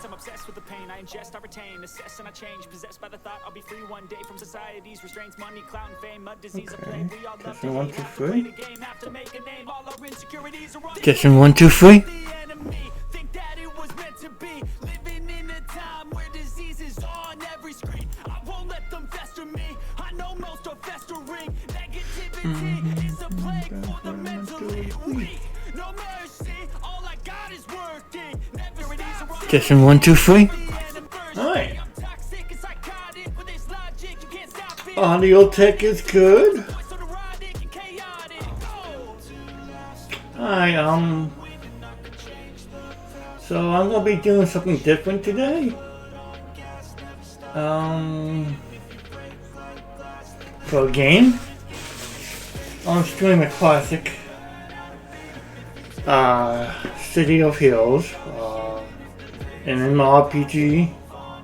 I'm obsessed with the pain I ingest, I retain, assess and I change. Possessed by the thought I'll be free one day from society's restraints, money, clout, and fame, mud, disease, and plague. We all love to hate, have to play the game, have to make a name. All our insecurities are on. Guessing 1, 2, 3. Think that it was meant to be. Living in a time where disease is on every screen. I won't let them fester me. I know most are festering. Negativity is a plague for the mentally weak. No mercy, all I got is working. Never it is around. Guessing 1, 2, 3. Alright. Audio tech is good. Alright, so I'm gonna be doing something different today. For a game. I'm streaming a classic. City of Heroes. An MMorpg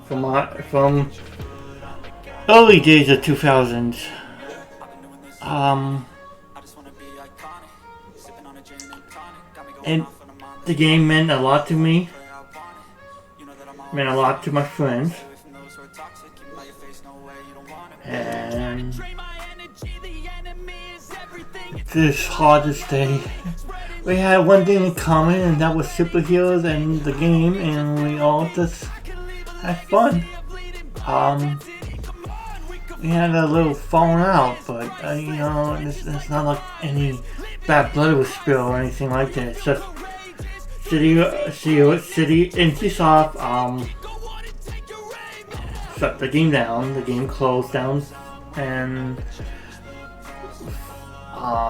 from early days of 2000s. And the game meant a lot to me. Meant a lot to my friends. And this hardest day. We had one thing in common, and that was superheroes and the game, and we all just had fun. We had a little falling out, but you know, it's not like any bad blood was spilled or anything like that. It's just City NCSoft shut the game down. The game closed down, and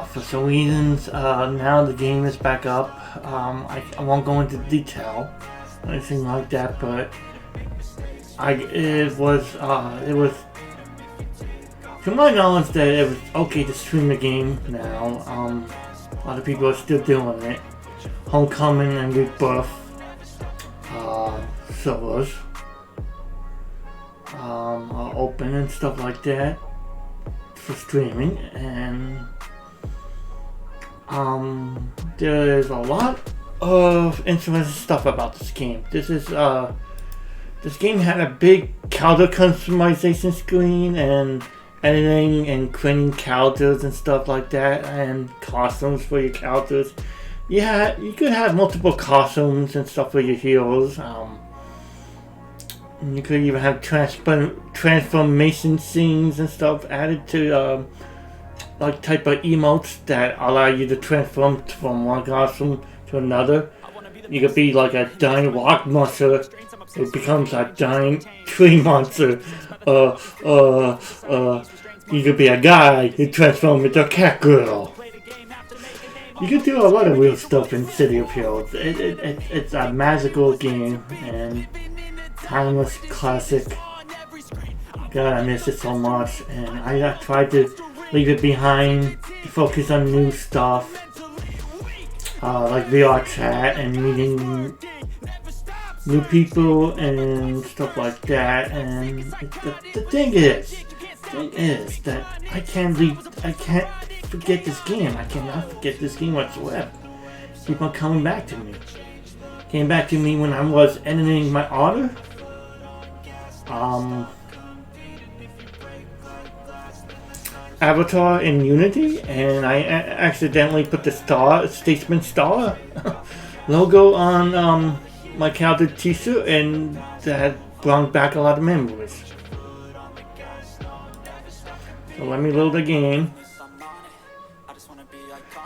for some reasons, now the game is back up. I won't go into detail or anything like that, but it was to my knowledge that it was okay to stream the game now. A lot of people are still doing it. Homecoming and Rebirth servers are open and stuff like that for streaming, and there's a lot of interesting stuff about this game. This game had a big character customization screen and editing and creating characters and stuff like that, and costumes for your characters. Yeah, you could have multiple costumes and stuff for your heroes. You could even have transformation scenes and stuff added to like type of emotes that allow you to transform from one costume to another. You could be like a giant rock monster, it becomes a giant tree monster. You could be a guy who transforms into a cat girl. You can do a lot of weird stuff in City of Heroes. It's a magical game and timeless classic. God, I miss it so much, and I tried to leave it behind to focus on new stuff, like VR chat and meeting new people and stuff like that. And the thing is that I can't forget this game. I cannot forget this game whatsoever. Keep on coming back to me. Came back to me when I was editing my order. Avatar in Unity, and I accidentally put the Statesman Star logo on my character t-shirt, and that brought back a lot of memories. So let me load the game.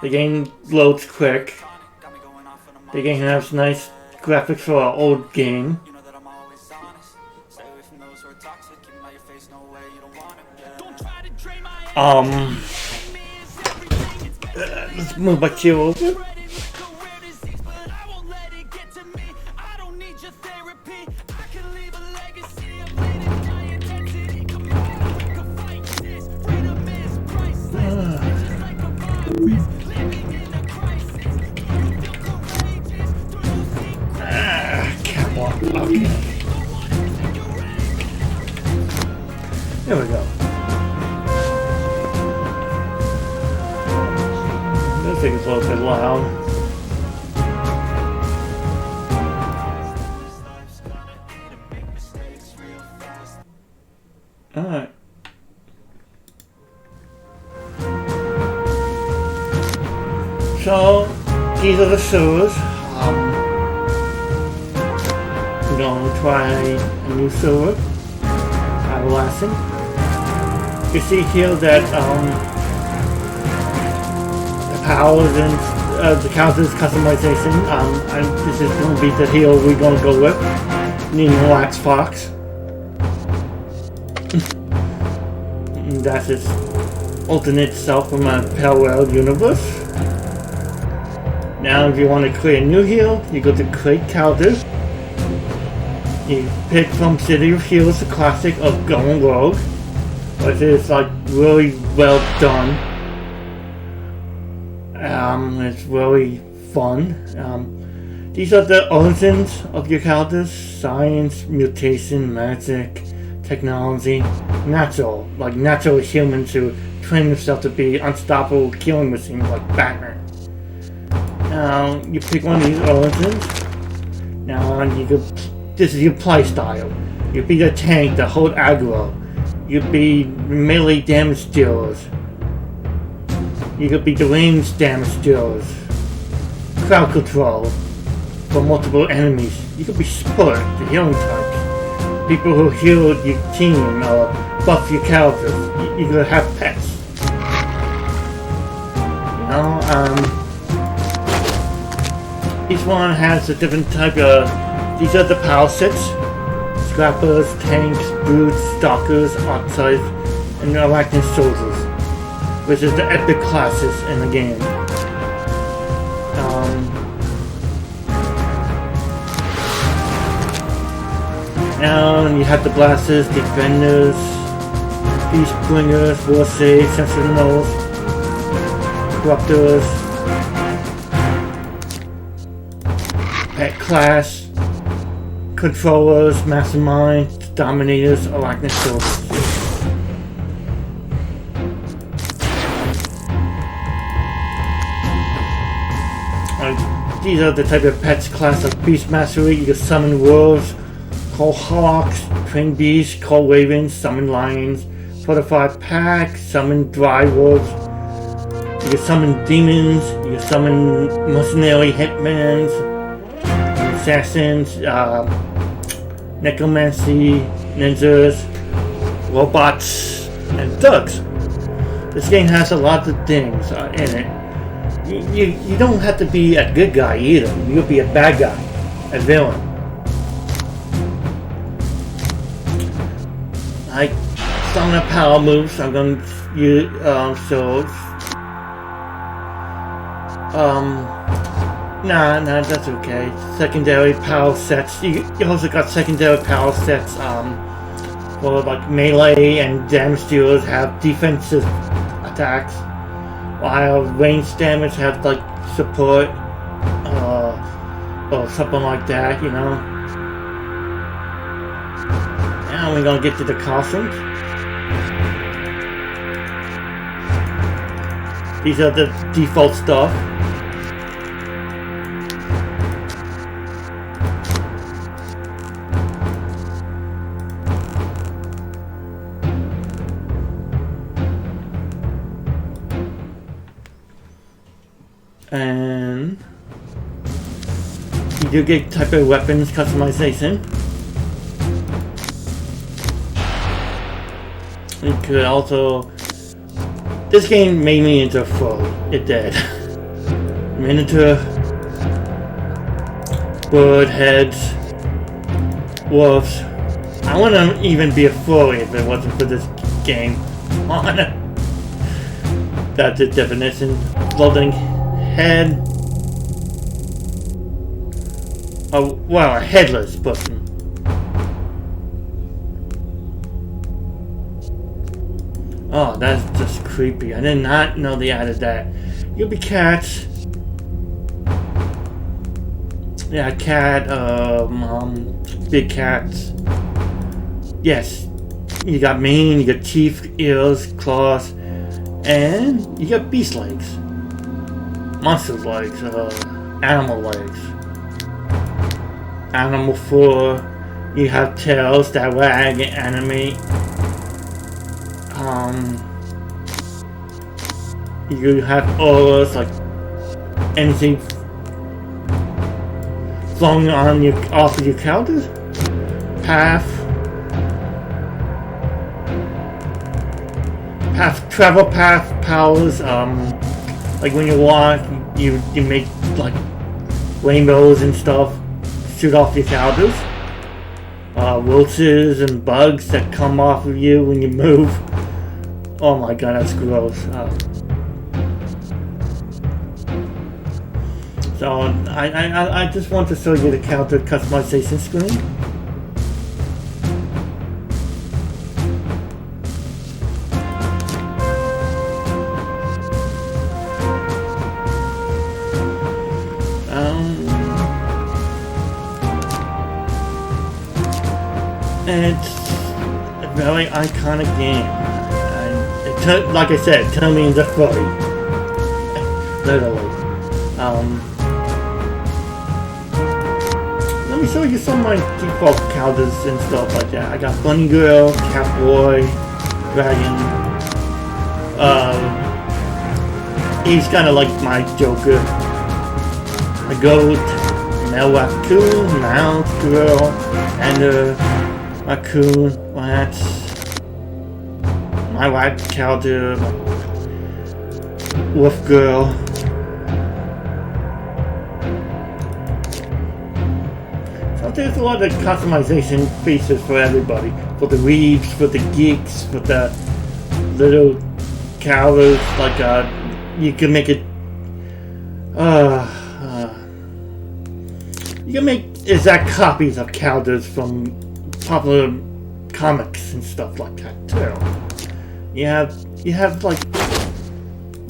The game loads quick. The game has nice graphics for an old game. Let's move my chair over. Catwalk. Okay. There we go. This thing is a little bit loud. Alright. So, these are the sewers. We're going to try a new sewer. Adolescent. You see here that the powers and the counters customization. This is going to be the heel we're going to go with. Need a wax fox. And that's its alternate self from a parallel universe. Now if you want to create a new heel, you go to create calendar. You pick from City of Heroes the classic of Going Rogue, which is like really well done. It's really fun. These are the origins of your characters: science, mutation, magic, technology, natural, like natural humans who train themselves to be unstoppable killing machines like Batman. Now you pick one of these origins. Now this is your play style. You be the tank, the hold aggro. You be melee damage dealers. You could be the range damage dealers. Crowd control for multiple enemies. You could be support, the healing types. People who heal your team or buff your characters. You could have pets. You know, each one has a different type of. These are the power sets: scrappers, tanks, brutes, stalkers, archetypes, and arachnid soldiers, which is the epic classes in the game. Now you have the blasters, defenders, beast bringers, war saves, sentinels, corruptors. Pet class, controllers, masterminds, dominators, arachnid soldiers. These are the type of pets class of beast mastery. You can summon wolves, call hawks, train beasts, call ravens, summon lions, fortified pack, summon dry wolves. You can summon demons. You can summon mercenary hitmans, assassins, necromancy, ninjas, robots, and thugs. This game has a lot of things in it. You don't have to be a good guy either. You could be a bad guy, a villain. Like some of the power moves I'm going to use, Nah, that's okay. Secondary power sets. You also got secondary power sets, for like melee and damage dealers have defensive attacks, while range damage have like support, or something like that, you know. Now we're gonna get to the costumes. These are the default stuff. And you do get type of weapons customization. You could also. This game made me into a foe. It did. Minotaur, bird heads, wolves. I wouldn't even be a foe if it wasn't for this game. On that's the definition. Floating head. Oh, well, a headless person. Oh, that's just creepy. I did not know they added that. You'll be cats. Yeah, cat, big cats. Yes. You got mane, you got teeth, ears, claws, and you got beast legs. Monster legs, animal legs. Animal fur. You have tails that wag and animate. You have auras, like anything flowing on your off of your characters. Travel path powers. Like when you walk, you make like rainbows and stuff shoot off your characters. Roaches and bugs that come off of you when you move. Oh my god, that's gross. So I just want to show you the character customization screen. It's a very iconic game. And like I said, it turned me into furry. Literally. Let me show you some of my default characters and stuff like that. I got Bunny Girl, Catboy, Dragon. He's kind of like my Joker. A goat, male raccoon, mouse girl, and raccoon, rat, my white character, wolf girl. So there's a lot of customization features for everybody. For the weebs, for the geeks, for the little characters, like you can make it you can make exact copies of characters from popular comics and stuff like that too. You have like,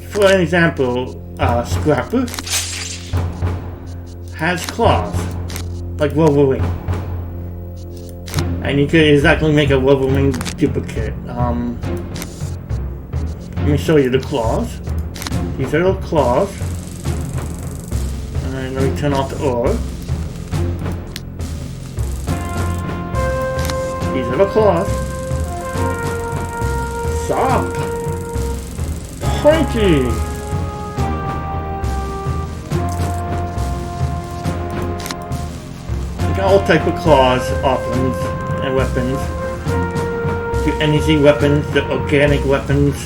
for an example, Scrapper has claws like Wolverine, and you could exactly make a Wolverine duplicate. Let me show you the claws. These are the claws, and let me turn off the orb. These are the claws. Soft. Pointy. You got all type of claws, offerings, and weapons. The energy weapons, the organic weapons.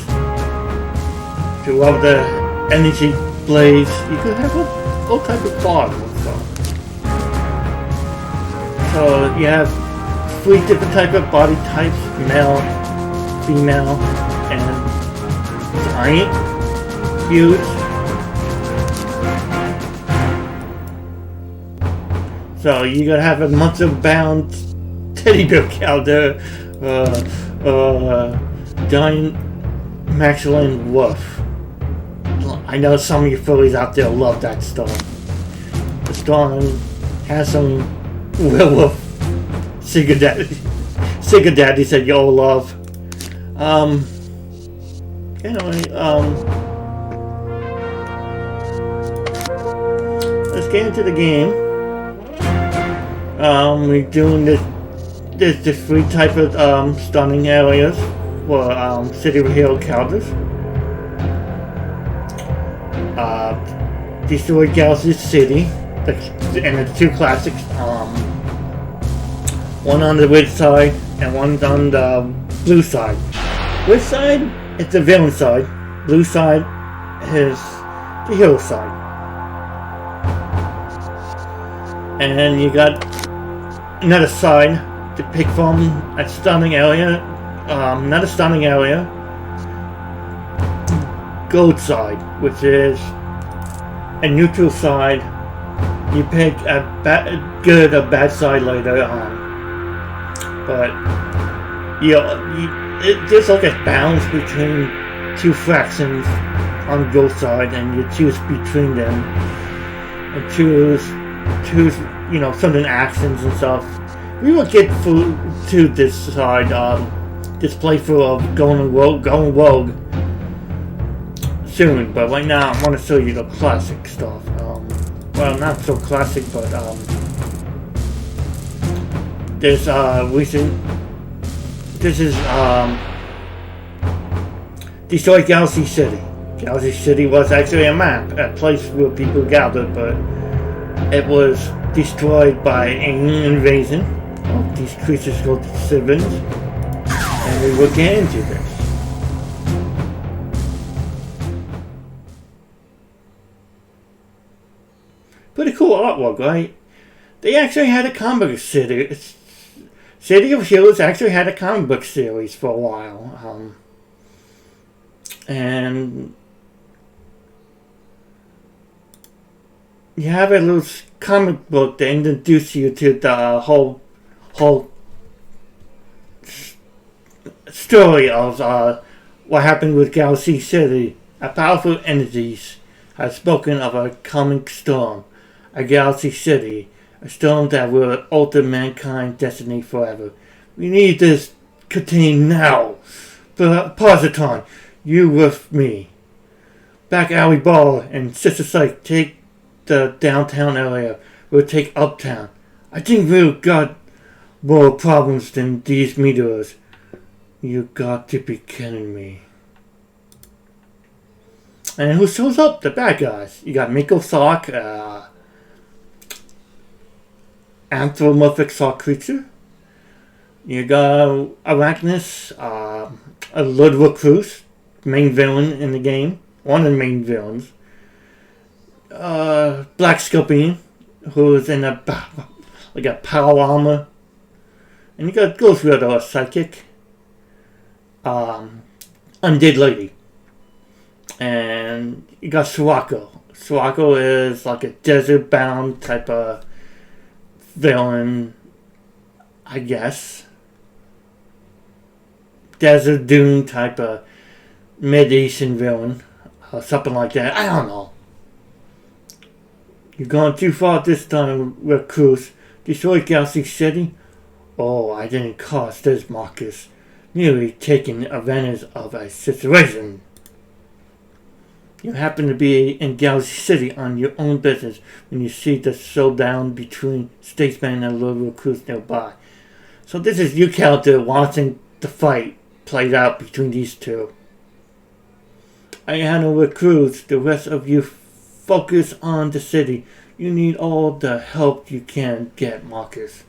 To all the energy blades. You could have all type of claws and stuff. So you have 3 different types of body types: male, female, and giant, huge. So you gotta have a muscle-bound teddy bear character, giant Maximilian wolf. I know some of you furries out there love that stuff. The strong, handsome werewolf. Sega Daddy said yo love. Anyway, let's get into the game. We're doing this 3 type of stunning areas for City of Hero characters. Destroy Galaxy City, and the 2 classics. One on the red side and one on the blue side. Red side is the villain side. Blue side is the hero side. And then you got another side to pick from, a stunning area. Not a stunning area. Gold side, which is a neutral side. You pick a good or bad side later on. But there's like a balance between 2 fractions on both sides, and you choose between them and choose certain actions and stuff. We will get to this side, this playthrough of going rogue soon. But right now I want to show you the classic stuff. Well, not so classic, but this is destroyed Galaxy City. Galaxy City was actually a map, a place where people gathered, but it was destroyed by alien invasion of these creatures called the Civins, and we will get into this. Pretty cool artwork, right? They actually had a comic book series. City of Heroes actually had a comic book series for a while. And you have a little comic book that introduces you to the whole story of what happened with Galaxy City. A powerful entities have spoken of a coming storm, a Galaxy City, a storm that will alter mankind's destiny forever. We need this continue now. Positron, you with me. Back Alley Ball and Sister Psych take the downtown area. We'll take uptown. I think we've got more problems than these meteors. You got to be kidding me. And who shows up? The bad guys. You got Miko Sock, anthropomorphic sock creature. You got Arachnus, a Ludwig Cruz, main villain in the game. One of the main villains. Black Scorpion, who is in a power armor. And you got Ghost Rider, a psychic. Undead Lady. And you got Sirocco. Sirocco is like a desert-bound type of villain, I guess. Desert Dune type of mid-Eastern villain. Something like that. I don't know. You're going too far this time with Cruz. Destroy Galaxy City? Oh, I didn't cause this, Marcus. Merely taking advantage of a situation. You happen to be in Galaxy City on your own business when you see the showdown between Statesman and Little Cruz nearby. So this is your character watching the fight played out between these two. I handle with Cruz. The rest of you focus on the city. You need all the help you can get, Marcus.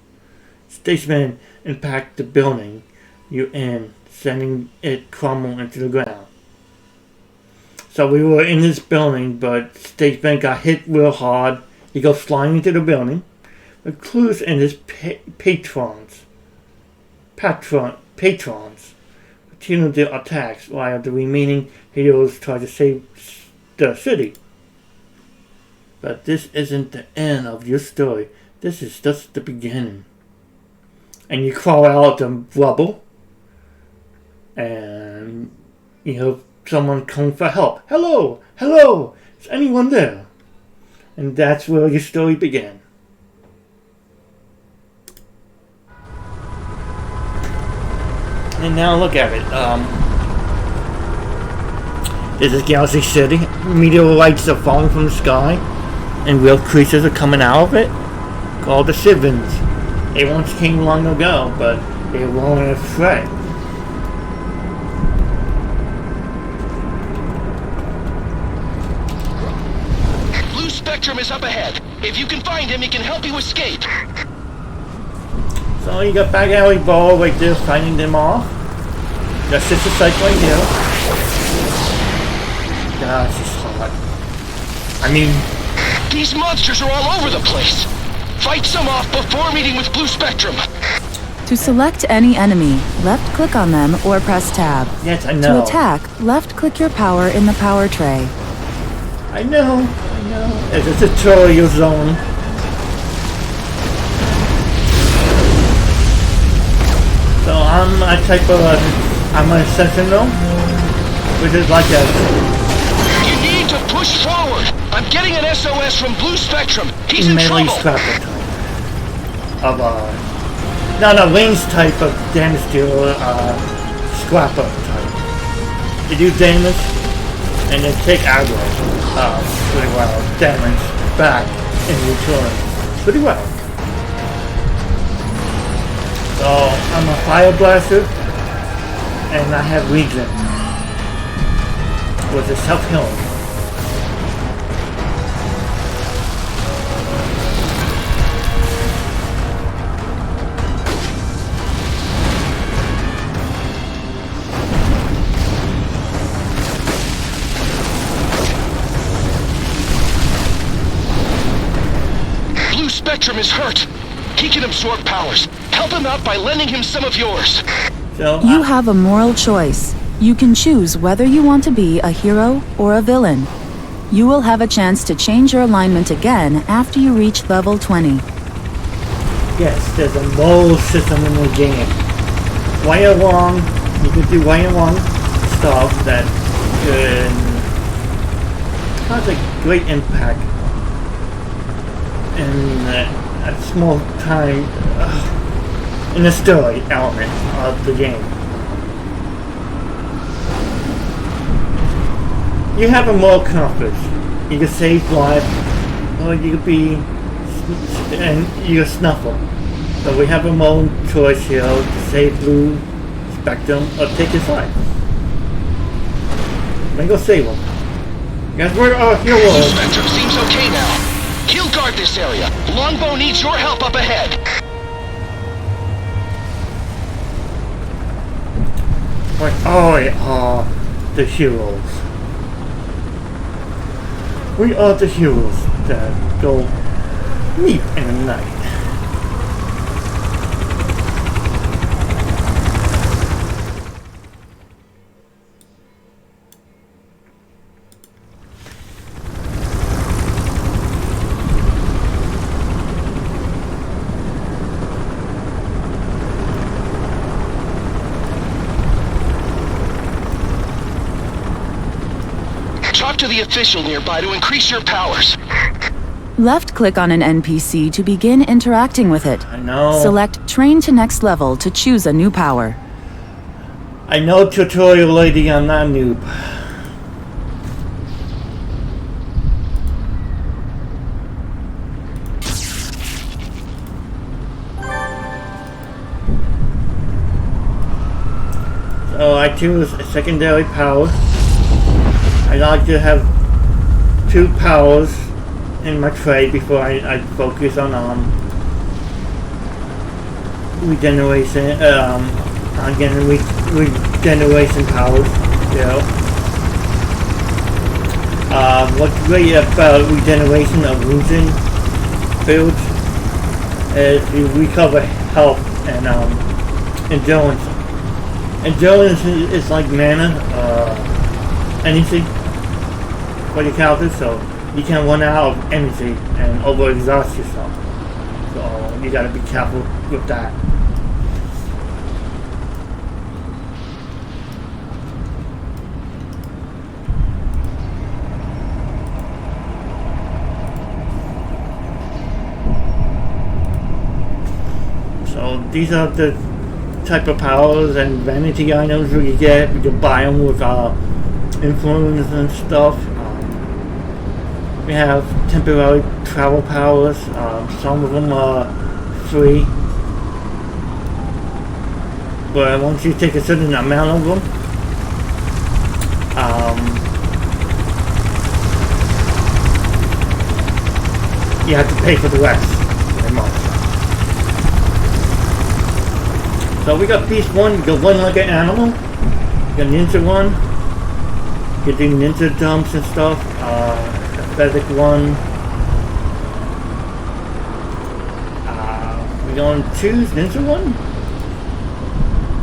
Statesman impact the building you're in, sending it crumble into the ground. So we were in this building, but Statesman got hit real hard. He goes flying into the building. The Cruz and his patrons continue their attacks while the remaining heroes try to save the city. But this isn't the end of your story. This is just the beginning. And you crawl out of the rubble, and you know someone come for help. Hello, hello, is anyone there? And that's where your story began. And now look at it. This is Galaxy City. Meteorites are falling from the sky, and real creatures are coming out of it, called the Civins. They once came long ago, but they weren't a threat. Blue Spectrum is up ahead. If you can find him, he can help you escape. So you got Back Alley Ball right there fighting them off. You got Sister Psych right here. God, it's just hot. I mean, These monsters are all over the place. Fight some off before meeting with Blue Spectrum. To select any enemy, left-click on them or press tab. yes, I know. To attack, left-click your power in the power tray. I know. It's a tutorial zone. So I'm a type of I'm a sentinel, which is like a. You need to push forward. I'm getting an SOS from Blue Spectrum. He's in melee trouble. scrapper type of no range type of damage dealer scrapper type. They do damage and they take aggro pretty well, damage back in return pretty well. So I'm a fire blaster and I have regen. Was it self-healing? Blue Spectrum is hurt. He can absorb powers. Help him out by lending him some of yours. So, You have a moral choice. You can choose whether you want to be a hero or a villain. You will have a chance to change your alignment again after you reach level 20. yes, there's a mole system in the game. Right along, you can do right along stuff that can cause a great impact in a small time in the story element of the game. You have a moral compass. You can save life, or you could be, and you can snuffle. So we have a moral choice here to save Blue Spectrum or take his life. Then go save him. Guys, we're our Blue heroes. Spectrum seems okay now. He'll guard this area. Longbow needs your help up ahead. We are the heroes. We are the heroes that go meet in the night. Talk to the official nearby to increase your powers. Left-click on an NPC to begin interacting with it. I know. Select Train to Next Level to choose a new power. I know, tutorial lady, I'm not a noob. So I choose a secondary power. I like to have 2 powers in my tray before I focus on regeneration. Again, regeneration powers. You know. What's great about regeneration of losing builds is you recover health and endurance. Endurance is like mana, anything for your character, so you can run out of energy and overexhaust yourself. So you gotta be careful with that. So these are the type of powers and vanity items we get. We can buy them with influence and stuff. We have temporary travel powers. Some of them are free, but once you take a certain amount of them, you have to pay for the rest every month. So we got Beast 1, you can run like an animal. You got Ninja 1, you can do ninja jumps and stuff. Aesthetic 1. We're going to choose Ninja 1?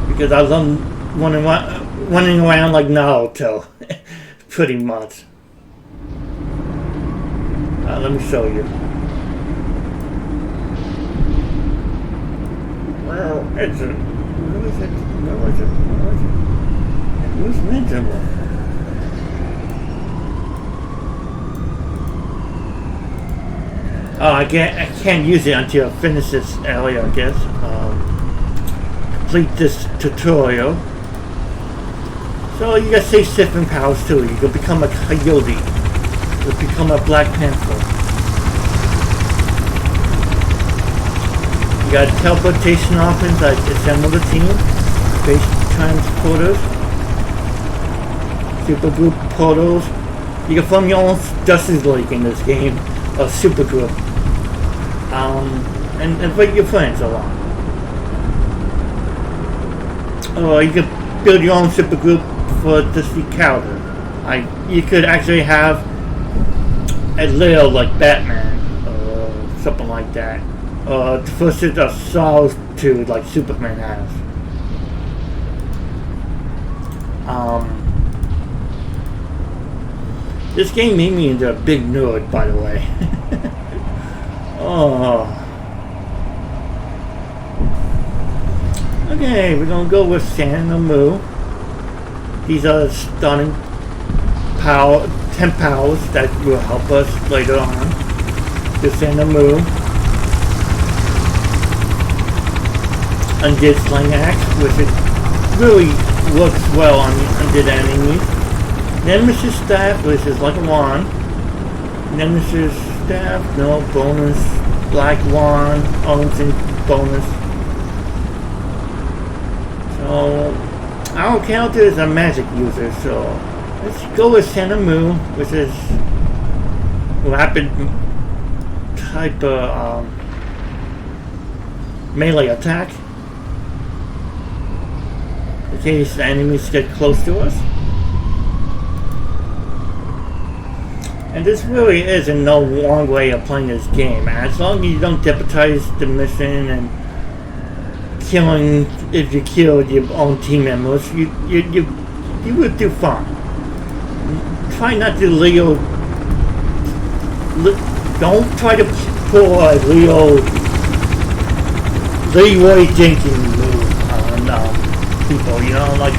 Because I love running around like Naruto. Pretty much. Let me show you. Well, it's a... Where is it? Who's Ninja 1? I can't use it until I finish this area, I guess. Complete this tutorial. So you got safe siphon powers too. You can become a coyote. You can become a Black Panther. You got teleportation options like assemble the team, space transporters. supergroup portals. You can form your own Justice League in this game, or supergroup, and invite your friends along. Or you can build your own supergroup for just the character. You could actually have a Leo like Batman, or something like that. Or versus a Souls 2 like Superman has. This game made me into a big nerd, by the way. Oh. Okay, we're gonna go with Sand and Moo. These are stunning 10 powers that will help us later on. The Sand and Moo. Undid Sling Axe, which it really works well on undid enemies. Nemesis Staff, which is like a wand. Nemesis Staff, no bonus. Black Wand, Ownsing bonus. So, our character is a magic user, so let's go with Sand and Moo, which is rapid type of melee attack. In case the enemies get close to us. And this really is a no wrong way of playing this game. As long as you don't deputize the mission and killing, if you kill your own team members, you would do fine. Try not to don't try to pull a Leroy Jenkins move on people, you know, like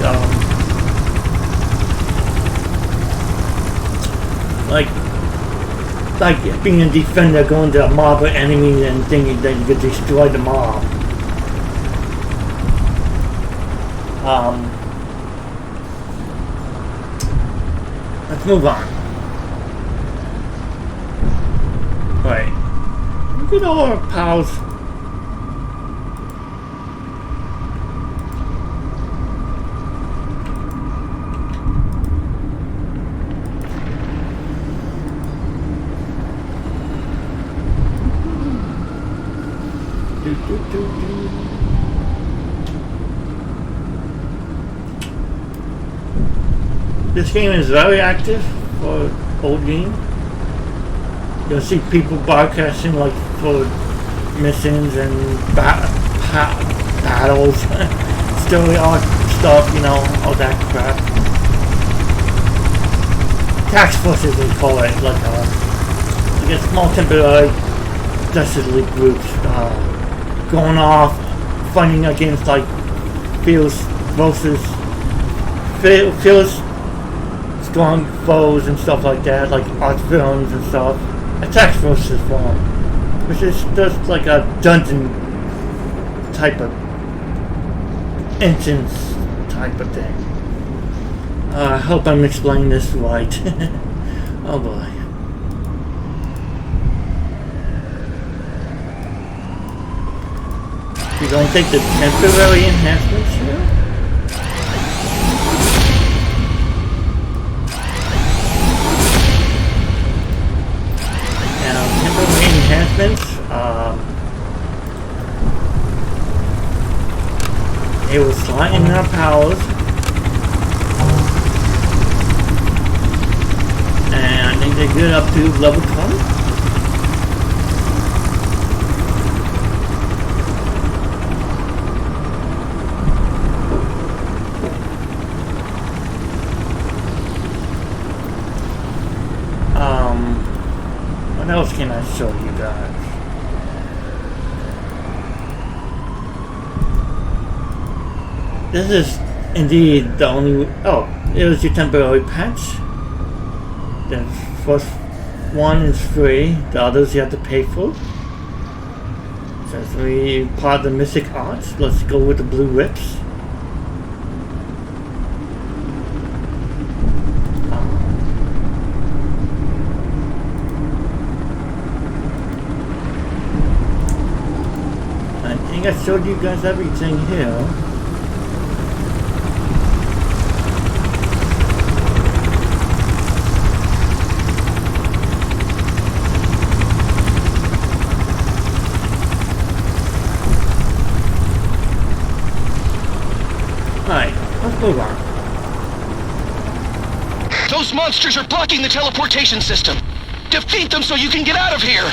being a defender going to a mob of enemies and thinking that you could destroy the mob. Let's move on. Right. Look at all our pals. This game is very active for old game. You'll see people broadcasting like for missions and battles, story arc stuff, you know, all that crap. Task forces they call it, like a small temporary Justice League groups going off fighting against like Fierce strong foes and stuff like that, like art films and stuff. Attack forces form, which is just like a dungeon type of instance type of thing. I hope I'm explaining this right. Oh boy. We're going to take the temporary enhancements here. Enhancements. It will slighten our powers, and I think they're good up to level 20. What else can I show you guys? This is indeed the only... Oh, it was your temporary patch. The first one is free, the others you have to pay for. Since we part of the Mystic Arts, let's go with the blue whips. I think I showed you guys everything here. Move on. Those monsters are blocking the teleportation system. Defeat them so you can get out of here!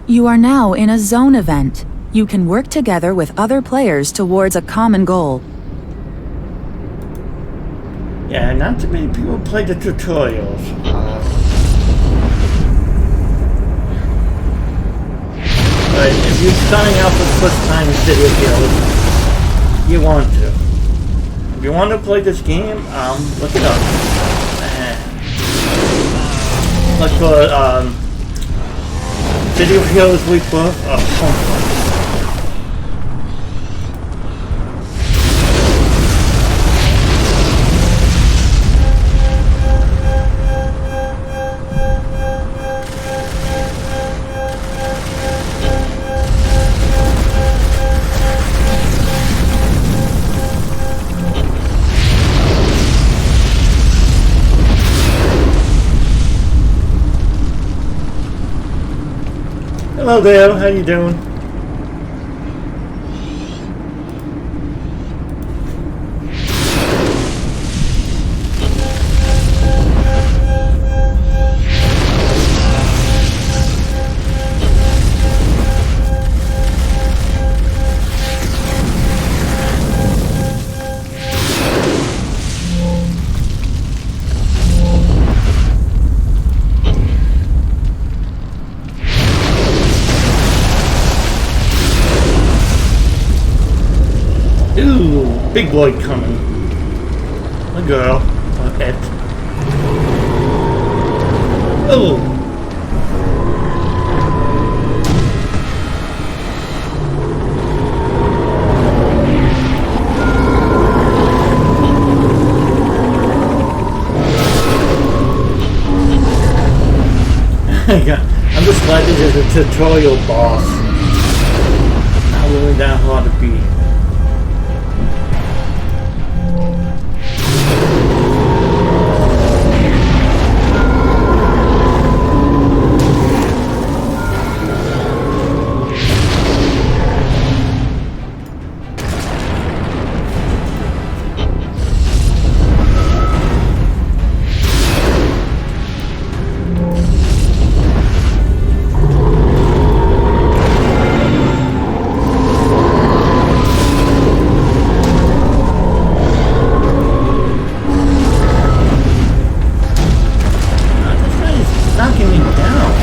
You are now in a zone event. You can work together with other players towards a common goal. Yeah, not too many people play the tutorials. But if you're starting out for the first time in video games, you want to. If you want to play this game, look it up. Look for Video Heroes Rebirth of Comfort. Hello there, how you doing? Ooh, big boy coming. A girl. A pet. Oh! I'm just glad this is a tutorial boss. Not really that hard to beat. Knocking me down.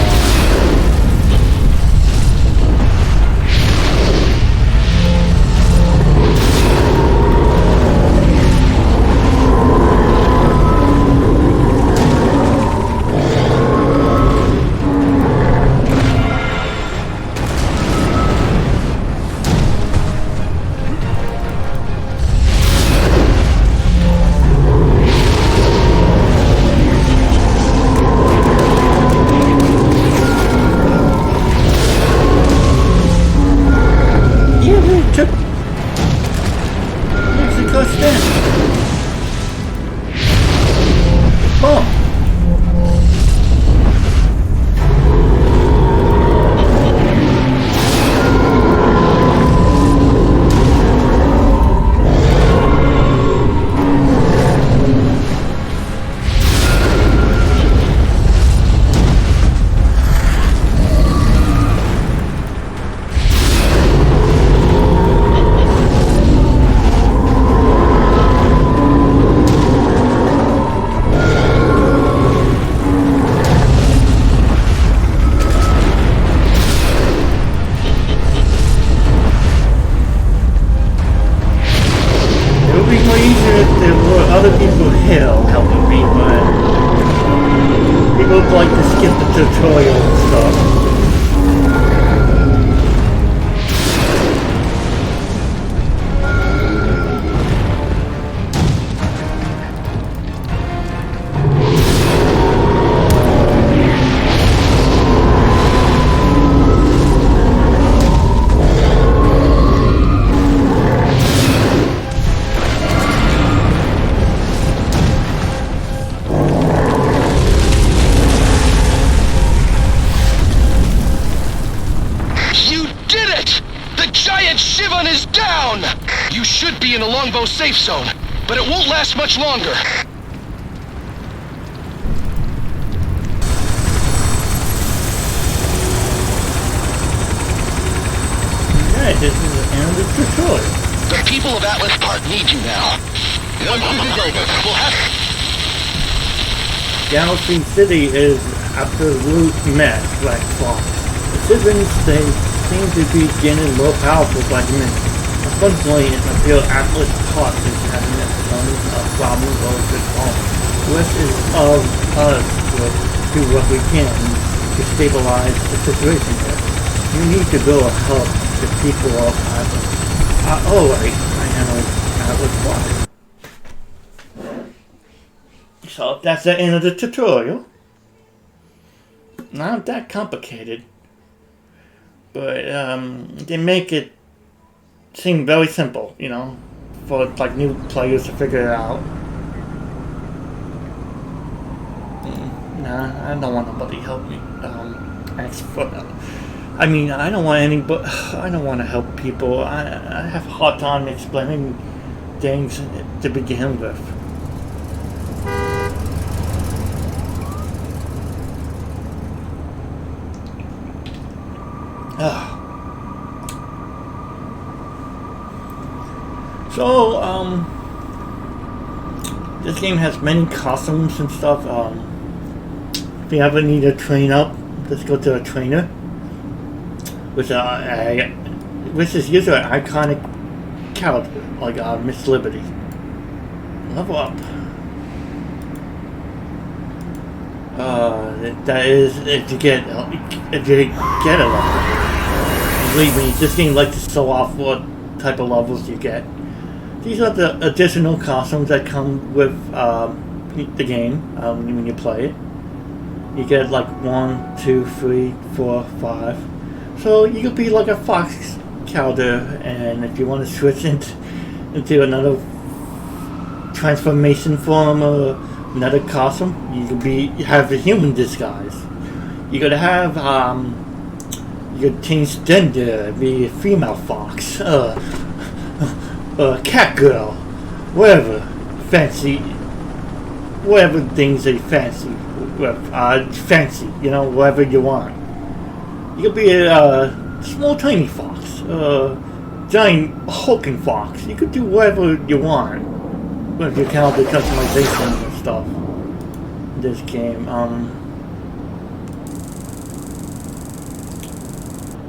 Other people here helping me, but people like to skip the tutorial and stuff. Villein is down! You should be in a longbow safe zone. but it won't last much longer. Alright, this is the end of the tutorial. The people of Atlas Park need you now. Once this is over, we'll have... Galaxy City is absolute mess, Black Fox. The citizens, they seem to be getting more powerful by the minute. Unfortunately, it appears Atlas Park is having its own problems all of its own. The rest is of us to do what we can to stabilize the situation here. We need to go help the people of Atlas. Alright, I handle Atlas Park. So that's the end of the tutorial. Not that complicated, but they make it seem very simple, you know, for like new players to figure it out. Nah, I don't want nobody to help me. I mean, I don't want anybody. I don't want to help people. I have a hard time explaining things to begin with. So, this game has many costumes and stuff. If you ever need to train up, just go to a trainer, which is usually an iconic character, like Miss Liberty. Level up. That is if you get a level. Believe me, this game likes to show off what type of levels you get. These are the additional costumes that come with the game when you play it. You get like 1, 2, 3, 4, 5. So you could be like a fox character, and if you want to switch into another transformation form or another costume, you could have a human disguise. You could have you could change gender, be a female fox, cat girl, whatever fancy, whatever things they fancy, you know, whatever you want. You could be a small tiny fox, giant hulking fox. You could do whatever you want with your character customization and stuff. This game,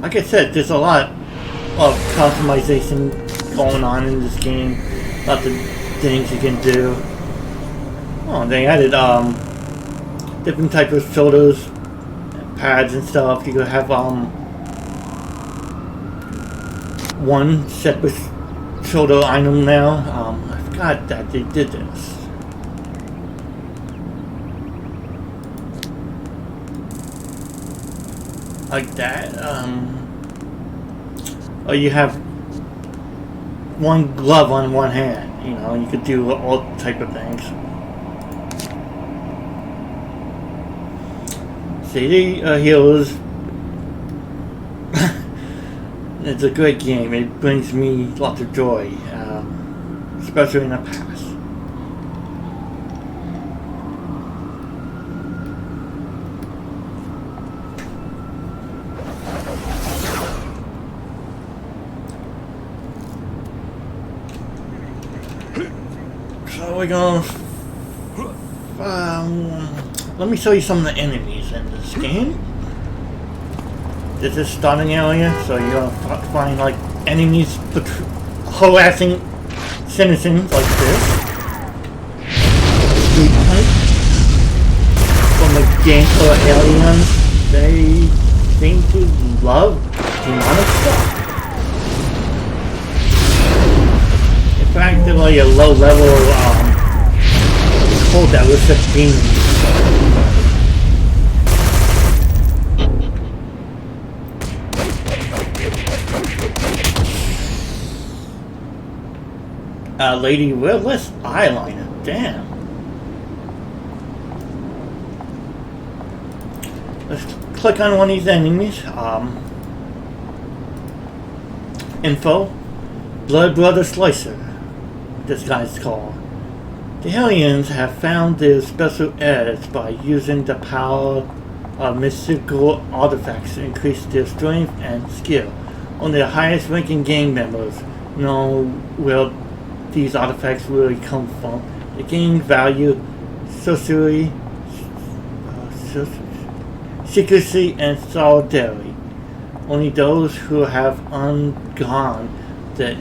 like I said, there's a lot of customization going on in this game. Lots of things you can do. Oh, they added different types of shoulders, pads and stuff. You could have one separate shoulder item now. I forgot that they did this. Like that. Or you have one glove on one hand. You know, you could do all type of things. City Heroes. It's a great game. It brings me lots of joy, especially in the past. So we're gonna let me show you some of the enemies in this game. This is starting area, so you're gonna find like enemies harassing citizens like this. From the game for aliens, they seem to love demonic stuff. In fact, they're like a low level cult that was just demons. Lady Willis eyeliner, damn. Let's click on one of these enemies. Info. Blood Brother Slicer. This guy's called. The aliens have found their special edge by using the power of mystical artifacts to increase their strength and skill. Only the highest ranking gang members know where these artifacts really come from. The gang value socially, secrecy and solidarity. Only those who have undergone the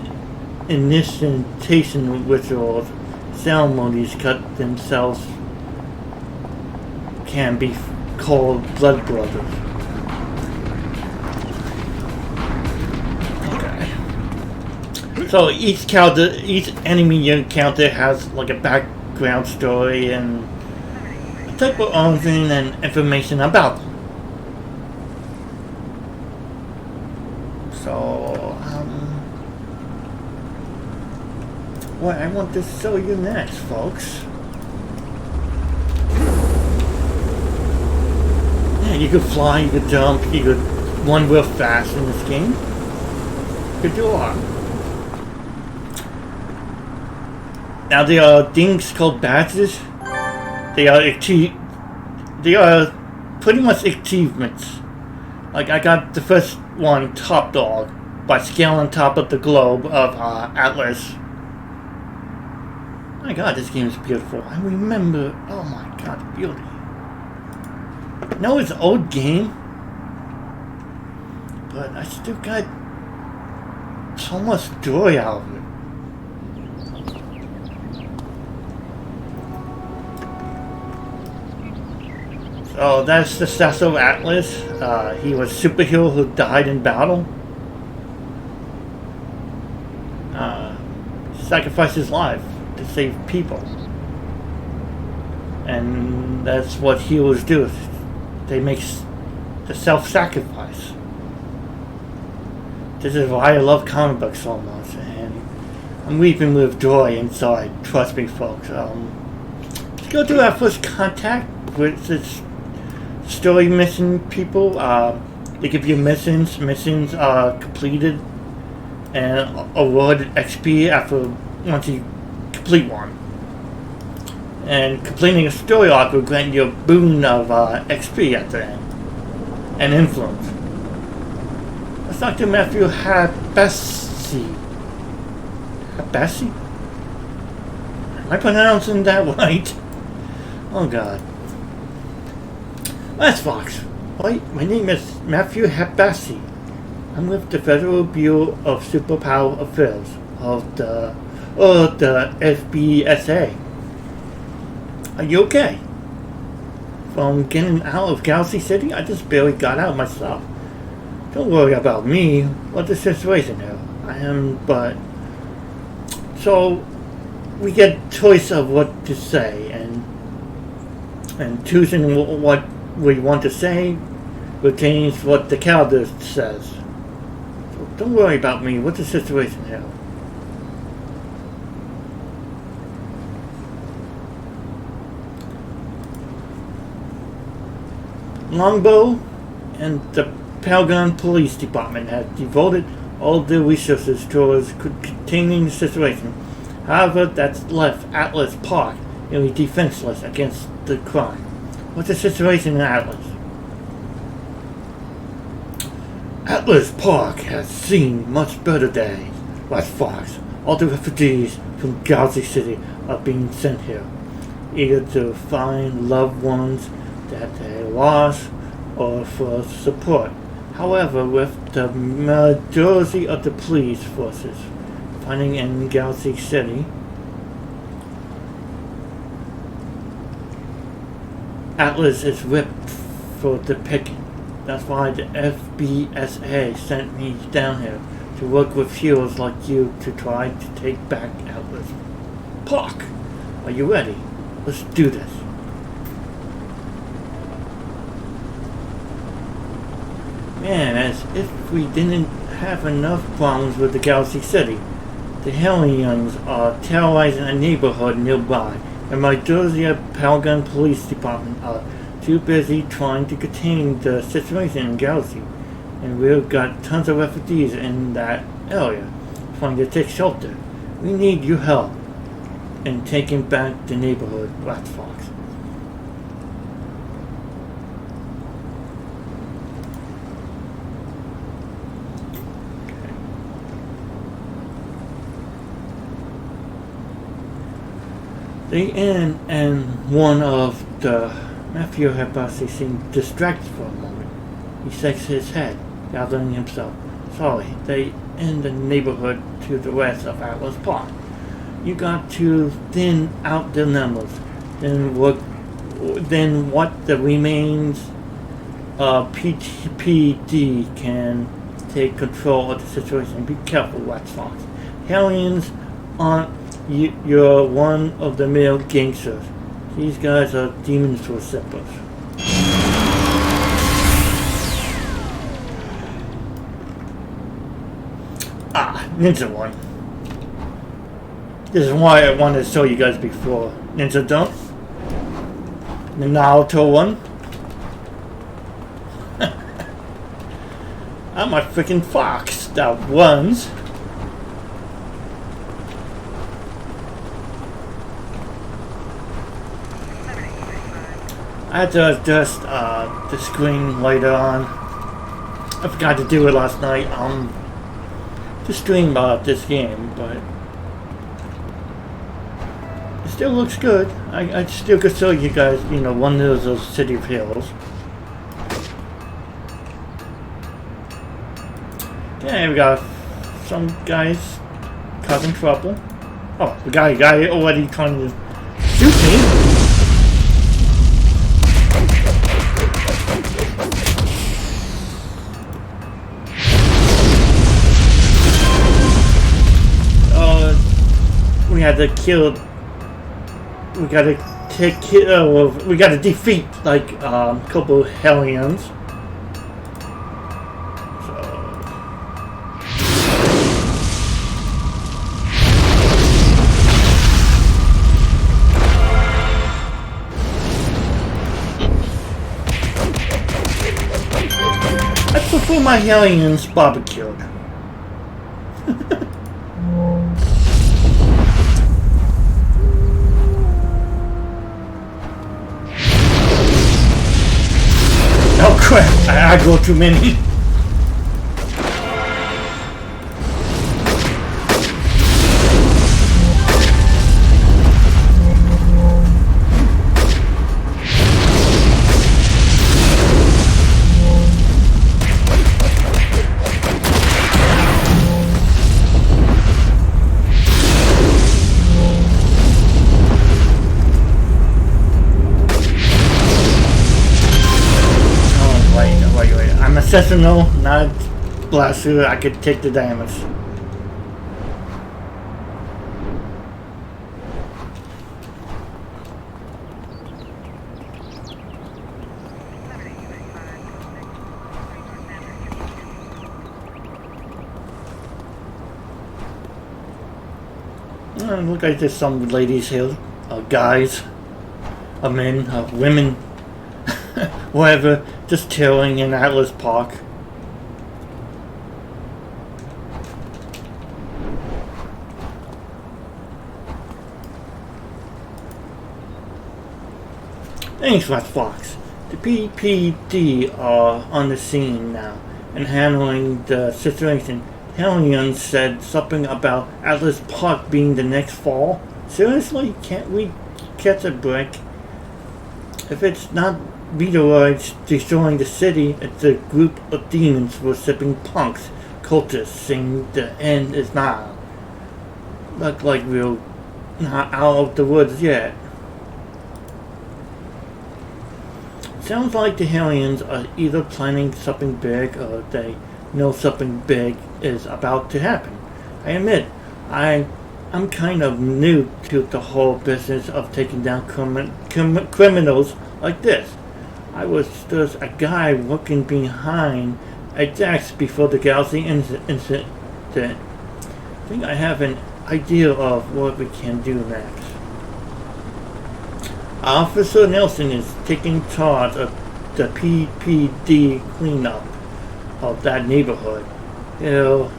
initiation rituals, ceremonies, cut themselves can be called blood brothers. Okay. So each enemy you encounter has like a background story and a type of origin and information about them. So, what I want to show you next, folks. Yeah, you could fly, you could jump, you could run real fast in this game. You could do a lot. Now there are things called badges. They are pretty much achievements. Like I got the first one, top dog, by scaling on top of the globe of Atlas. My God, this game is beautiful. I remember, oh my God, the beauty. No, it's an old game, but I still got so much joy out of it. So that's the statue of Atlas. He was a superhero who died in battle. Sacrificed his life to save people. And that's what heroes do. They make the self-sacrifice. This is why I love comic books so much. And I'm weeping with joy inside. Trust me, folks. Let's go to our first contact with this story mission people. They give you missions. Missions are completed and awarded XP once you complete one. And completing a story arc will grant you a boon of XP at the end and influence. Let's talk to Matthew Habassi. Habassi? Am I pronouncing that right? Oh God. Last Fox. Hi, my name is Matthew Habassi. I'm with the Federal Bureau of Superpower Affairs of the FBSA. Are you okay? From getting out of Galaxy City? I just barely got out myself. Don't worry about me. What's the situation here? So, we get choice of what to say, and choosing what we want to say will change what the calendar says. So, don't worry about me. What's the situation here? Longbow and the Pentagon Police Department have devoted all their resources towards containing the situation. However, that's left Atlas Park nearly defenseless against the crime. What's the situation in Atlas? Atlas Park has seen much better days. West Fox, all the refugees from Galaxy City are being sent here, either to find loved ones that they lost or for support. However, with the majority of the police forces finding in Galaxy City, Atlas is ripped for the picking. That's why the FBSA sent me down here to work with heroes like you to try to take back Atlas Park. Are you ready? Let's do this. Man, as if we didn't have enough problems with the Galaxy City. The Hellions are terrorizing a neighborhood nearby, and my Jersey Pentagon Police Department are too busy trying to contain the situation in Galaxy. And we've got tons of refugees in that area trying to take shelter. We need your help. and taking back the neighborhood, Rat Fox. The inn and one of the Matthew Hebasi seemed distracted for a moment. He shakes his head, gathering himself. Sorry, they in the neighborhood to the west of Atlas Park. You got to thin out the numbers. Then what the remains of PPD can take control of the situation. Be careful, Rat Fox. Hellions aren't you're one of the male gangsters. These guys are demons for sippers. Ninja one. This is why I wanted to show you guys before. Ninja don't. The Naruto one. I'm a freaking fox that runs. I had to adjust the screen later on. I forgot to do it last night. To stream this game, but it still looks good. I still could show you guys, you know, one of those City of Heroes. Okay, we got some guys causing trouble. Oh, we got a guy already trying to shoot me. We had to kill. We gotta we gotta defeat like a couple of Hellions. So. I prefer my Hellions barbecued. Oh crap, I go too many. Sentinel, not Blaster. I could take the damage. Look like there's some ladies here, guys, men, women, whatever. Just chilling in Atlas Park. Thanks, Rat Fox. The PPD are on the scene now and handling the situation. Hellion said something about Atlas Park being the next fall. Seriously? Can't we catch a break? If it's not meteoroids destroying the city, it's a group of demons worshipping punks, cultists saying the end is now. Look like we're not out of the woods yet. Sounds like the Hellions are either planning something big or they know something big is about to happen. I admit, I'm kind of new to the whole business of taking down criminals like this. I was just a guy working behind a desk before the Galaxy incident. I think I have an idea of what we can do next. Officer Nelson is taking charge of the PPD cleanup of that neighborhood. He'll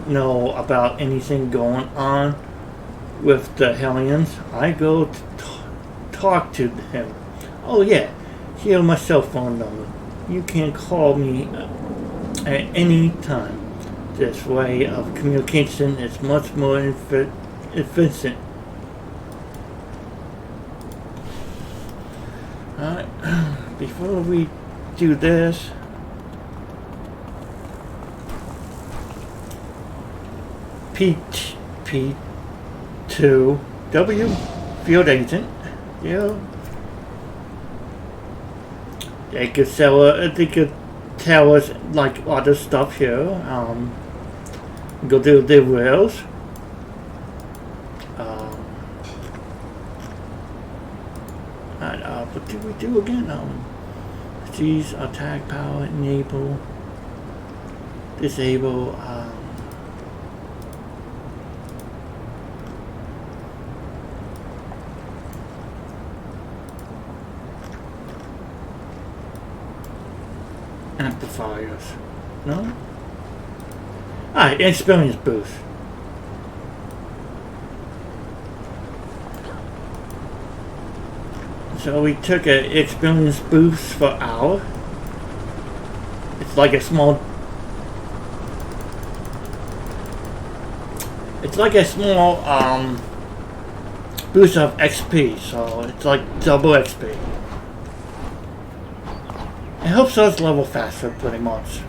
know about anything going on. with the Hellions, I go to talk to him. Oh yeah, here's my cell phone number. You can call me at any time. This way of communication is much more efficient. Alright, before we do this, P2W field agent. Yeah. They could tell us like other stuff here. Go do the rails. What did we do again? Seize attack power, enable, disable. Amplifiers. No? Experience boost. So we took an experience boost for hour. It's like a small boost of XP, so it's like double XP. It helps us level faster, pretty much.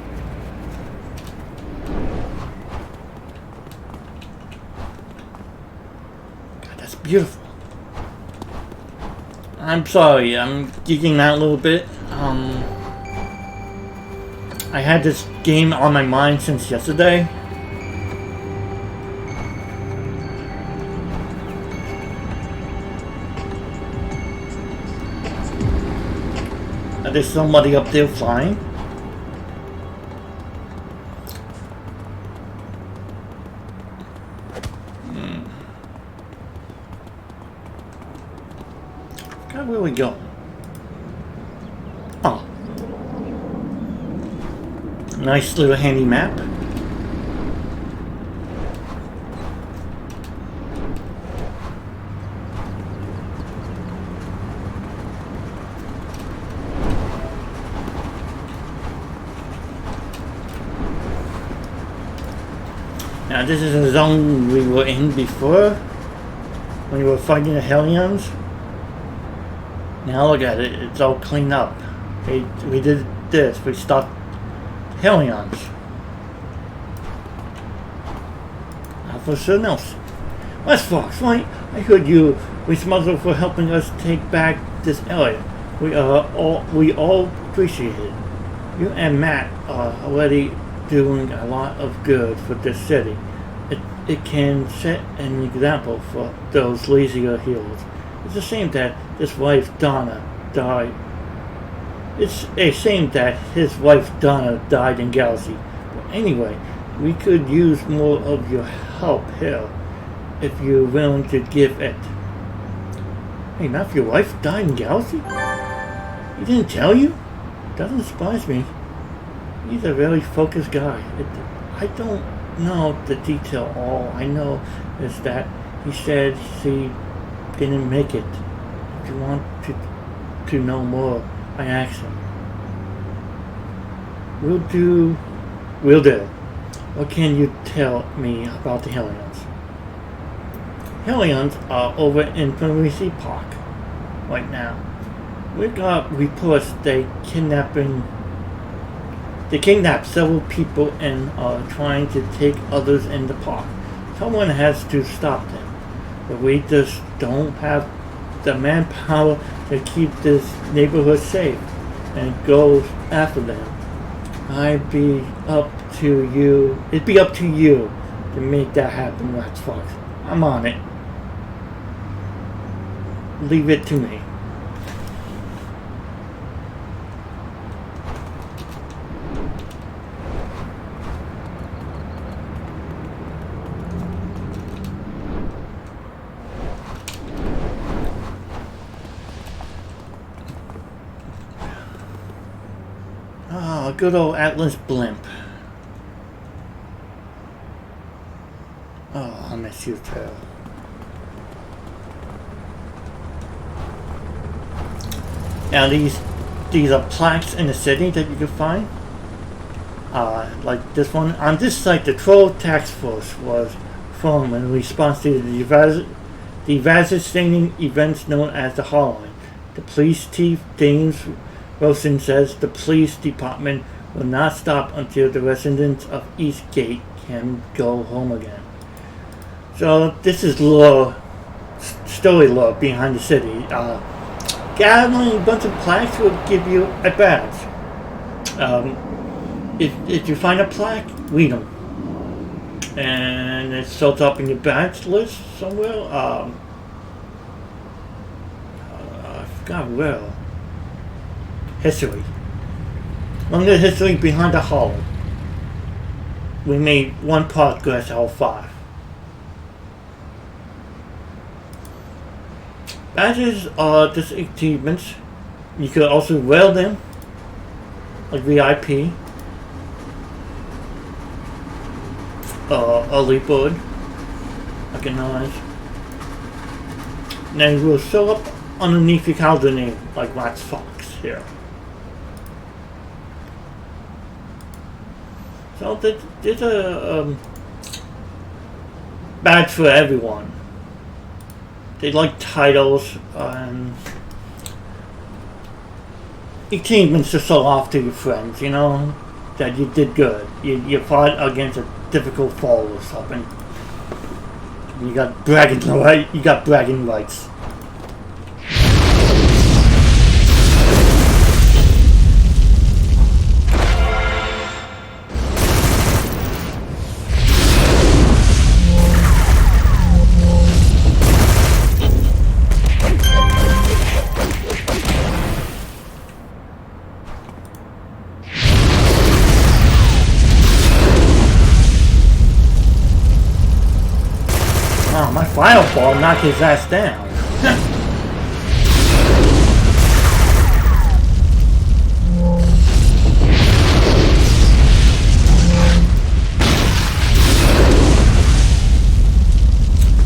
God, that's beautiful. I'm sorry, I'm geeking out a little bit. I had this game on my mind since yesterday. There's somebody up there flying. God, where are we going? Oh. Nice little handy map. Now this is a zone we were in before, when we were fighting the Hellions. Now look at it, it's all cleaned up. We did this, we stopped Hellions. Now for something else. West Fox, right? I heard you responsible for helping us take back this area. We all appreciate it. You and Matt are already doing a lot of good for this city. It can set an example for those lazier heroes. It's a shame that his wife Donna died. It's a shame that his wife Donna died in Galaxy. But anyway, we could use more of your help here if you're willing to give it. Hey, Matt, your wife died in Galaxy? He didn't tell you? Doesn't surprise me. He's a very focused guy. I don't know the detail. All I know is that he said she didn't make it. If you want to know more, I asked him. Will do. What can you tell me about the Hellions? Hellions are over in Villein Park right now. We got reports they kidnapped several people and are trying to take others in the park. Someone has to stop them. But we just don't have the manpower to keep this neighborhood safe and go after them. It'd be up to you to make that happen, Rat Fox. I'm on it. Leave it to me. Oh, good old Atlas blimp. Oh, I miss you too. Now these are plaques in the city that you can find. Like this one. On this site, the Troll Task Force was formed in response to the devastating events known as the Hotline. The police chief, James Wilson, says the police department will not stop until the residents of Eastgate can go home again. So this is story lore behind the city. Gathering a bunch of plaques will give you a badge. If you find a plaque, read them. And it's sold up in your badge list somewhere. I forgot where. History. Learn the history behind the hollow. We made one progress out of 5. Badges are just achievements. You could also wear them, like VIP, early bird, recognize. Then you will show up underneath your calendar name, like Max Fox here. So there's a badge for everyone. They like titles and achievements to show off to your friends, you know, that you did good. You fought against a difficult foe or something. You got bragging rights. My fireball knocked his ass down.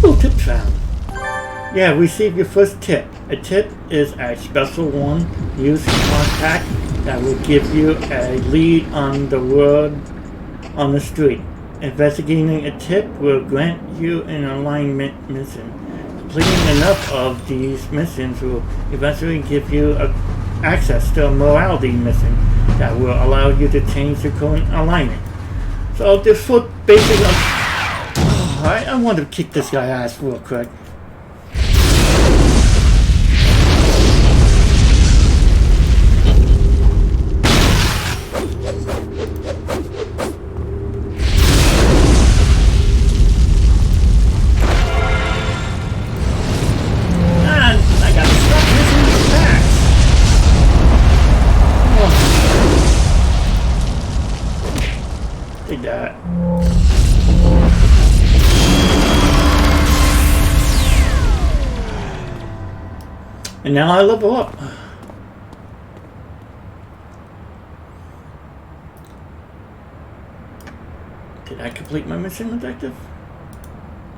Ooh, tip found. Yeah, receive your first tip. A tip is a special one used in contact that will give you a lead on the road on the street. Investigating a tip will grant you an alignment mission. Completing enough of these missions will eventually give you access to a morality mission that will allow you to change your current alignment. So this foot basically... I want to kick this guy's ass real quick. And now I level up. Did I complete my mission objective?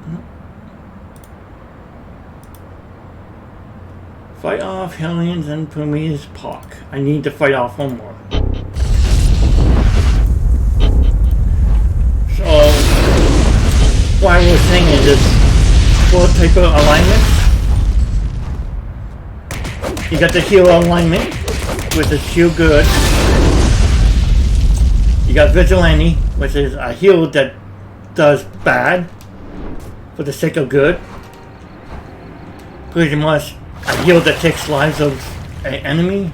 No. Fight off Hellions and Prometheus Park. I need to fight off one more. So, what I was saying is this 4 type of alignments. You got the hero alignment, which is feel good. You got Vigilante, which is a hero that does bad for the sake of good. Pretty much a hero that takes lives of an enemy.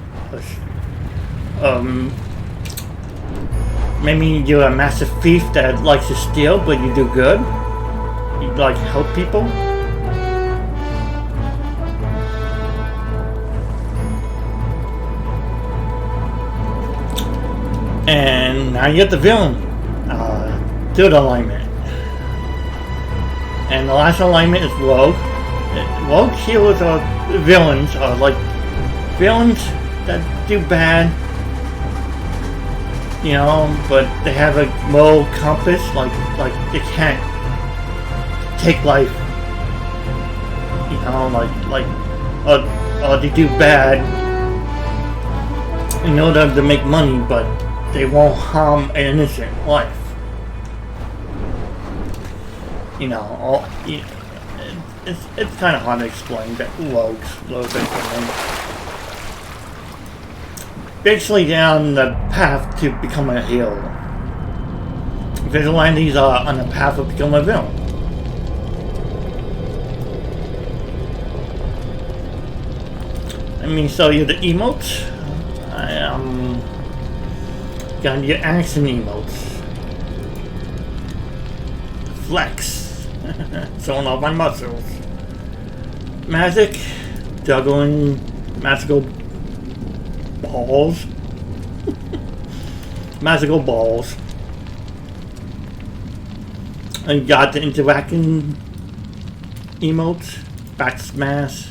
Maybe you're a massive thief that likes to steal, but you do good. You like help people. And now you get the villain, third alignment. And the last alignment is rogue. Rogue heroes are villains, are like villains that do bad, you know, but they have a moral compass, like they can't take life, you know, or they do bad in order to make money, but they won't harm an innocent life. You know, it's kind of hard to explain that rogues a little bit for me. Basically, they're on the path to become a hero. Vigilantes are on the path of becoming a villain. Let me show you the emotes. Got your action emotes. Flex. Showing off my muscles. Magic. Juggling magical balls. Magical balls. And got the interacting emotes. Back smash.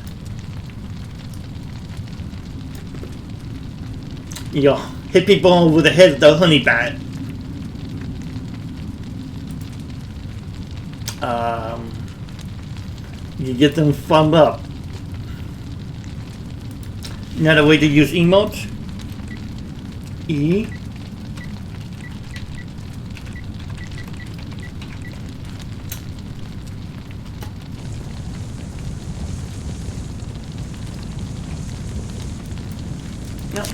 You hit people over the head with the honey bat. You get them thumbed up. Another way to use emotes. E. Yep.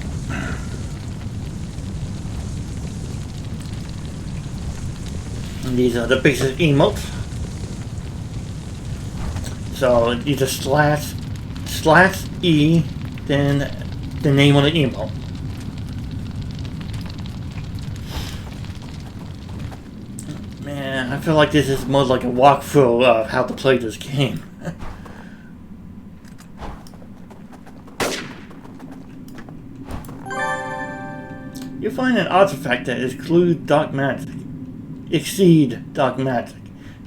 And these are the basic emotes. So you just slash E, then the name of the emote. Man, I feel like this is more like a walkthrough of how to play this game. You find an artifact that excludes dark magic. Exceed dark magic.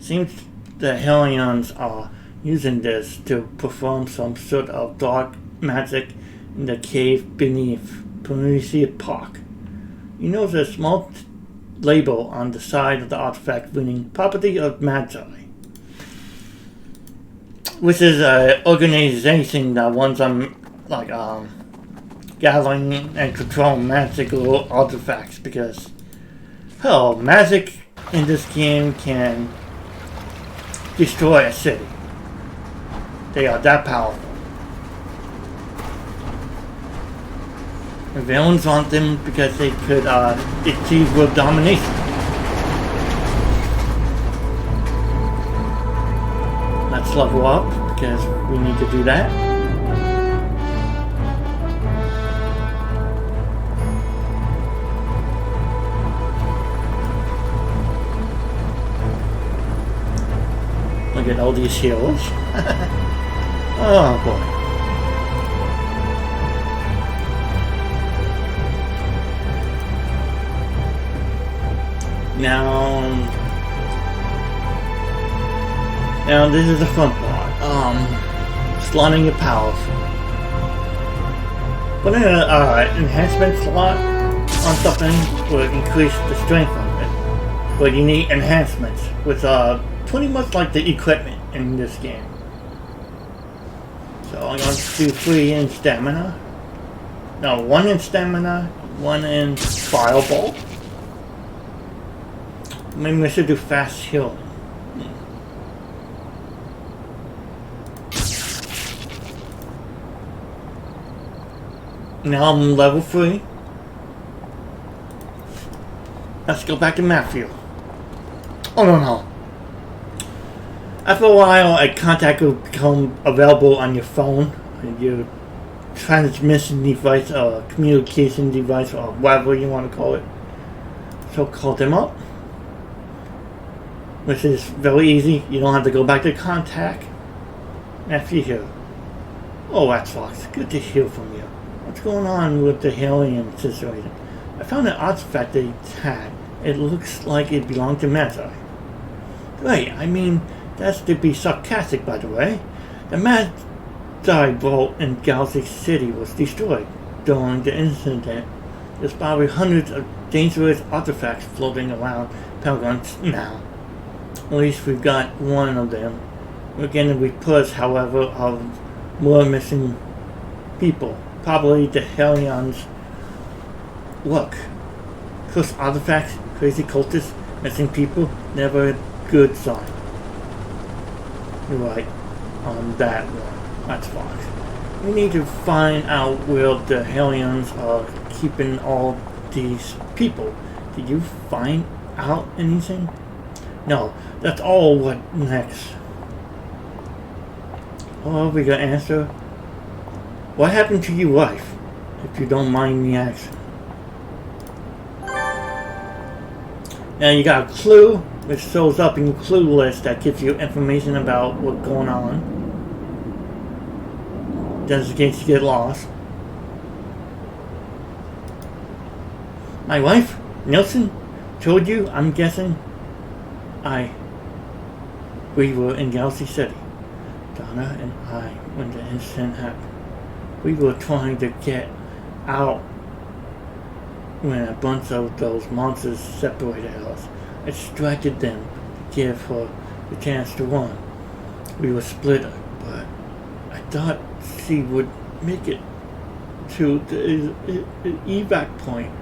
Seems the Hellions are using this to perform some sort of dark magic in the cave beneath Prometheus Park. You notice a small label on the side of the artifact reading Property of Magi, which is an organization that wants gathering and controlling magical artifacts, because hell, magic in this game can destroy a city. They are that powerful. The villains want them because they could achieve world domination. Let's level up because we need to do that. Look at all these heroes. Oh boy. Now this is the fun part. Slotting your powers. Putting an enhancement slot on something will increase the strength of it. But you need enhancements, which are pretty much like the equipment in this game. So I'm going to do 3 in stamina. No, 1 in stamina, 1 in fireball. Maybe I should do fast healing. Now I'm level 3. Let's go back to Matthew. Oh no. After a while, a contact will become available on your phone, your transmission device, or communication device, or whatever you want to call it. So call them up, which is very easy. You don't have to go back to contact. After you hear, oh, that's Fox. Good to hear from you. What's going on with the alien situation? I found an artifact they had. It looks like it belonged to Magi. Right, I mean, that's to be sarcastic, by the way. The Magi vault in Galaxy City was destroyed during the incident. There's probably hundreds of dangerous artifacts floating around Pentagon now. At least we've got one of them. We're getting reports, however, of more missing people. Probably the Hellions look. Cursed artifacts, crazy cultists, missing people, never a good sign. You're right on that one. That's Fox. We need to find out where the Hellions are keeping all these people. Did you find out anything? No, that's all. What next? Oh, we got answer. What happened to your wife? If you don't mind me asking. Now you got a clue, which shows up in your clue list that gives you information about what's going on. Just in case you get lost. My wife, Nelson, told you, I'm guessing. We were in Galaxy City. Donna and I, when the incident happened. We were trying to get out when a bunch of those monsters separated us. I distracted them to give her the chance to run. We were split, but I thought she would make it to the evac point.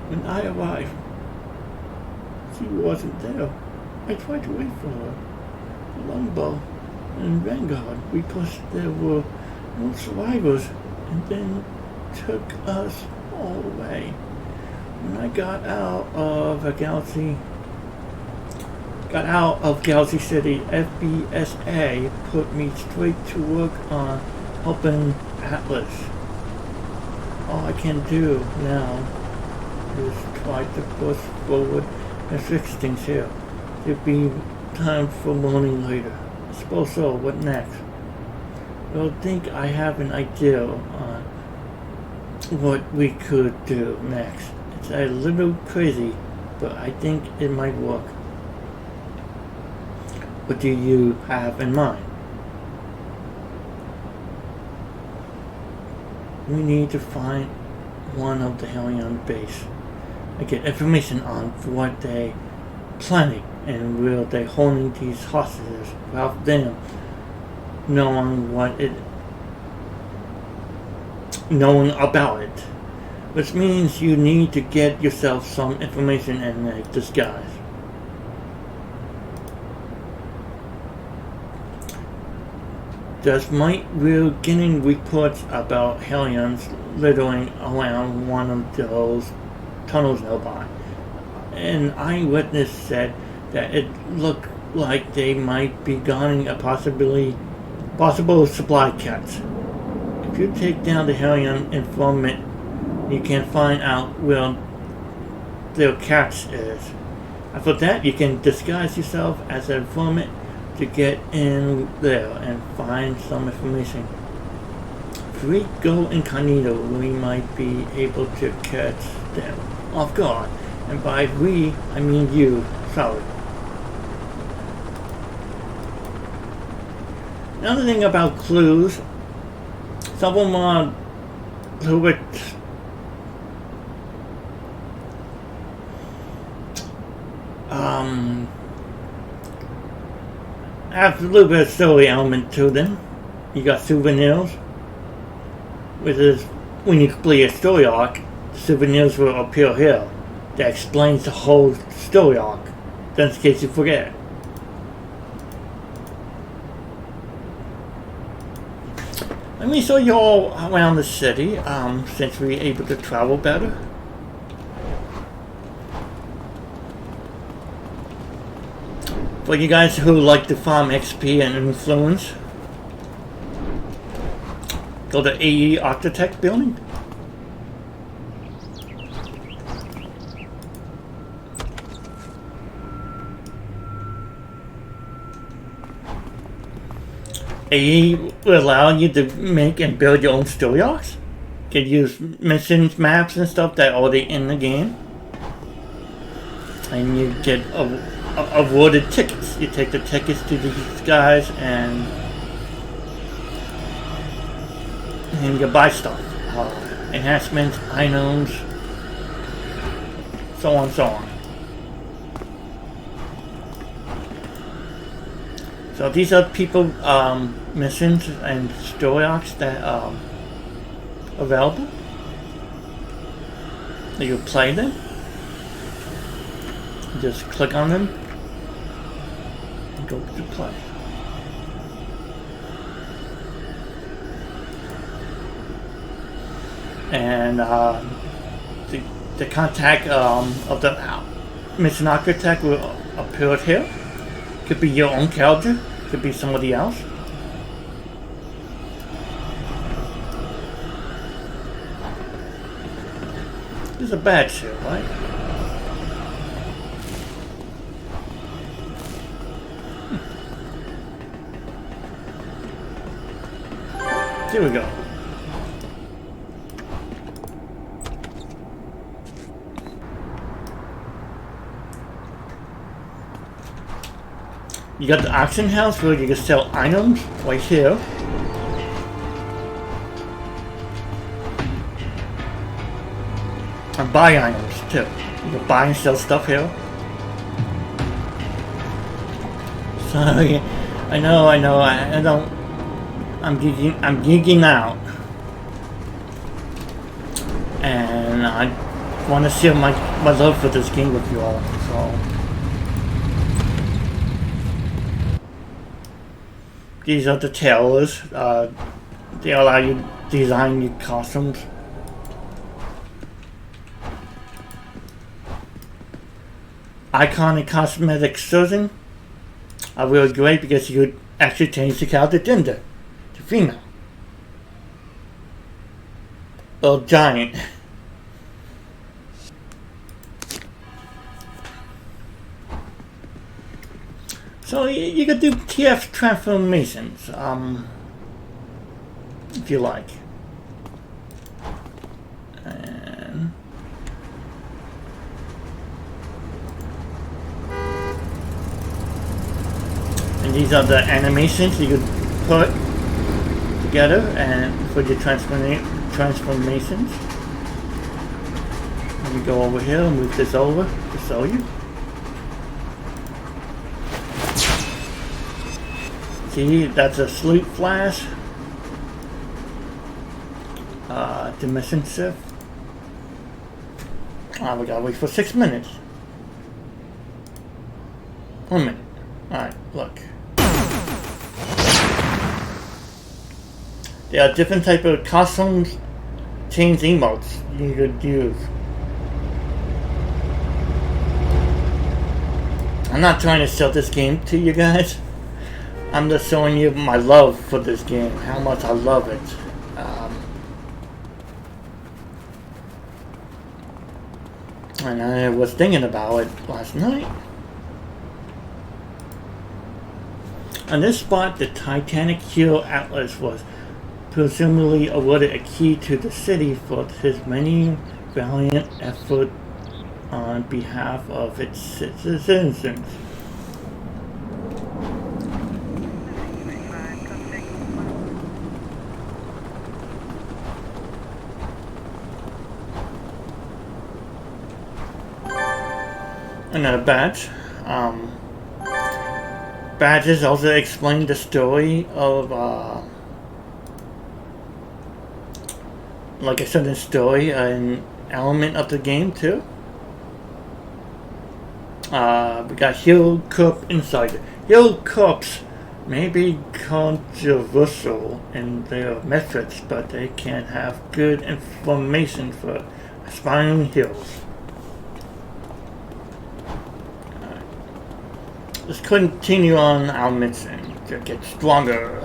When I arrived, she wasn't there. I tried to wait for her. Longbow and Vanguard, we pushed, there were no survivors, and then took us all away. When I got out of Galaxy City, FBSA put me straight to work on helping Atlas. All I can do now is try to push forward and fix things here. There'll be time for learning later. I suppose so. What next? Well, I think I have an idea on what we could do next. It's a little crazy, but I think it might work. What do you have in mind? We need to find one of the Hellion base and get information on what they planning and where they holding these hostages without them knowing knowing about it. Which means you need to get yourself some information in a disguise. We're getting reports about Hellions littering around one of those tunnels nearby. An eyewitness said that it looked like they might be guarding a possible supply catch. If you take down the Hellion informant, you can find out where their catch is. After that, you can disguise yourself as an informant to get in there and find some information. If we go incognito, we might be able to catch them off guard. And by we, I mean you. Sorry. Another thing about clues, some of them are a little bit have a little bit of story element to them. You got souvenirs, which is when you complete a story arc, the souvenirs will appear here. That explains the whole story arc, just in case you forget. Let me show you all around the city, since we're able to travel better. For you guys who like to farm XP and influence, go to AE Architect building. AE will allow you to make and build your own story arcs. You can use missions, maps, and stuff that are already in the game. And you get awarded tickets. You take the tickets to these guys and you buy stuff. Enhancements, items, so on and so on. So these are people, missions and story arcs that are available. You play them. Just click on them and go to play. And the contact of the mission architect will appear here. Could be your own character, could be somebody else. This is a badge here, right? Here we go. You got the auction house where you can sell items right here. And buy items too. You can buy and sell stuff here. Sorry, I know, I don't. I'm geeking out, and I want to share my love for this game with you all. So. These are the tailors. They allow you to design your costumes. Icon and cosmetic surgeon are really great because you could actually change the character gender to female or giant. So you could do TF transformations, if you like. And these are the animations you could put together and for your transformations. Let me go over here and move this over to show you. See, that's a sleep flash. Dimension shift. We gotta wait for 6 minutes. 1 minute. Alright, look. There are different type of costumes, change emotes you could use. I'm not trying to sell this game to you guys. I'm just showing you my love for this game, how much I love it. And I was thinking about it last night. On this spot, the Titanic hero Atlas was presumably awarded a key to the city for his many valiant efforts on behalf of its citizens. Another badge. Badges also explain the story of, like I said, the story, an element of the game too. We got Hero Corp Insider. Hero Corps may be controversial in their methods, but they can have good information for aspiring heroes. Let's continue on our mission to get stronger.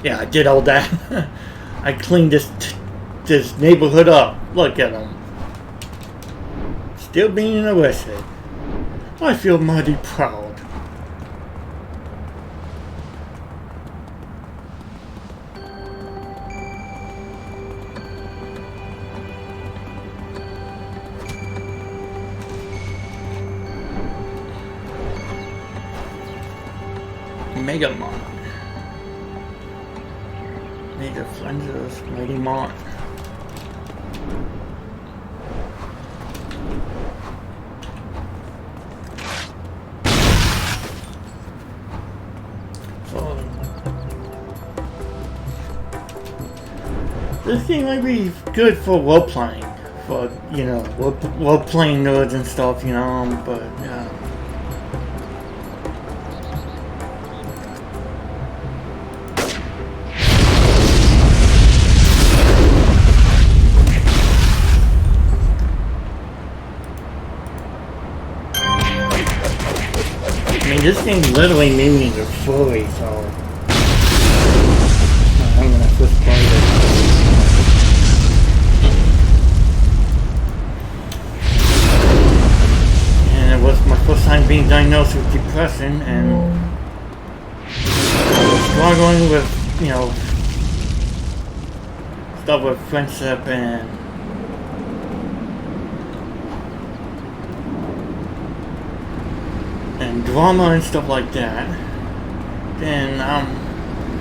Yeah, I did all that. I cleaned this neighborhood up. Look at them. Still being arrested. I feel mighty proud. Mega Flanders, Mighty Mont. This thing might be good for role playing, for you know, role playing nerds and stuff, you know. But yeah. I mean, this game literally made me into furry, so I'm gonna first play it. And it was my first time being diagnosed with depression, and I was struggling with, you know, stuff with friendship and drama and stuff like that. Then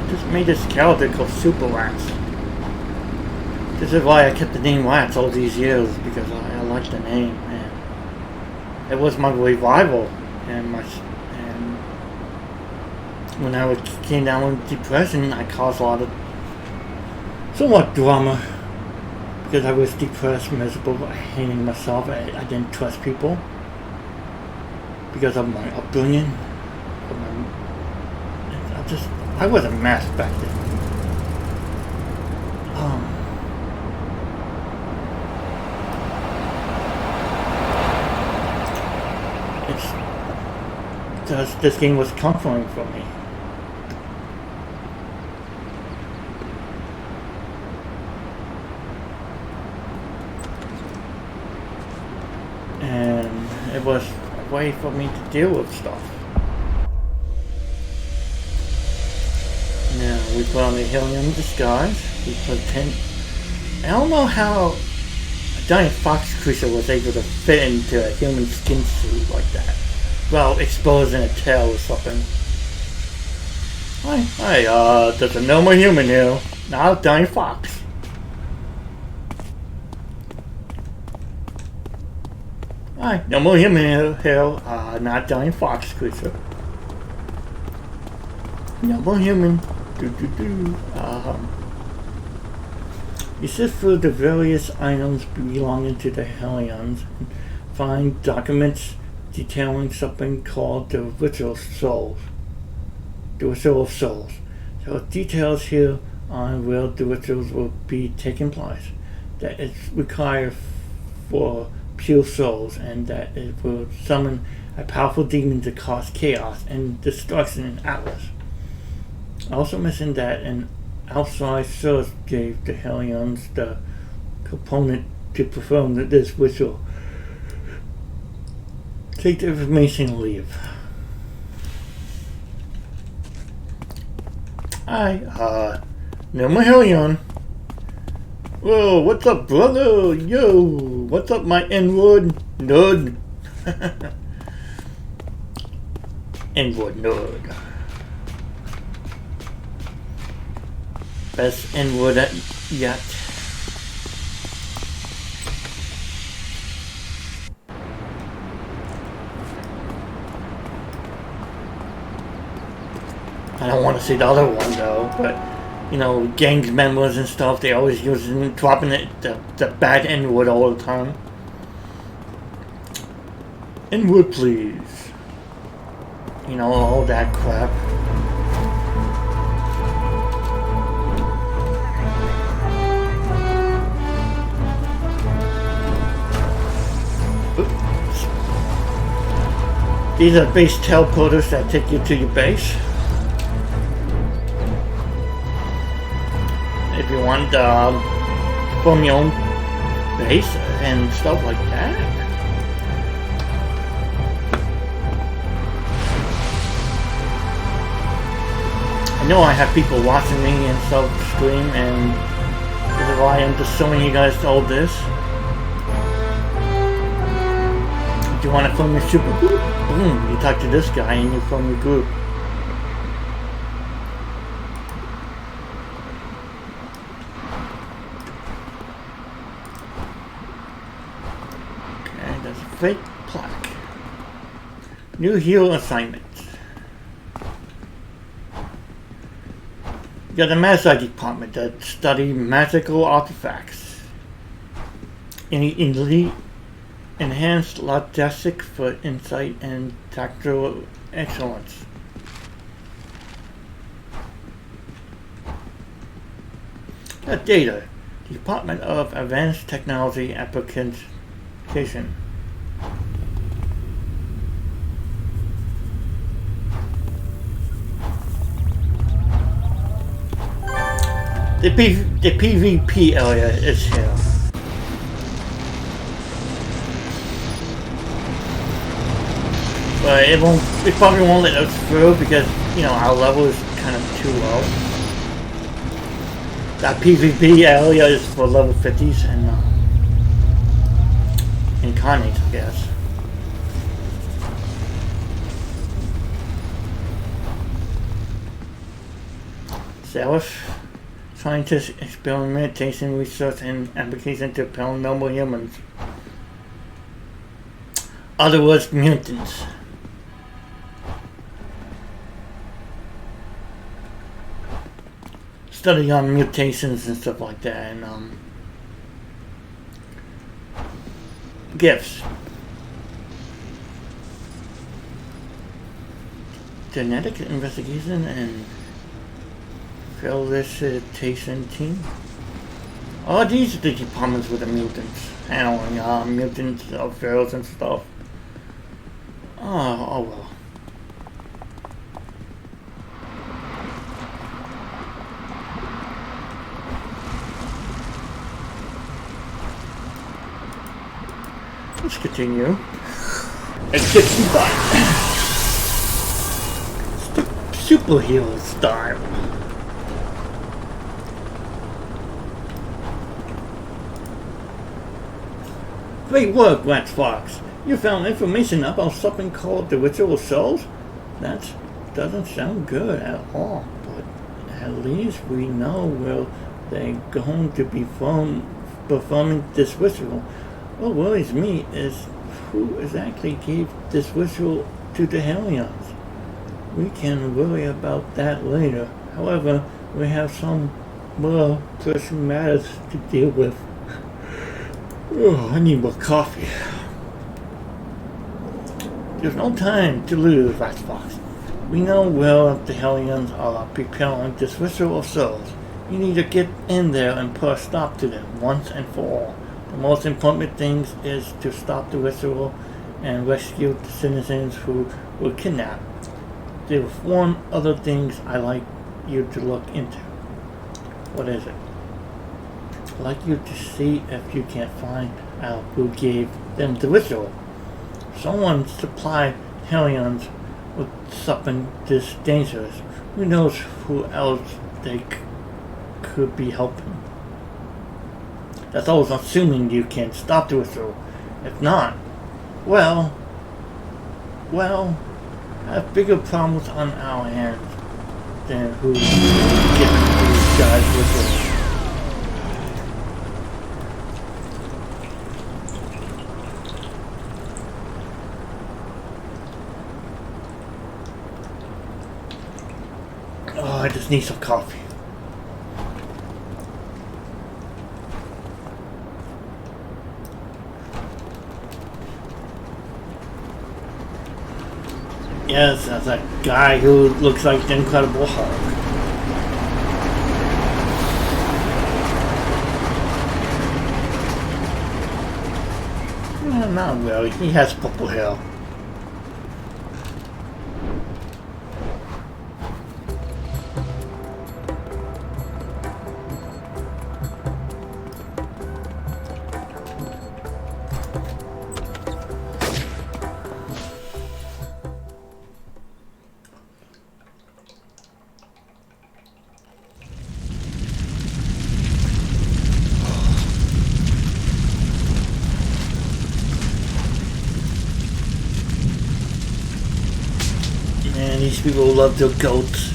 just made this character called Super Rats. This is why I kept the name Rats all these years, because I liked the name, and it was my revival. And when I came down with depression, I caused a lot of somewhat drama because I was depressed, miserable, hating myself. I didn't trust people. Because of my upbringing, I was a mess back then. This game was comforting for me. And it was way for me to deal with stuff. Now we put on the Villein disguise. We pretend. I don't know how a giant fox creature was able to fit into a human skin suit like that. Well, exposing a tail or something. Hi, there's a normal human here, not a giant fox. Hi, no more human here, not giant fox creature. No more human. You sift through the various items belonging to the Hellions and find documents detailing something called the Ritual of Souls. The Ritual of Souls. There are details here on where the rituals will be taking place. That it's required for pure souls, and that it will summon a powerful demon to cause chaos and destruction in Atlas. I also mentioned that an outside source gave the Hellions the component to perform this ritual. Take the information and leave. Hi, no more Hellion. Whoa, what's up, brother? Yo, what's up, my N-word nerd? N-word nerd. Best N-word yet. I don't want to say the other one though, but you know, gang members and stuff, they always dropping the bad N-word all the time. N-word, please. You know, all that crap. Oops. These are base teleporters that take you to your base. If you want from your own base and stuff like that. I know I have people watching me and stuff stream, and this is why I'm just showing you guys all this. If you want to form your super group, boom, you talk to this guy and you form your group. Fake plaque. New hero assignment. got the Magic department that study magical artifacts. Elite enhanced logistic for insight and tactical excellence. Got data. Department of Advanced Technology Application. The PvP area is here. But it probably won't let us through because, you know, our level is kind of too low. That PvP area is for level 50s and incarnates, I guess. Seraph. Scientists, experimentation, research, and application to paranormal humans. Other words, mutants. Study on mutations and stuff like that, and gifts. Genetic investigation and felicitation team. Oh, these are the departments with the mutants. Handling mutants, affairs and stuff. Oh well. Let's continue. Exit button. Superhero style. Great work, Wax Fox. You found information about something called the ritual cells? That doesn't sound good at all, but at least we know where they're going to be performing this ritual. What worries me is who exactly gave this ritual to the Hellions. We can worry about that later. However, we have some more pressing matters to deal with. Oh, I need more coffee. There's no time to lose, Xbox. We know where the Hellions are preparing this ritual of souls. You need to get in there and put a stop to them once and for all. The most important thing is to stop the ritual and rescue the citizens who were kidnapped. There's one other thing I'd like you to look into. What is it? I'd like you to see if you can find out who gave them the ritual. Someone supplied Hellions with something this dangerous. Who knows who else they could be helping? That's always assuming you can stop the ritual. If not, well, I have bigger problems on our hands than who's giving these guys rituals. Oh, I just need some coffee. Yes, that's that guy who looks like the Incredible Hulk. Not really. He has purple hair. Man, these people love their goats.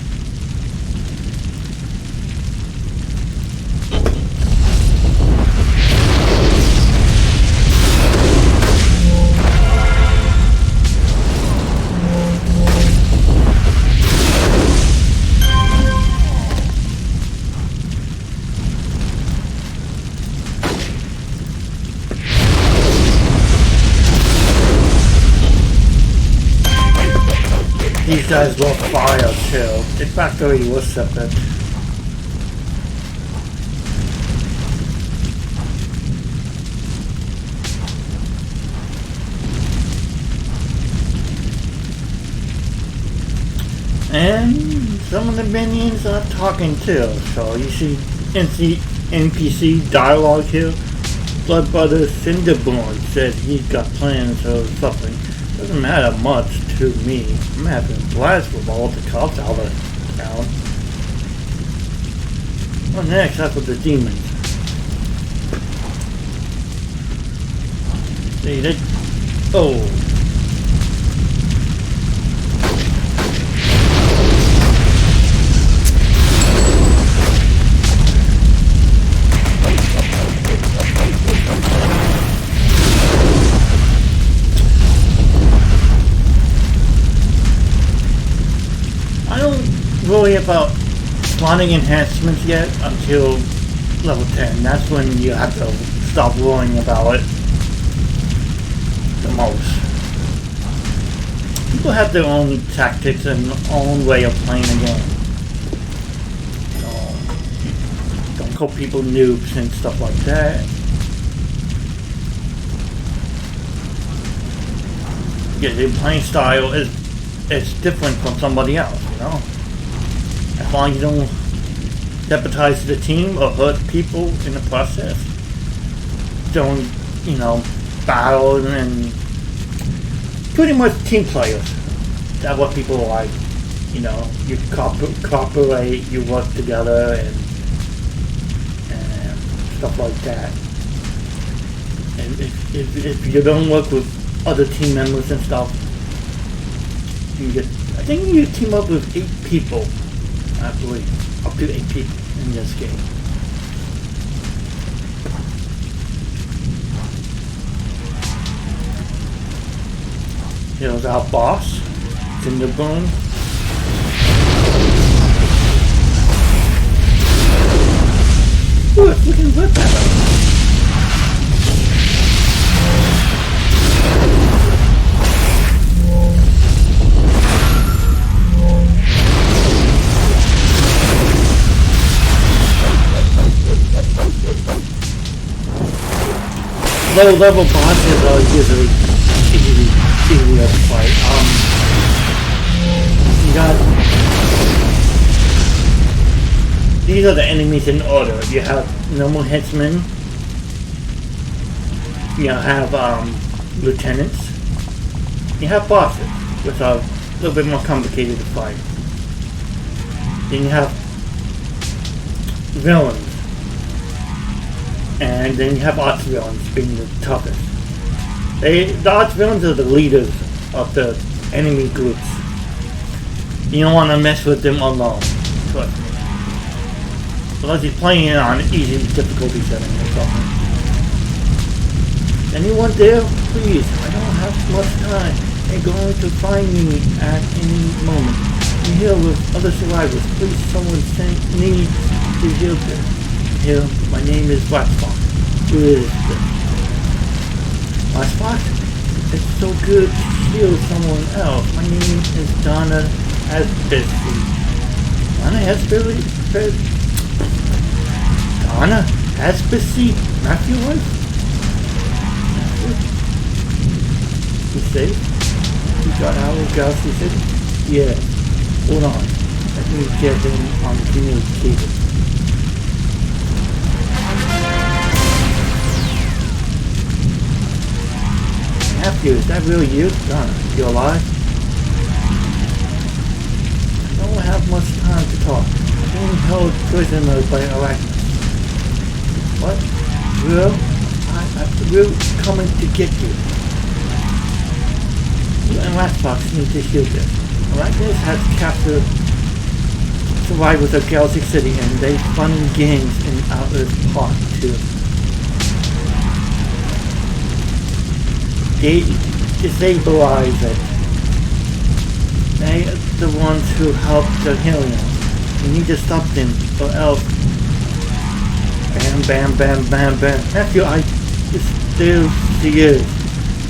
guys lost fire too. The factory was separate. And some of the minions are talking too. So you see NPC dialogue here. Blood Brother Cinderborn said he's got plans or something. Doesn't matter much to me. I'm having a blast with all the cops out of town. What next after the demons? See, they... Oh. Worry about spawning enhancements yet until level 10. That's when you have to stop worrying about it the most. People have their own tactics and own way of playing the game. So, don't call people noobs and stuff like that. Yeah, their playing style is different from somebody else, you know? As long as you don't deputize the team or hurt people in the process, don't, you know, battle and pretty much team players. That's what people like. You know, you cooperate, you work together and stuff like that. And if you don't work with other team members and stuff, you get, I think you team up with 8 people. I believe up to 8 people in this game. Here's our boss, Cinderborn. Ooh, it's looking good better. Low level bosses are usually easier to fight. You got, these are the enemies in order. You have normal henchmen. You have lieutenants. You have bosses, which are a little bit more complicated to fight. Then you have villains. And then you have arch villains being the toughest. The arch villains are the leaders of the enemy groups. You don't want to mess with them alone. Trust me. Unless you're playing it on easy difficulty setting or something. Anyone there? Please, I don't have much time. They're going to find me at any moment. I'm here with other survivors. Please, someone needs to heal this. Here, my name is Waxbox. Who is this? Waxbox? It's so good to heal someone else. My name is Donna Asbesty. Donna Asbesty? Donna Asbesty? Matthew wife? You safe? You got out of Galaxy City? Yeah. Hold on. Let me get him on the communicator. Matthew, is that really you? Donna, you alive? I don't have much time to talk. I'm being held prisoner by arachnids. What? We're coming to get you. You and Ratbox need to heal this. Arachnids has captured survivors of Galaxy City and they fund games in Outer Park too. They destabilize it. They are the ones who help the healing. You need to stop them or else. Bam, bam, bam, bam, bam. Matthew, there she is.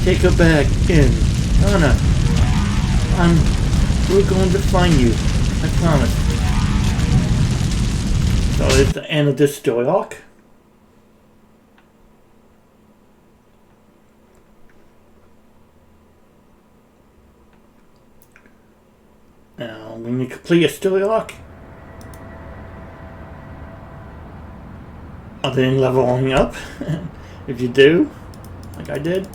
Take her back in. Donna, I'm We're going to find you. I promise. So it's the end of this story arc. Now, when you complete a story arc, other than leveling up, if you do, like I did,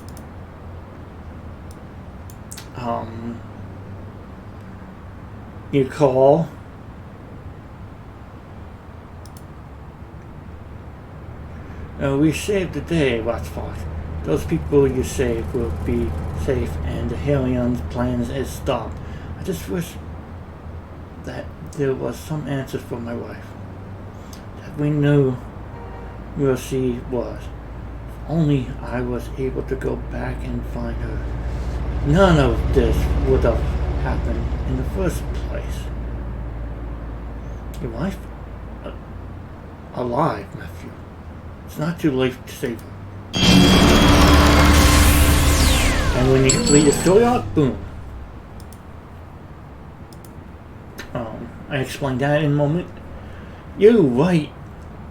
you call we saved the day, Watchfox. Those people you saved will be safe and the Helion's plans is stopped. I just wish that there was some answers for my wife. That we knew where she was. If only I was able to go back and find her. None of this would have happened in the first place. Your wife? Alive, Matthew. It's not too late to save her. And when you complete your story arc, boom. I explained that in a moment. You're right.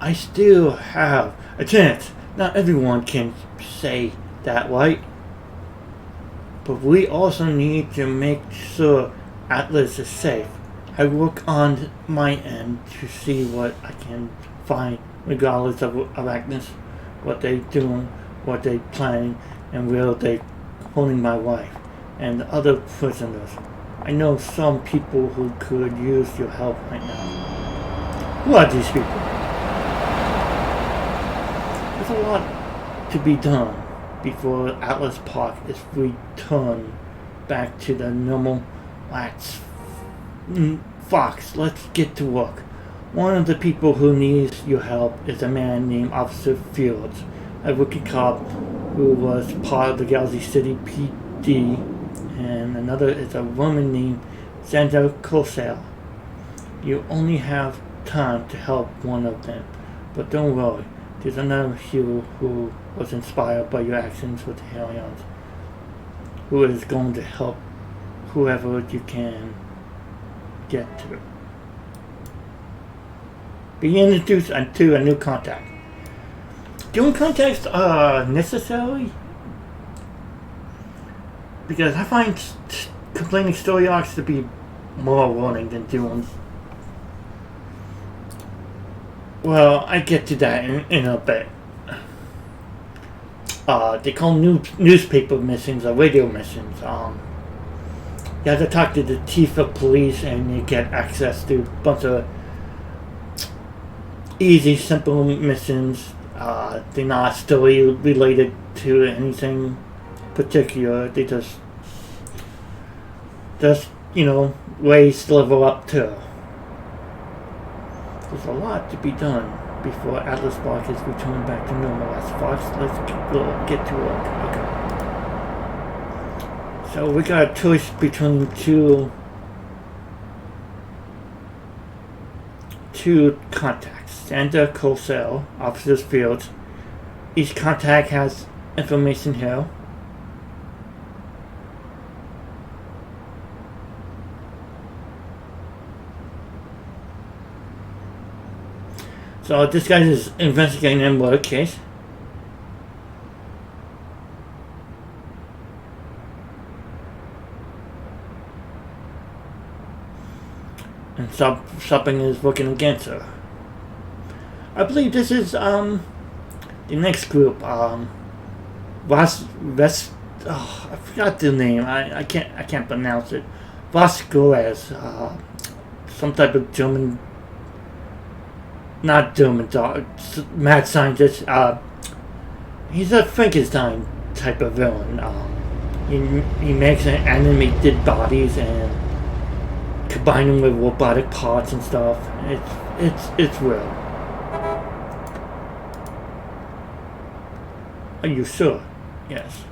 I still have a chance. Not everyone can say that, right? But we also need to make sure Atlas is safe. I work on my end to see what I can find, regardless of Arachnus, what they doing, what they planning, and where they holding my wife and the other prisoners. I know some people who could use your help right now. Who are these people? There's a lot to be done before Atlas Park is returned back to the normal lights. Fox, let's get to work. One of the people who needs your help is a man named Officer Fields, a rookie cop who was part of the Galaxy City PD, and another is a woman named Sandra Cosell. You only have time to help one of them, but don't worry, there's another hero who was inspired by your actions with the Hellions, who is going to help whoever you can get to. Be introduced to a new contact. Doing contacts are necessary because I find completing story arcs to be more rewarding than doing. Well, I get to that in a bit. They call newspaper missions or radio missions. You have to talk to the chief of police and you get access to a bunch of easy, simple missions. They're not story related to anything particular. They just ways to level up to. There's a lot to be done before Atlas Park is returned back to normal. As far as let's get to work. Okay. So we got a choice between two contacts. Sandra Cosell, Officer's Fields. Each contact has information here. So this guy is investigating a murder case. And something is working against her. I believe this is the next group. I forgot the name. I can't pronounce it. Vasquez, some type of German, not German dog, mad scientist. He's a Frankenstein type of villain. He makes animated bodies and combine them with robotic parts and stuff. It's real. Are you sure? Yes.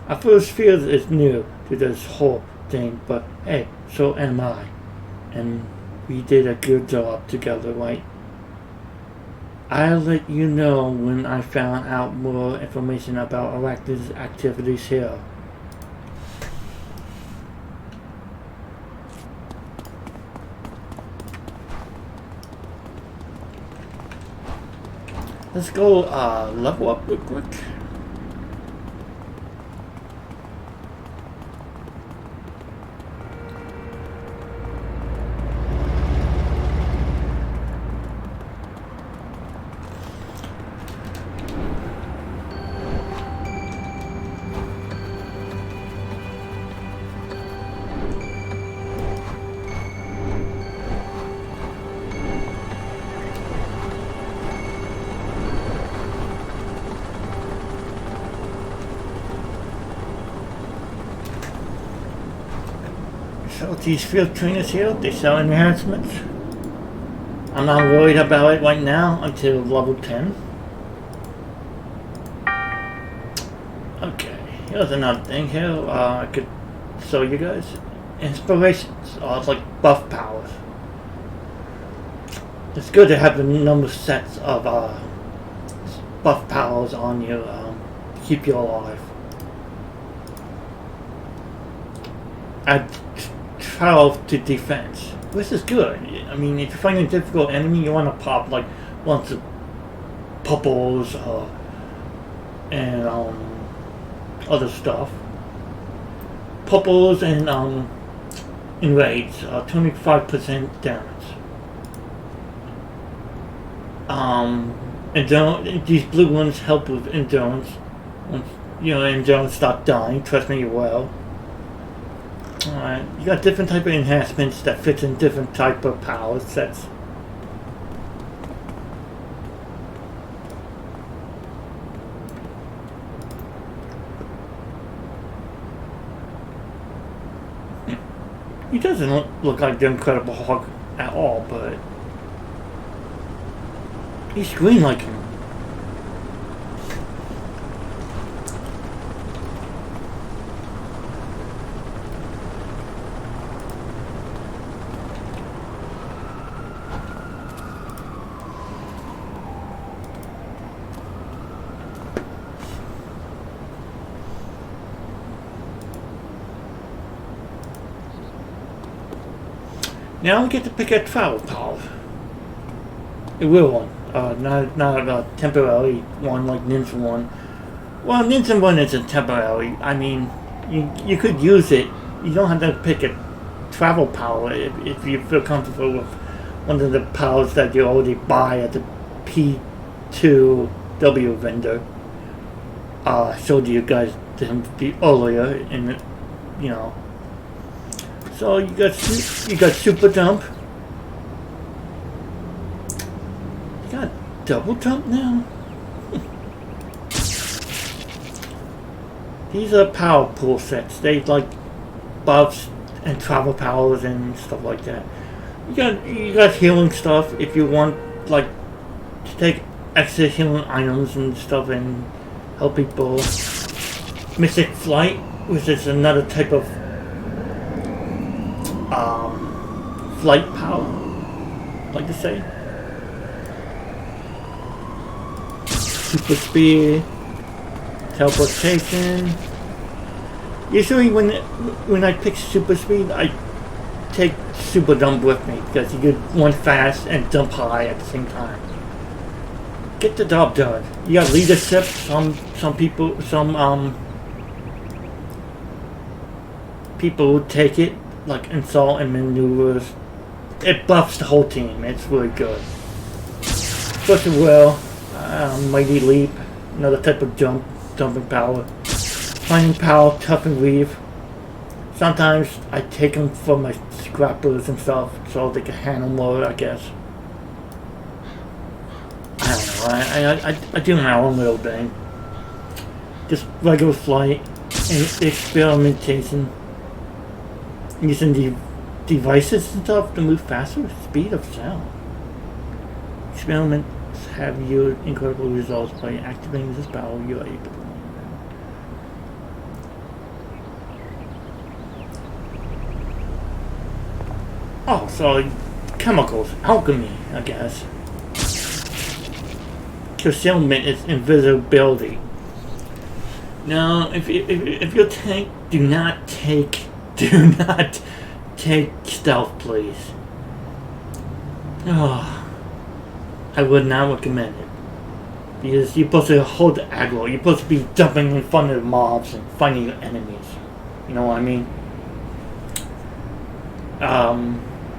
I first feel it's new to this whole thing, but hey, so am I. And we did a good job together, right? I'll let you know when I found out more information about Arachnid's activities here. Let's go level up real quick. So these field trainers here, they sell enhancements. I'm not worried about it right now until level 10. Okay, here's another thing here. I could show you guys. Inspirations, it's like buff powers. It's good to have the number of sets of buff powers on you to keep you alive. Add 12 to defense, which is good. I mean, if you find a difficult enemy, you want to pop like lots of purples and other stuff. Purples and enrage, 25% damage. And these blue ones help with endurance. Once endurance stop dying, trust me, you will. Alright, you got different type of enhancements that fits in different type of power sets. He doesn't look like the Incredible Hulk at all, but he's green like him. Now we get to pick a travel power. A real one. Not a temporary one like Ninja 1. Well, Ninja 1 isn't temporary. I mean, you could use it. You don't have to pick a travel power if you feel comfortable with one of the powers that you already buy at the P2W vendor. I showed you guys them earlier in So you got super jump. You got double jump now. These are power pool sets. They like buffs and travel powers and stuff like that. You got healing stuff if you want like to take extra healing items and stuff and help people. Mystic Flight, which is another type of flight power, like to say. Super speed, teleportation. Usually when I pick super speed, I take super jump with me because you get one fast and jump high at the same time. Get the job done. You got leadership. Some people people take it like insult and maneuvers. It buffs the whole team. It's really good. Push of will, mighty leap, another type of jumping power. Finding power, tough and weave. Sometimes I take them for my scrappers and stuff so they can handle more, I guess. I don't know. I do my own little thing. Just regular flight and experimentation. Using the devices and stuff to move faster with speed of sound. Experiments have yielded incredible results by activating this power. You are able to. Oh, so chemicals, alchemy, I guess. Concealment is invisibility. Now, if your tank, do not take stealth, please. Oh, I would not recommend it. Because you're supposed to hold the aggro. You're supposed to be jumping in front of the mobs and fighting your enemies. You know what I mean?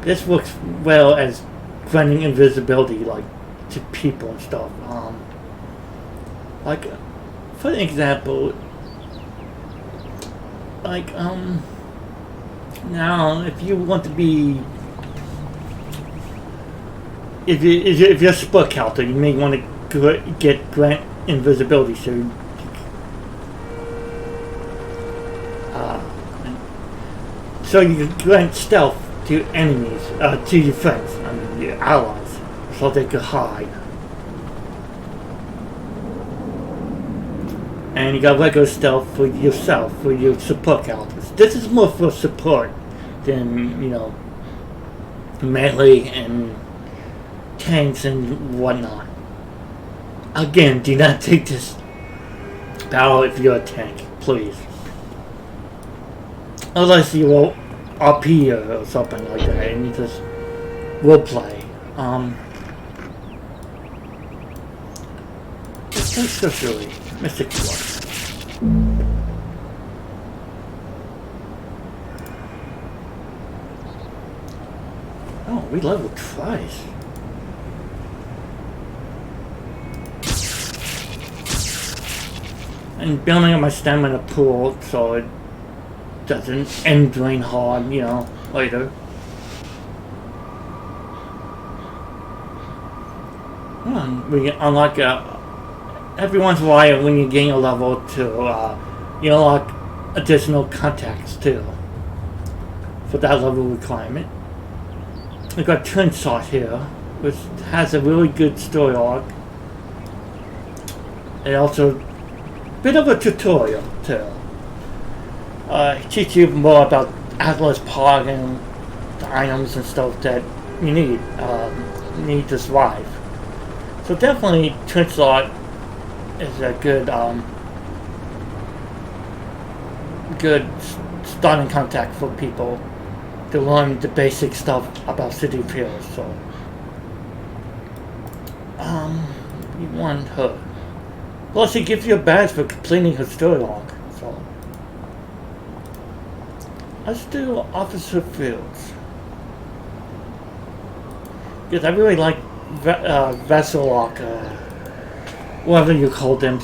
This works well as granting invisibility, like, to people and stuff. Like, for example, like, now, if you want to be, if you're a sport character, you may want to get grant invisibility, so you can grant stealth to enemies, to your friends, I mean your allies, so they could hide. And you got regular stealth for yourself, for your support characters. This is more for support than, you know, melee and tanks and whatnot. Again, do not take this battle if you're a tank, please. Unless you will RP or something like that, and you just roleplay. Especially Mystic War. Oh, we leveled twice. And building up my stamina pool so it doesn't end drain hard, you know, later. We unlock every once in a while when you gain a level to you unlock additional contacts too for that level requirement. We got Twinshot here, which has a really good story arc. And also a bit of a tutorial too. Teach you more about Atlas Pod and the items and stuff that you need to survive. So definitely Twinshot is a good starting contact for people to learn the basic stuff about City of Heroes. So you want her. Plus it gives you a badge for completing her story arc. So let's do Officer Fields. Because I really like Veselok, whatever you call them,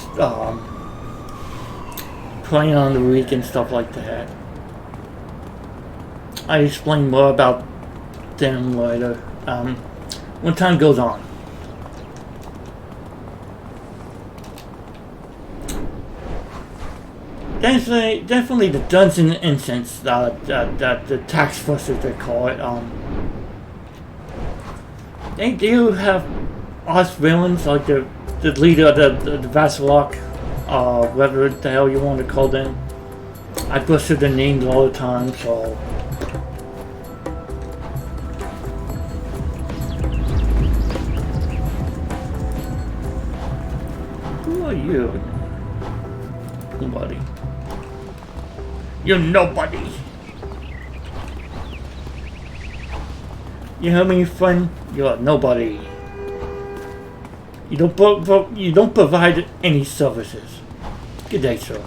playing on the week and stuff like that. I explain more about them later, when time goes on. Definitely the Dungeon Instance, the tax forces they call it. They do have us villains, like the leader of the Veselok, whatever the hell you want to call them. I butcher the names all the time, so. Who are you? Nobody. You're nobody. You hear me, friend? You're nobody. You don't provide any services. Good day, sir.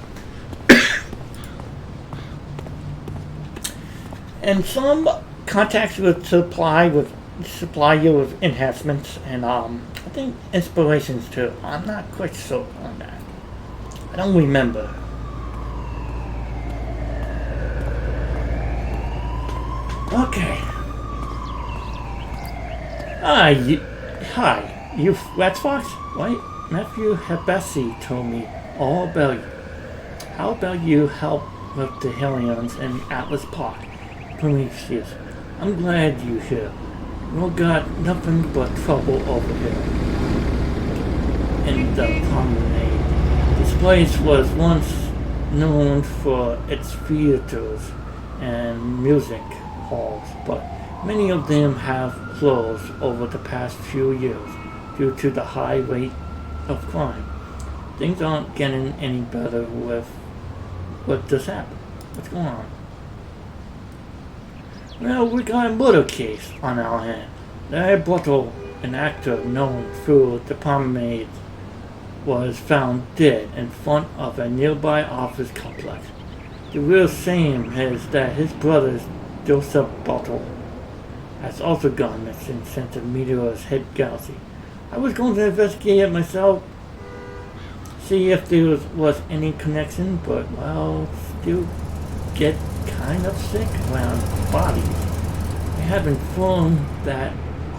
And some contacts would supply you with enhancements and I think inspirations too. I'm not quite sure on that. I don't remember. Okay. Hi, you Rat Fox, right? Nephew Hebesi told me all about you. How about you help with the Hellions in Atlas Park? Prometheus, I'm glad you're here. We got nothing but trouble over here. In the promenade. This place was once known for its theaters and music halls, but many of them have closed over the past few years due to the high rate of crime. Things aren't getting any better with what just happened. What's going on? Well, we got a murder case on our hand. Larry Bottle, an actor known through the promenade was found dead in front of a nearby office complex. The real shame is that his brother, Joseph Bottle, has also gone missing since the meteor's hit galaxy. I was going to investigate it myself, see if there was any connection, but, well, still get kind of sick around bodies. I haven't found that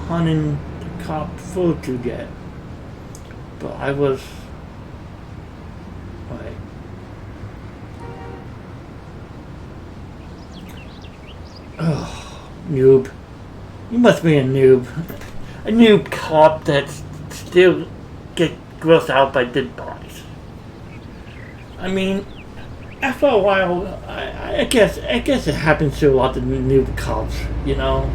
hunting the cop food to get, but I was, like, oh, noob. You must be a noob. A noob cop that still get grossed out by dead bodies. I mean, after a while, I guess it happens to a lot of noob cops, you know.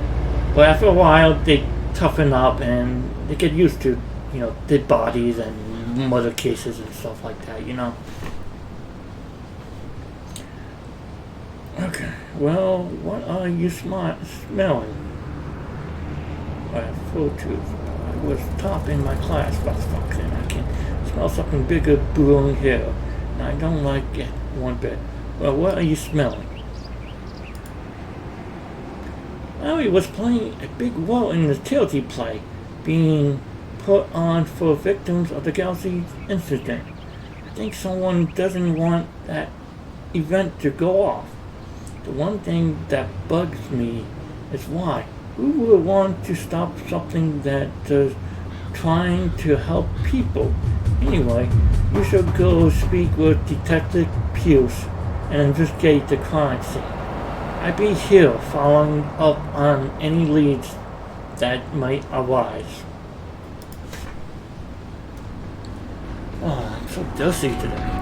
But after a while, they toughen up and they get used to, you know, dead bodies and murder cases and stuff like that, you know. Okay, well, what are you smelling? I have full tooth. I was top in my class last fuck, and I can smell something bigger brewing here, and I don't like it one bit. Well, what are you smelling? Well, he was playing a big role in the utility play, being put on for victims of the Galaxy incident. I think someone doesn't want that event to go off. The one thing that bugs me is why. Who would want to stop something that is trying to help people? Anyway, you should go speak with Detective Pierce and investigate the crime scene. I'd be here following up on any leads that might arise. Oh, I'm so dusty today.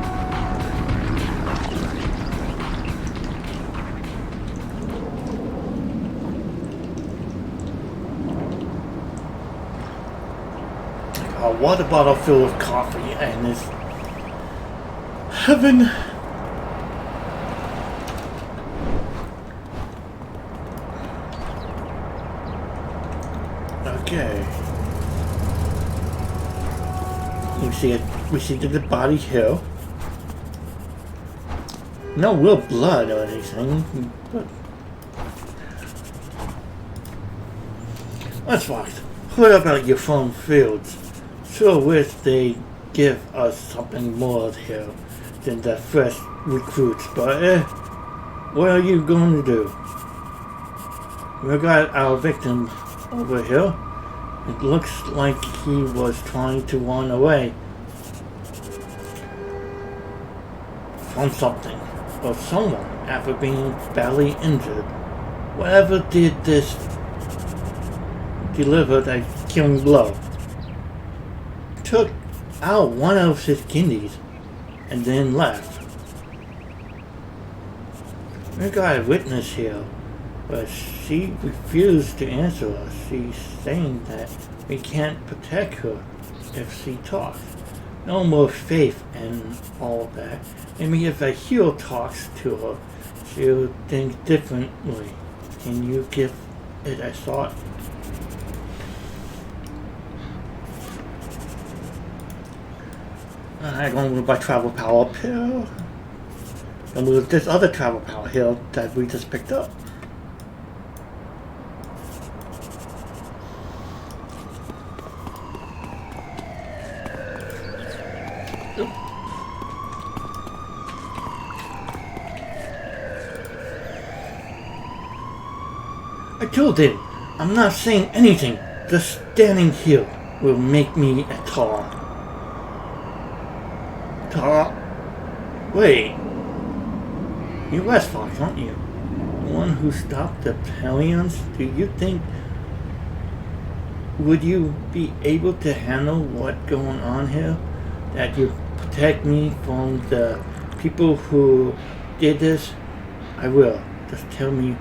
A water bottle filled with coffee and it's heaven. Okay. You see it. We see the body here. No real blood or anything, but let's walk. What about your phone fields? Sure wish they give us something more here than the fresh recruits, but what are you going to do? We got our victim over here. It looks like he was trying to run away from something or someone after being badly injured. Whatever did this delivered a killing blow. Took out one of his kidneys and then left. We got a witness here, but she refused to answer us. She's saying that we can't protect her if she talks. No more faith and all that. Maybe if a hero talks to her, she'll think differently. Can you give it a thought? I'm going to move my travel power up here. I'll move this other travel power here that we just picked up. Oop. I told him, I'm not saying anything. Just standing here will make me a tar. Wait, you're West Fox, aren't you? The one who stopped the Hellions? Do you think would you be able to handle what's going on here? That you protect me from the people who did this? I will. Just tell me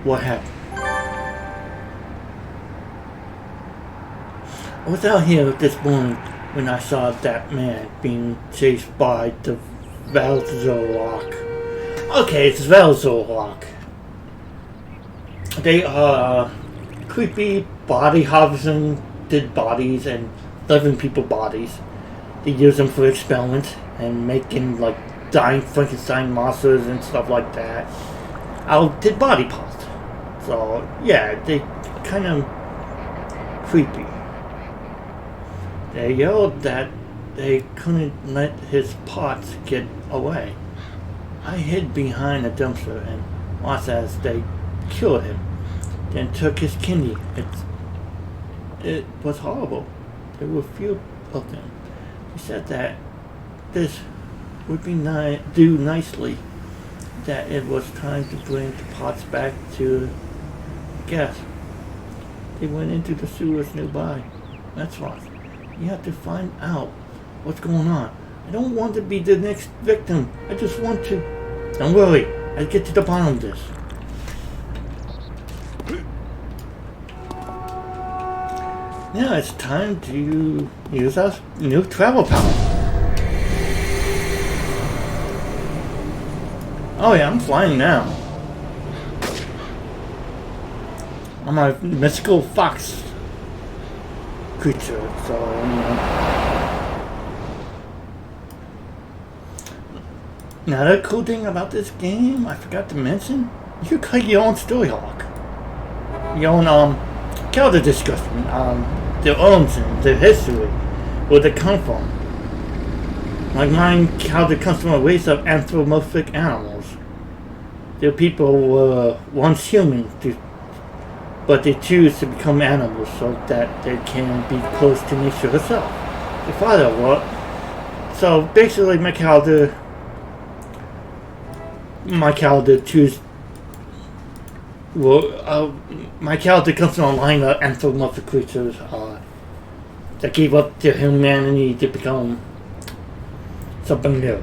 what happened. I was out here this morning when I saw that man being chased by the Velzorok. Okay, it's Velzorok. They are creepy body harvesting dead bodies and living people bodies. they use them for experiments and making like dying Frankenstein monsters and stuff like that out of body parts. So yeah, they kind of creepy. They yelled that they couldn't let his parts get away. I hid behind a dumpster and watched as they killed him, then took his kidney. It was horrible. There were few of them. He said that this would be do nicely, that it was time to bring the pots back to gas. They went into the sewers nearby. That's right. You have to find out what's going on. I don't want to be the next victim. I just want to... Don't worry. I'll get to the bottom of this. Now it's time to use our new travel power. Oh yeah, I'm flying now. I'm a mystical fox creature, so you know. Another cool thing about this game, I forgot to mention, you can create your own story arc. Your own character discussion, their origins, their history, where they come from. Like mine, character comes from a race of anthropomorphic animals. Their people were once human, but they choose to become animals so that they can be close to nature herself. Their father was. So basically, my character choose. Well, my character comes from a line of anthropomorphic creatures that gave up their humanity to become something new.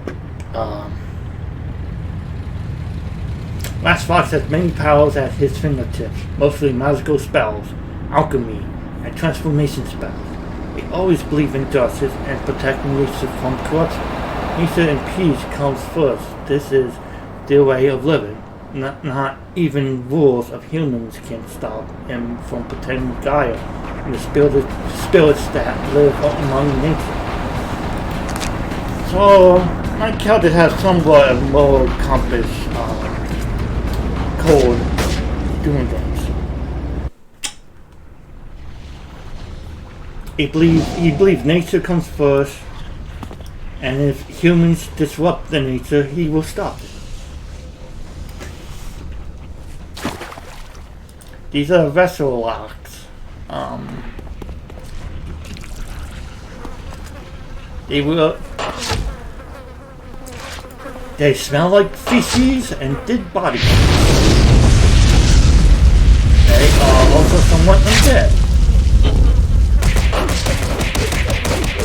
Last Fox has many powers at his fingertips, mostly magical spells, alchemy, and transformation spells. They always believe in justice and protecting nature from corruption. Nature and peace comes first. This is their way of living. Not even rules of humans can stop him from protecting Gaia and the spirits that live among nature. So, my character has somewhat of moral compass code doing things. He believes nature comes first, and if humans disrupt the nature, he will stop it. These are vessel locks. They smell like feces and dead body parts. They are also somewhat undead.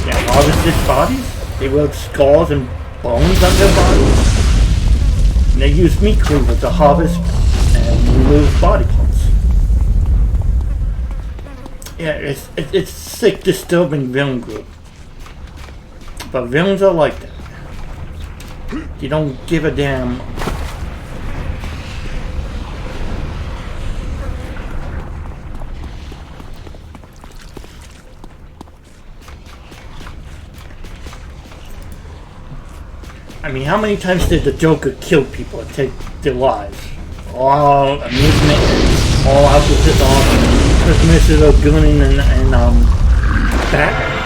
They harvest dead bodies. They will skulls and bones on their bodies. And they use meat cleaver to harvest and remove body parts. Yeah, it's sick, disturbing villain group. But villains are like that. You don't give a damn. I mean, how many times did the Joker kill people and take their lives? All amusement and all out with his arm. Mrs. O'Gooning and Batman.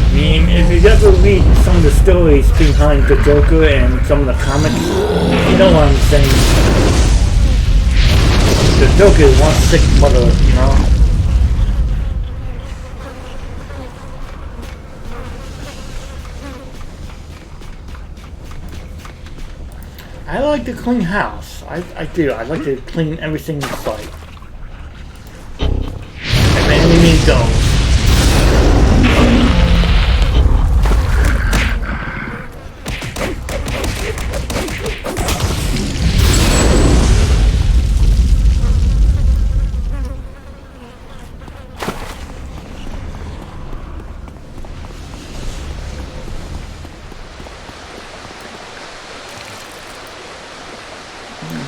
I mean, if you ever read some of the stories behind the Joker and some of the comics, you know what I'm saying. The Joker is one sick mother, you know. I like to clean house. I do. I like to clean everything in sight. And the enemy goes.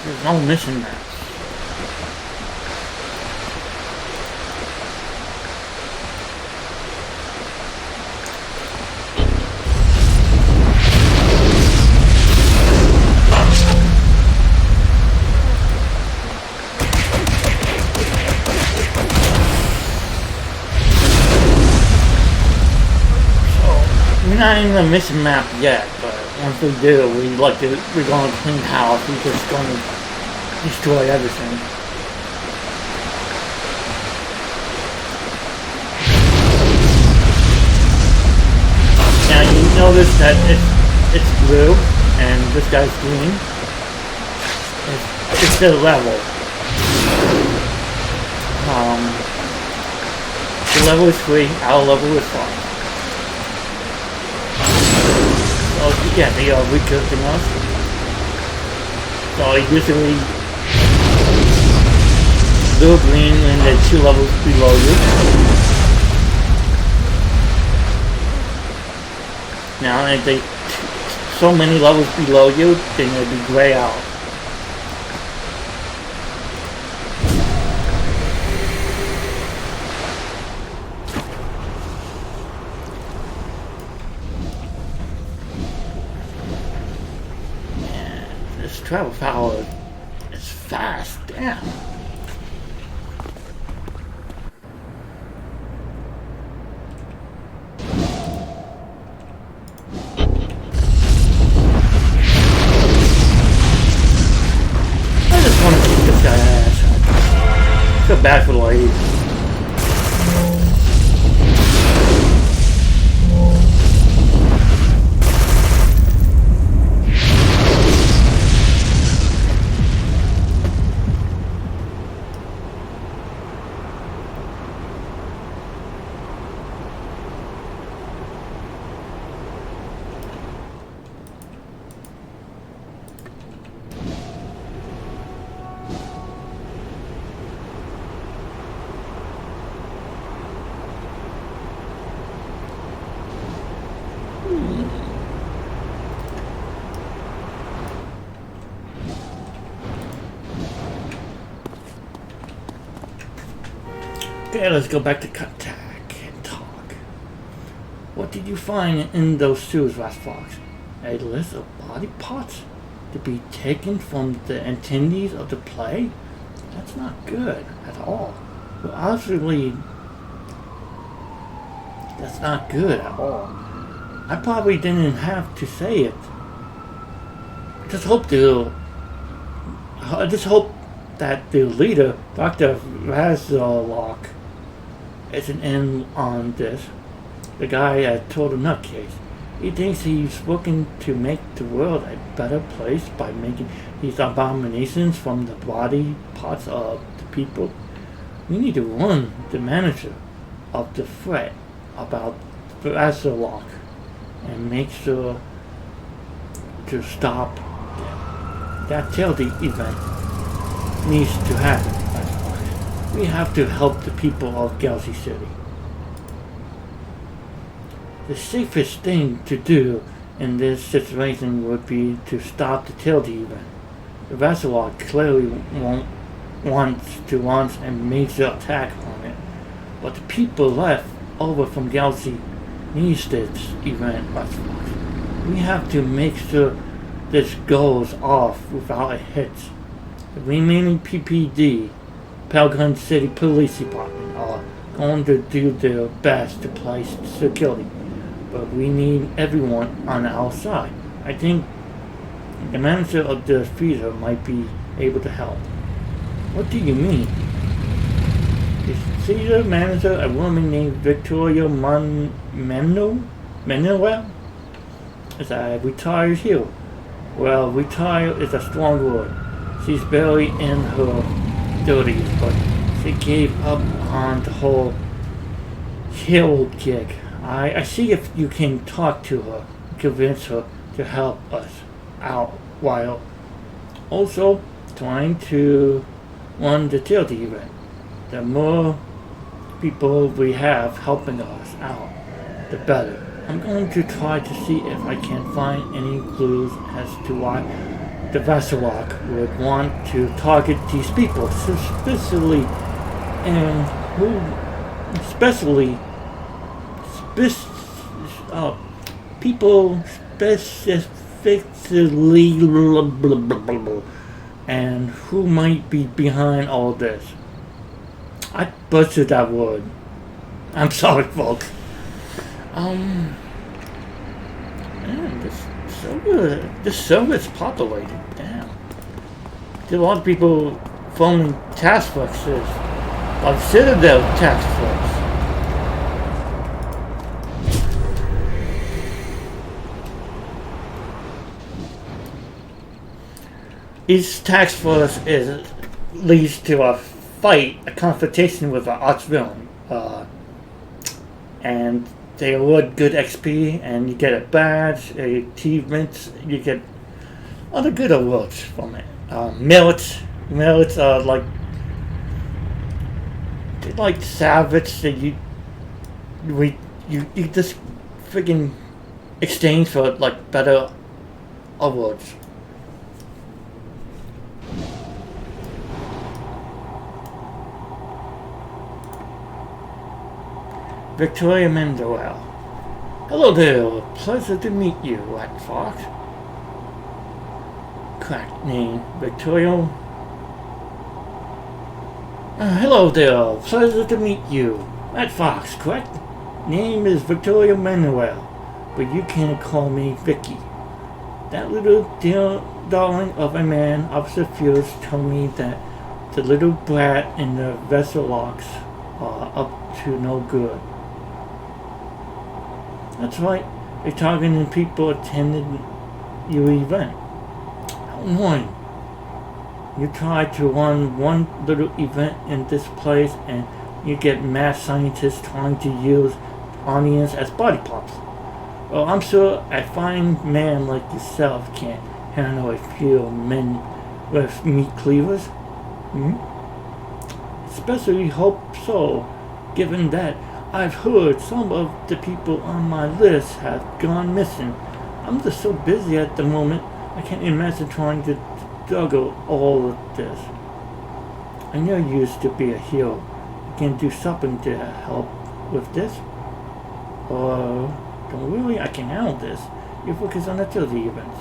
There's no mission maps. We're not in the mission map yet, but once we do, we're going to clean house. We're just going to destroy everything. Now you notice that it's blue and this guy's green. It's the level. The level is 3, our level is 5. So yeah, they are recruiting us. So usually blue, green, and the 2 levels below you. Now if they so many levels below you, then they'll be gray out. Travel power is fast, damn. I just want to kick this guy's ass. I feel bad for the lady. Okay, let's go back to Contact and talk. What did you find in those shoes, Rat Fox? A list of body parts to be taken from the attendees of the play? That's not good at all. Well, obviously, that's not good at all. I probably didn't have to say it. I just hope that the leader, Dr. Razorlock, isn't in on this. The guy at Total Nutcase. He thinks he's working to make the world a better place by making these abominations from the body parts of the people. We need to warn the manager of the threat about Razorlock and make sure to stop them. That tailgate event needs to happen. We have to help the people of Galaxy City. The safest thing to do in this situation would be to stop the tailgate event. The Razorlock clearly wants to launch a major attack on it, but the people left over from Galaxy needs this event. We have to make sure this goes off without a hitch. The remaining PPD, Pelgon City Police Department, are going to do their best to place security, but we need everyone on our side. I think the manager of the theater might be able to help. What do you mean? Is theater manager a woman named Victoria Manuel? Is a retired hero. Well, retired is a strong word. She's barely in her 30s, but she gave up on the whole hero gig. I see if you can talk to her, convince her to help us out while also trying to run the tailgate event. The more people we have helping us out, the better. I'm going to try to see if I can find any clues as to why the Razorlock would want to target these people, especially people specifically, and who might be behind all this. I butchered that word. I'm sorry, folks. Man, this server is populated. Damn. There's a lot of people forming task forces. Like Citadel task force. Each task force leads to a fight, a confrontation with an arch villain. And they award good XP, and you get a badge, achievements, you get other good awards from it. Merits are like salvage that you just freaking exchange for like better awards. Victoria Mendowell. Hello there, pleasure to meet you, White Fox. Correct name, Victoria. Hello there, pleasure to meet you, White Fox, correct? Name is Victoria Mendowell, but you can call me Vicky. That little dear darling of a man, Officer Fields, told me that the little brat in the vessel locks are up to no good. That's right, a targeted people attended your event. How annoying. You try to run one little event in this place and you get mad scientists trying to use audience as body parts. Well, I'm sure a fine man like yourself can't handle a few men with meat cleavers. Especially hope so, given that I've heard some of the people on my list have gone missing. I'm just so busy at the moment, I can't imagine trying to juggle all of this. I know you used to be a hero. You can do something to help with this? Or don't worry, I can handle this. You focus on the Tuesday events.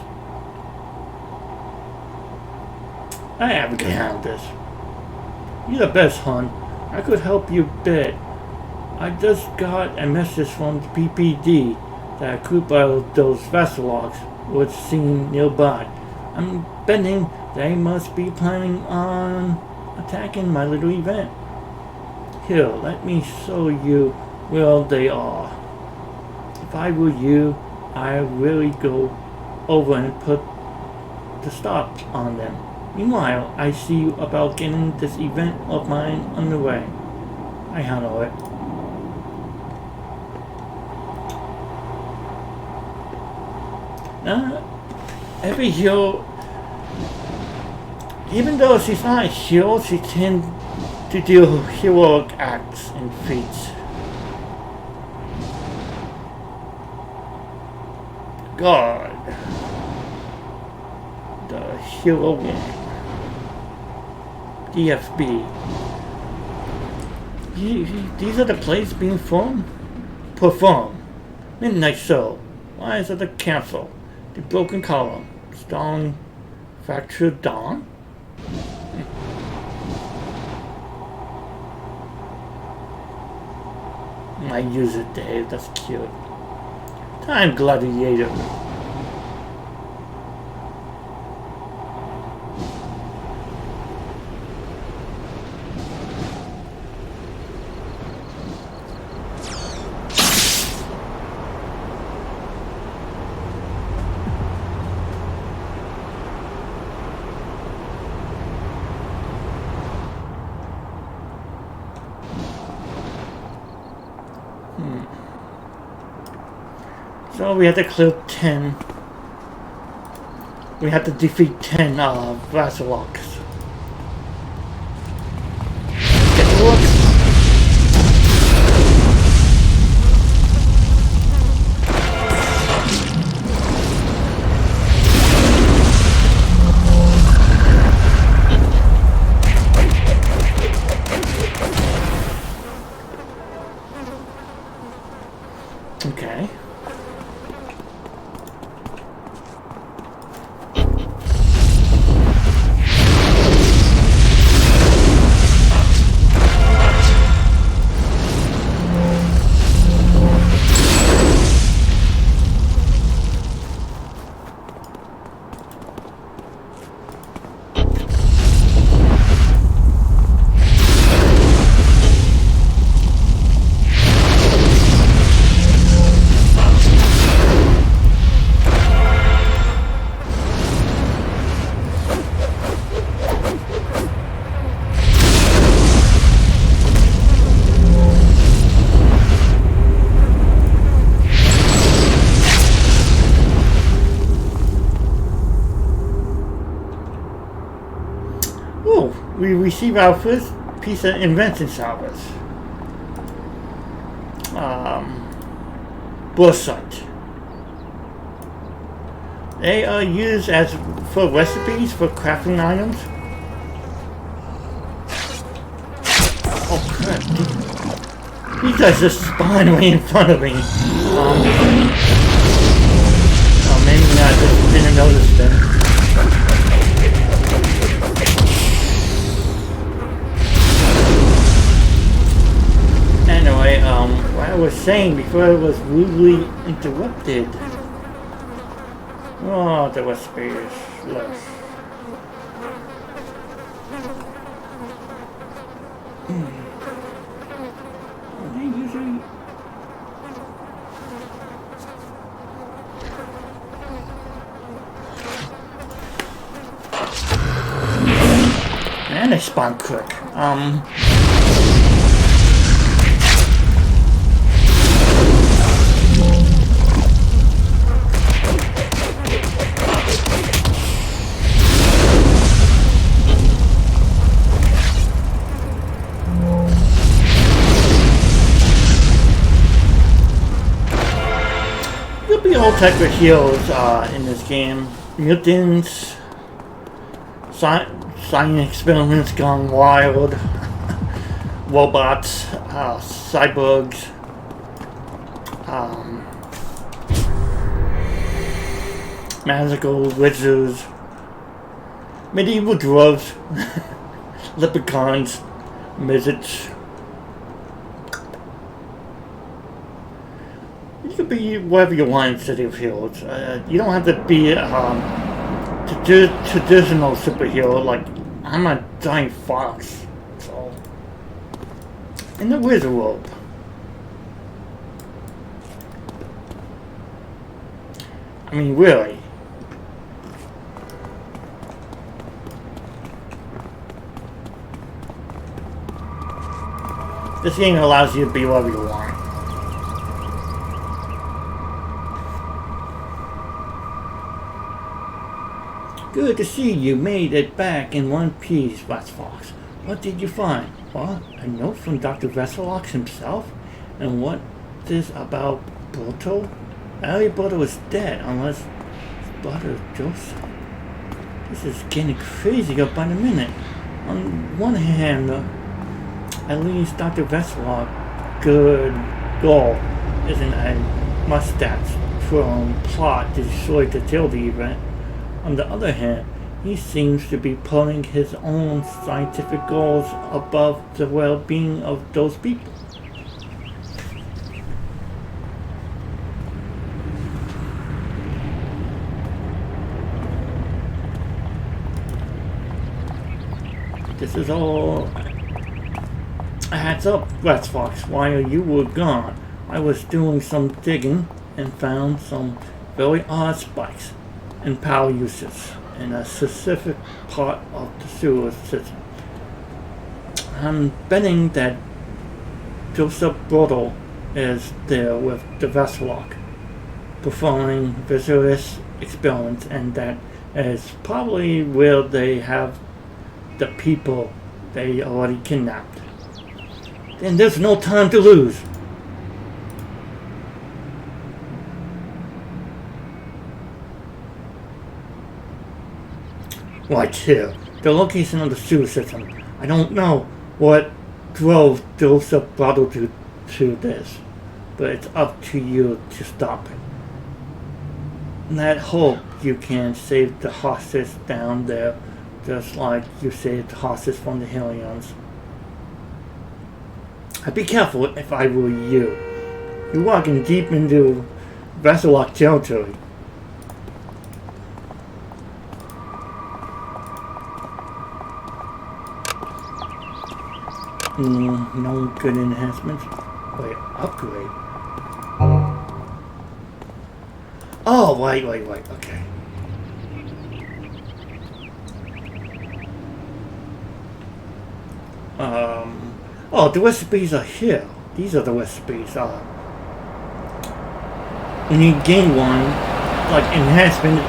I can handle this. You're the best, hon. I could help you a bit. I just got a message from the PPD that a group of those vessel logs was seen nearby. I'm betting they must be planning on attacking my little event. Here, let me show you where they are. If I were you, I'd really go over and put the stop on them. Meanwhile, I see you about getting this event of mine underway. I handle it. Every hero, even though she's not a hero, she tends to do heroic acts and feats. God, the hero one, DFB. These are the plays being performed. Midnight Show, Rise of the Council, The Broken Column, Starring Fractured Dawn. My user Dave, that's cute. Time Gladiator. So we have to clear 10. We have to defeat 10 Vasilocks. Get a look. Okay. receive our first piece of invention salvage. Bullsite. They are used as for recipes for crafting items. Oh crap! These guys just spawned right in front of me. Oh, maybe not. I just didn't notice them. Anyway, what I was saying before I was rudely interrupted. Oh, there was space. Look. They usually. And they spawn quick. There'll be all types of heroes in this game. Mutants, science experiments gone wild, robots, cyborgs, magical wizards, medieval dwarves, leprechauns, midgets. You could be whatever you want in City of Heroes. You don't have to be traditional superhero like I'm a giant fox. So, in the wizard world. I mean, really. This game allows you to be whatever you want. Good to see you made it back in one piece, Rat Fox. What did you find? What? A note from Dr. Vesselox himself? And what is about Boto? Ali Boto is dead, unless his brother Joseph. This is getting crazier by the minute. On one hand, at least Dr. Vesselox' good goal isn't a mustache-thrown plot to destroy the Tildy event. On the other hand, he seems to be putting his own scientific goals above the well-being of those people. This is all adds up, Rat Fox. While you were gone, I was doing some digging and found some very odd spikes and power uses in a specific part of the sewer system. I'm betting that Joseph Brodel is there with the Vesselock, performing vigorous experiments, and that is probably where they have the people they already kidnapped. Then there's no time to lose. Right here, the location of the sewer system. I don't know what drove Joseph Brodel to this, but it's up to you to stop it. And I hope you can save the hostages down there, just like you saved the hostages from the Hellions. I'd be careful if I were you. You're walking deep into Vesselock territory. No good enhancements. Wait, upgrade. Oh, wait, okay. Oh, the recipes are here. These are the recipes. When you gain one, like enhancement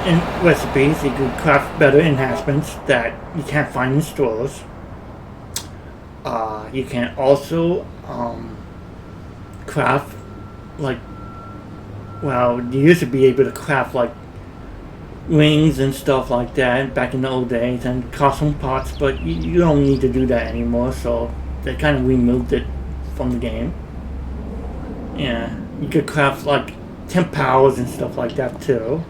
recipes, you can craft better enhancements that you can't find in stores. you can also craft like, well, you used to be able to craft like rings and stuff like that back in the old days and custom parts, but you don't need to do that anymore, so they kind of removed it from the game. Yeah, you could craft like temp powers and stuff like that too,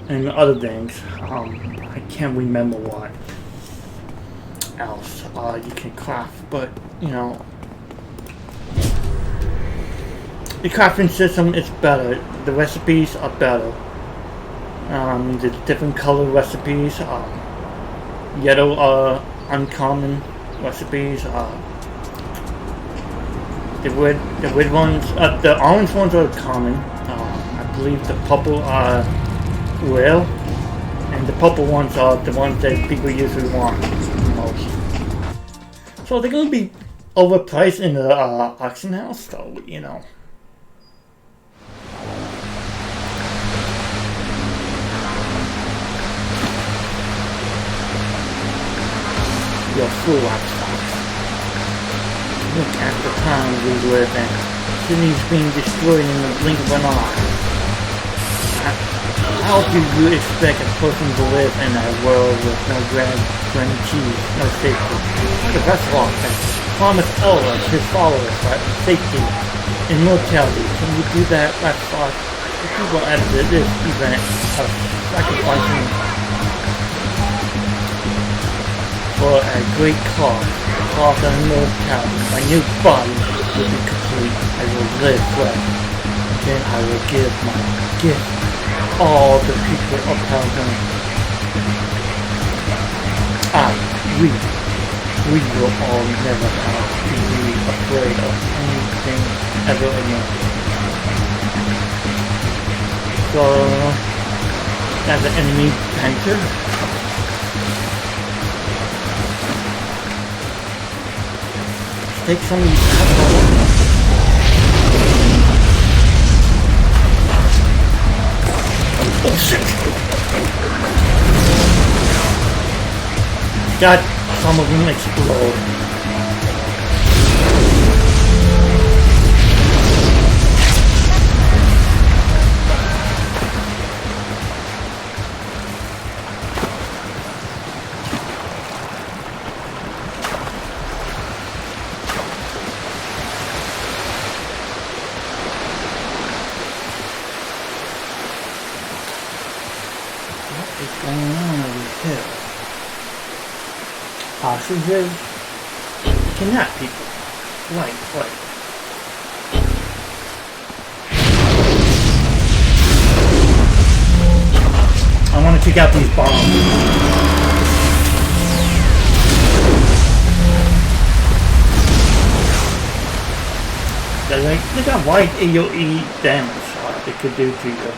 and other things. I can't remember what else you can craft, but you know, the crafting system is better. The recipes are better. The different color recipes. Yellow are uncommon recipes. The red ones, the orange ones are common. I believe the purple are rare, and the purple ones are the ones that people usually want the most. So they're gonna be overpriced in the auction house, so you know. You're full of look at the time we live in. Cities being destroyed in the blink of an eye. How do you expect a person to live in a world with no guarantees, no safety? The best law promised all of his followers that safety, immortality. Can you do that? That's thought. The people at this event are sacrificing for a great cause. Of immortality. My new body will be complete. I will live forever. Then I will give my gift to all the people of Pelgrim. We will all never have to be afraid of anything ever again. So, that's an enemy panther. Take some of these oh shit! God, some of them explode. Hostages? Kidnap people. Right. I want to take out these bombs. Look how wide AoE damage it could do to you.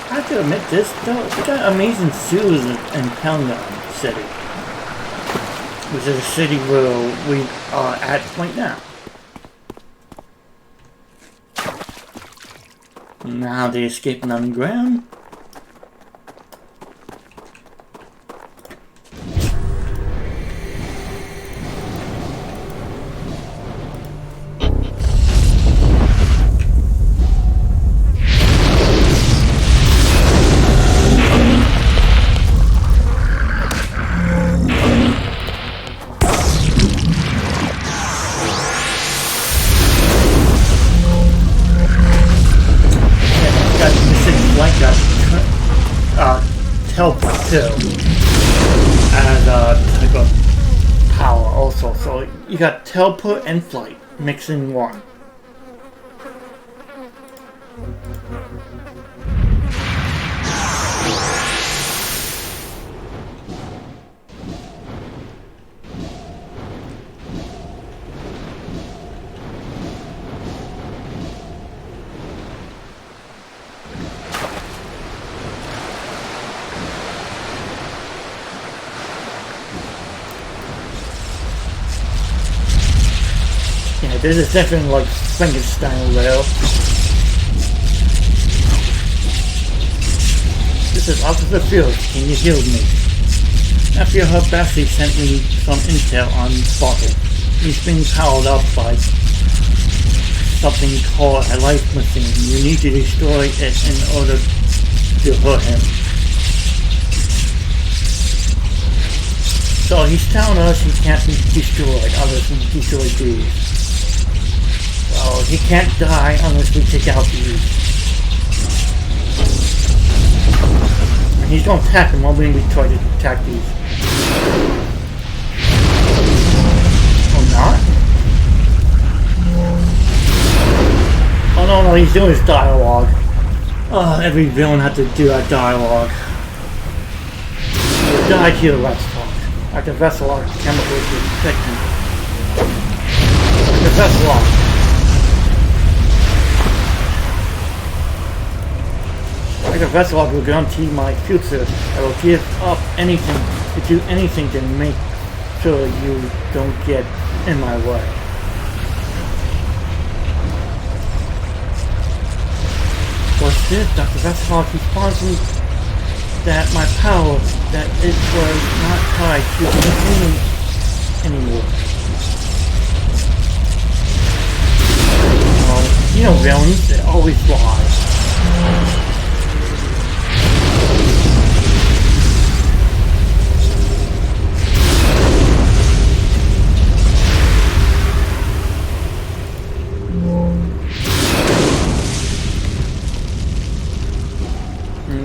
I have to admit this, though, they got amazing zoos in Pelgrim City, which is a city where we are at right now. Now they're escaping underground. Teleport too, and type of power also. So you got teleport and flight mixed in one. Yeah, this is definitely like Frankenstein level. This is Officer Fields. Can you heal me? After her Bessie sent me some intel on Bottle. He's being powered up by something called a life machine. You need to destroy it in order to hurt him. So he's telling us he can't be destroyed unless we destroy these. Well, he can't die unless we take out these. And he's going to attack him when we try to attack these. Or not? Oh no, he's doing his dialogue. Oh, every villain had to do that dialogue. You died here, let's talk. Like the Vessel chemicals will protect you. Like the Vessel. Like a Vessel will guarantee my future. I will give up anything to do anything to make sure you don't get in my way. What's this? Dr. Vessel responds to me that my power, that it was not tied to the machine anymore. Oh, you know villains, they always lie.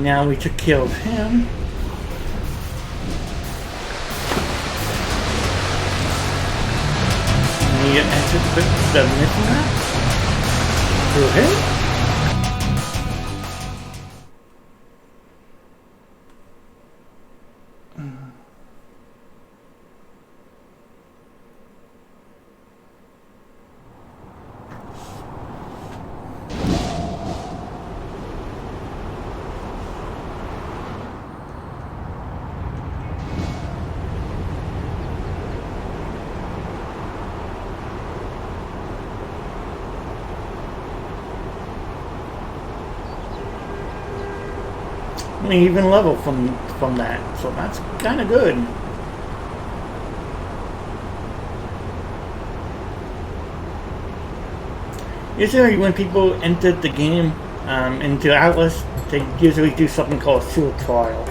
Now we took care of him. And you enter the mission map? Through him? Even level from that, so that's kind of good. Usually when people enter the game into Atlas, they usually do something called a sewer trial,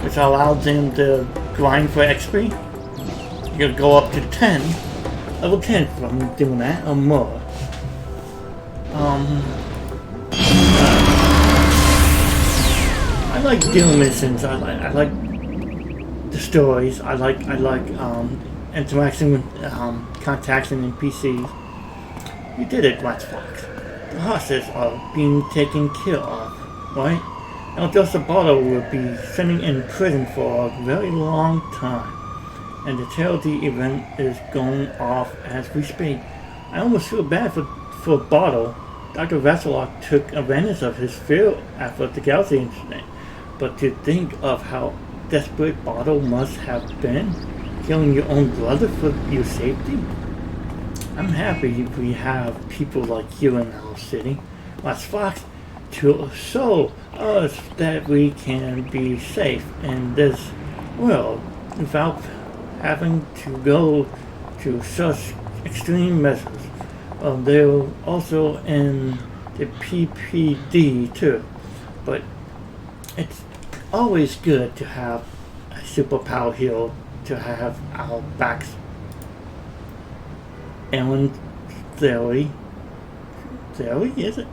which allows them to grind for XP. You can go up to 10, level 10 from doing that or more. I like doing missions. I like the stories. I like interacting with contacting NPCs. You did it, Black Fox. The hostages are being taken care of, right? Now just a bottle will be sitting in prison for a very long time, and the charity event is going off as we speak. I almost feel bad for Bottle. Dr. Vessel took advantage of his fear after the Galaxy incident, but to think of how desperate Bottle must have been, killing your own brother for your safety. I'm happy we have people like you in our city, Las Fox, to show us that we can be safe in this world without having to go to such extreme measures. They're also in the PPD too, but it's always good to have a superpower hero to have our backs. Ellen Theory, is it?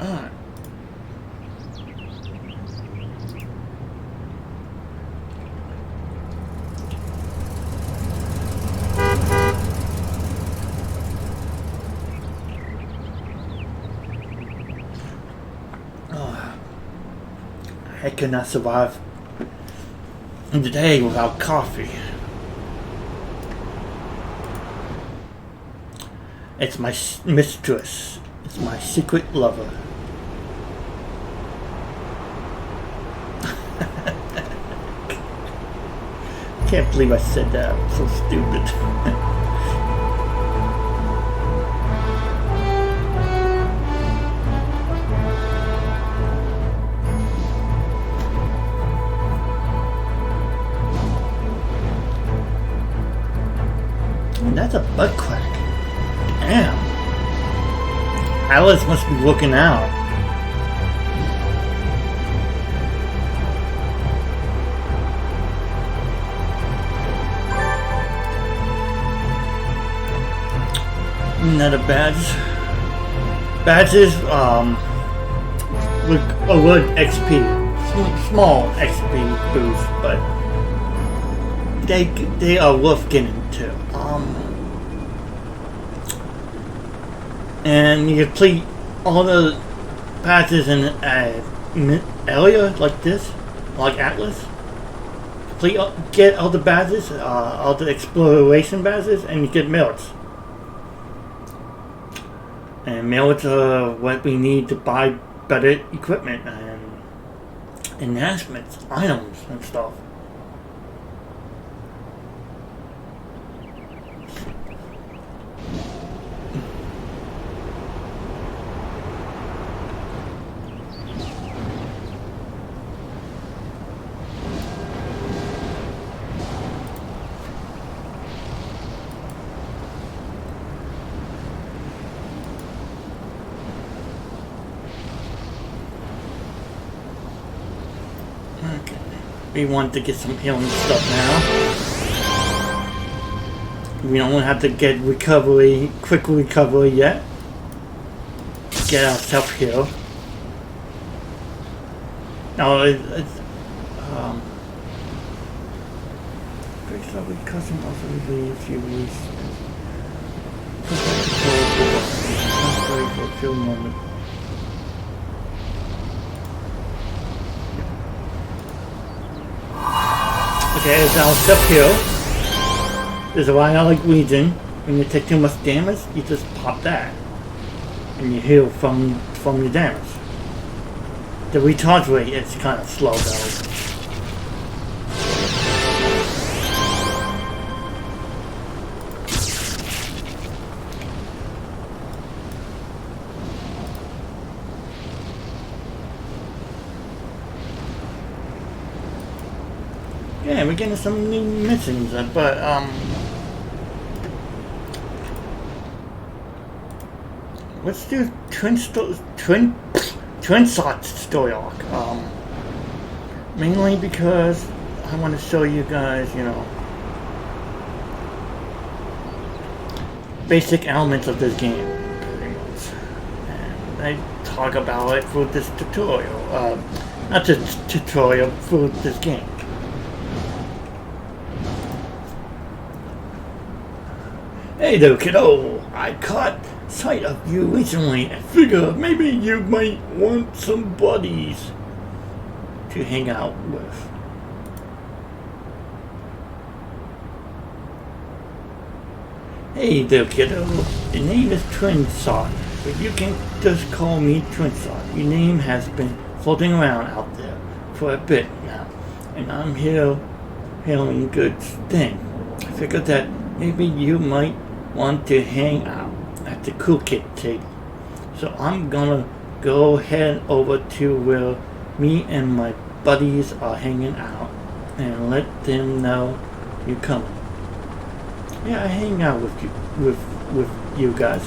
Alright. I cannot survive the day without coffee. It's my mistress. It's my secret lover. I can't believe I said that. I'm so stupid. That's a butt crack. Damn. Alice must be looking out. Another badge. Badges, with a good XP. Small XP boost, but they are worth getting too. And you complete all the patches in an area like this, like Atlas. Get all the badges, all the exploration badges, and you get melts. And melts are what we need to buy better equipment and enhancements, items, and stuff. We want to get some healing stuff now. We don't have to get quick recovery yet. Get ourselves healed. No, it's breaks up with custom also relieves you release. For a few moments. Okay, it's our step here. There's a bionic region. When you take too much damage, you just pop that. And you heal from your damage. The recharge rate is kind of slow though. Yeah, we're getting some new missions, but let's do twin shot story arc. Mainly because I want to show you guys, you know, basic elements of this game, pretty much. And I talk about it for this tutorial, not this tutorial, for this game. Hey there, kiddo! I caught sight of you recently and figure maybe you might want some buddies to hang out with. Hey there, kiddo. The name is Twinshot, but you can just call me Twinshot. Your name has been floating around out there for a bit now, and I'm here hailing good thing. I figured that maybe you might want to hang out at the cool kid table. So I'm gonna go head over to where me and my buddies are hanging out and let them know you're coming. Yeah, I hang out with you guys.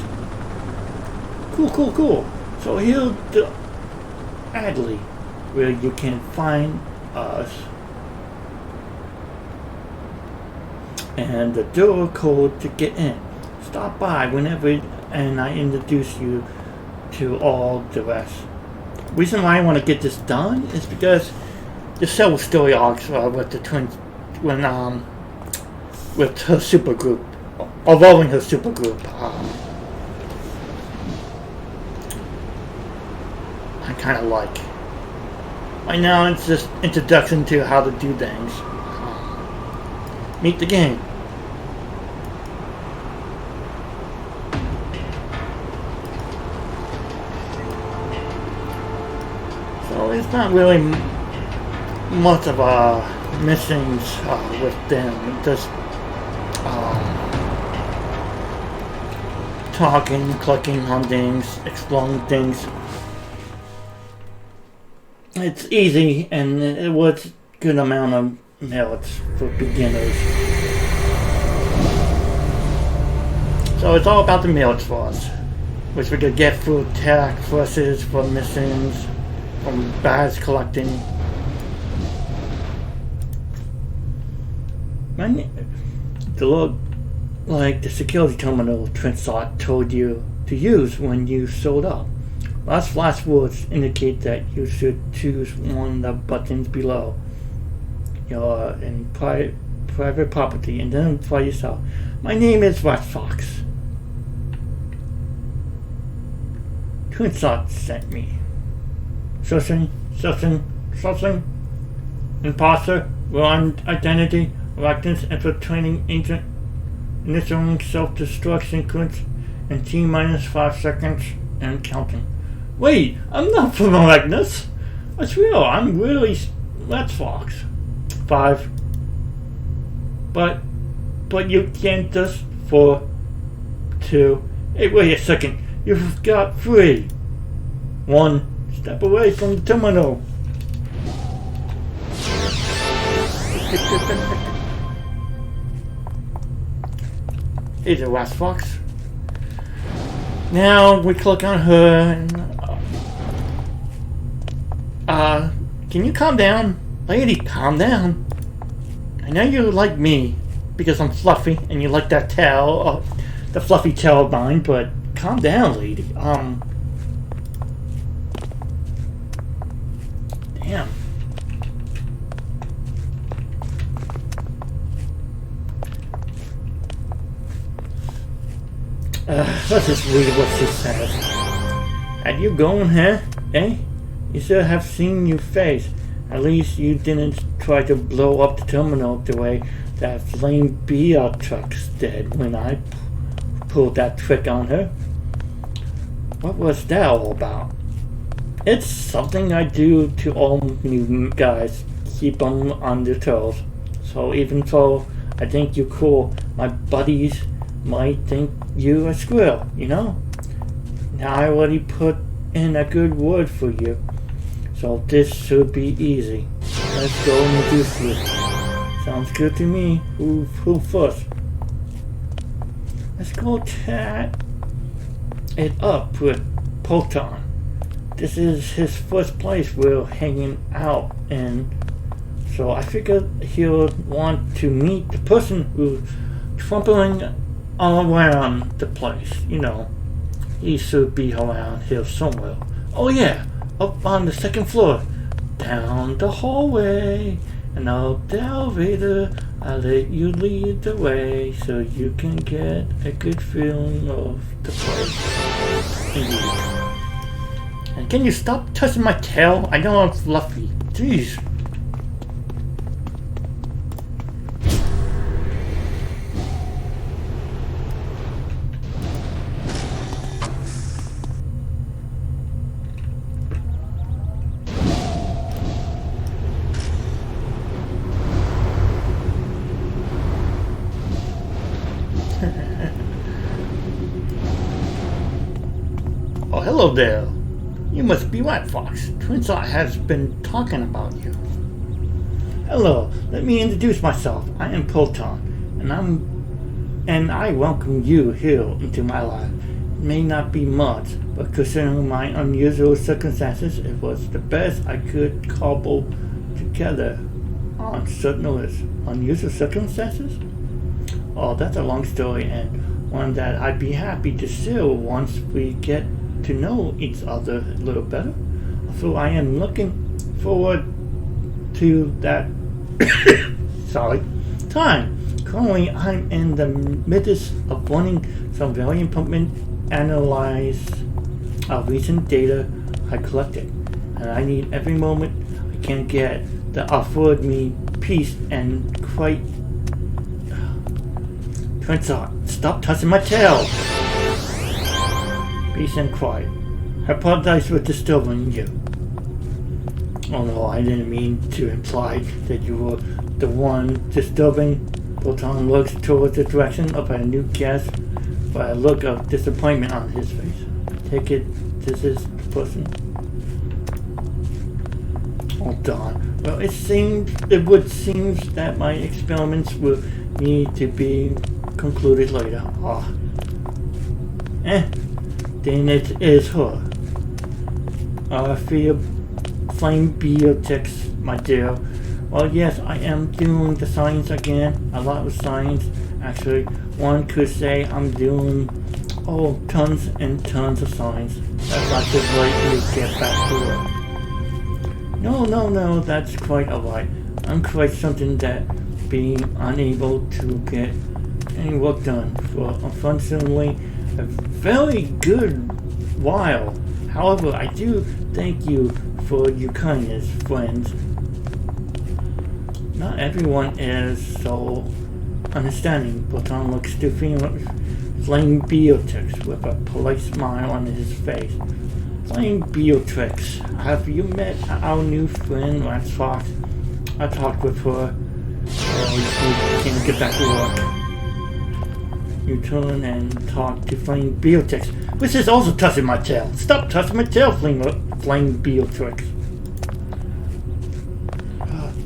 Cool. So here's the Adley where you can find us. And the door code to get in. Stop by whenever and I introduce you to all the rest. Reason why I want to get this done is because the several story arcs with the twins with her super group, evolving her super group. I kind of like. Right now it's just introduction to how to do things. Meet the game. So it's not really much of a missions with them. Just talking, clicking on things, exploring things. It's easy and it was good amount of merits for beginners. So it's all about the mails for us, which we could get through attack forces, from missions, from badge collecting. The look like the security terminal Trinsot told you to use when you showed up. Last words indicate that you should choose one of the buttons below. You're in private property, and identify yourself. My name is Rat Fox. Trinsot sent me. Sussing, imposter, wrong identity, likeness, infiltrating agent, initiating self-destruct sequence, and T-minus 5 seconds, and counting. Wait, I'm not from Likeness. That's real, I'm really Rat Fox. 5. But you can't just 4, 2, hey, wait a second, you've got 3. 1, step away from the terminal. Hey there, Rat Fox. Now we click on her and can you calm down? Lady, calm down. I know you like me because I'm fluffy and you like that tail, the fluffy tail of mine, but calm down, lady. Damn. Let's just read what she says. Are you going, huh? Eh? You should have seen your face. At least you didn't try to blow up the terminal the way that Villein BR trucks did when I pulled that trick on her. What was that all about? It's something I do to all new guys. Keep them on their toes. So even though I think you're cool, my buddies might think you a squirrel, you know? Now I already put in a good word for you. So this should be easy. Let's go introduce you. Sounds good to me. Who first? Let's go chat it up with Proton. This is his first place we're hanging out in. So I figured he'll want to meet the person who's trampling all around the place. You know, he should be around here somewhere. Oh yeah. Up on the second floor, down the hallway, and up the elevator. I'll let you lead the way so you can get a good feeling of the place. Indeed. And can you stop touching my tail? I know I'm fluffy. Jeez. Oh, hello there. You must be Rat Fox. Trinsot has been talking about you. Hello, let me introduce myself. I am Proton, and I welcome you here into my life. It may not be much, but considering my unusual circumstances, it was the best I could cobble together on certain unusual circumstances. Oh, that's a long story and one that I'd be happy to share once we get to know each other a little better. So I am looking forward to that time. Currently, I'm in the midst of running some very important analyze of recent data I collected, and I need every moment I can get that afford me peace and quite. Trinsot, stop touching my tail! Peace and quiet. I apologize for disturbing you. Oh no, I didn't mean to imply that you were the one disturbing. Proton looks towards the direction of a new guest by a look of disappointment on his face. Take it, this is the person. Oh darn. Well, it would seem that my experiments will need to be concluded later. Then it is her. Flame Beatrix, my dear. Well, yes, I am doing the science again. A lot of science. Actually, one could say I'm doing, tons and tons of science. That's like the way you get back to work. No, that's quite alright. I'm quite something that being unable to get any work done for, unfortunately, a very good while. However, I do thank you for your kindness, friends. Not everyone is so understanding, but on looks to Flame Beatrix with a polite smile on his face. Flame Beatrix, have you met our new friend, Lance Fox? I talked with her. We can get back to work. You turn and talk to Flame Beatrix, which is also touching my tail. Stop touching my tail, Flame Beatrix.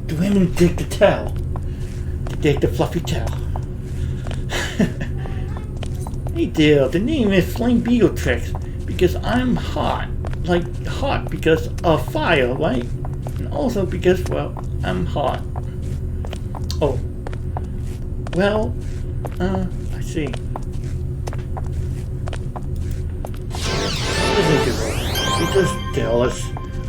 The women dig the tail. They dig the fluffy tail. Hey dear, the name is Flame Beatrix because I'm hot. Like hot because of fire, right? And also because, well, I'm hot. Oh. Well, I see. Listen to her. She's just jealous.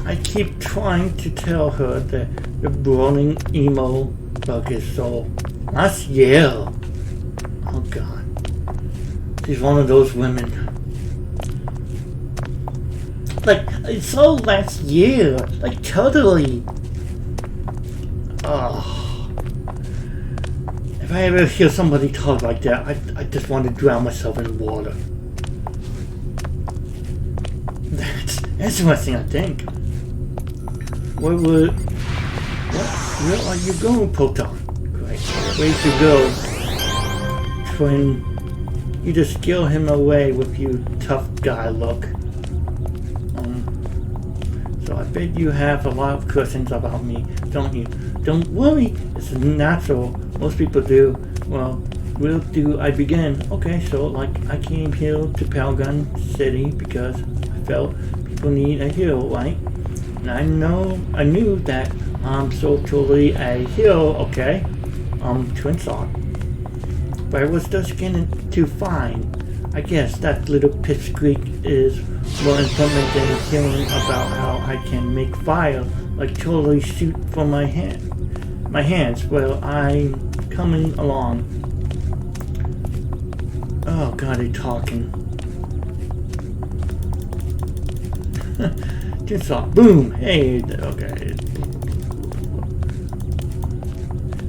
I keep trying to tell her that the burning emo bug is so. Last year. Oh God. She's one of those women. Like, it's so last year. Like, totally. Oh. If I ever hear somebody talk like that, I just want to drown myself in water. That's interesting, I think. Where are you going, Proton? Great. Way to go, twin. You just scare him away with your tough guy look. So I bet you have a lot of questions about me, don't you? Don't worry, it's natural. Most people do. Well, where do I begin? Okay, so like I came here to Paragon City because I felt people need a hero, right? And I knew that I'm so totally a hero, okay? Twin Sock. But I was just getting to find. I guess that little pipsqueak is more important than hearing about how I can make fire like totally shoot from my hands. Well, I'm coming along. Oh God, they're talking. Just saw boom. Hey, okay.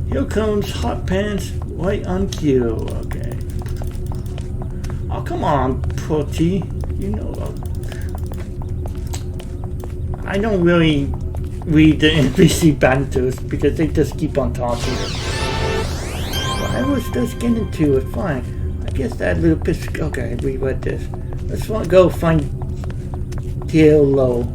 Here comes Hot Pants right on cue. Okay. Oh, come on, Putty. You know, I don't really read the NPC banters because they just keep on talking. Well, I was just getting to it. Fine. I guess that little piss. Okay, we read this. Let's go find Low.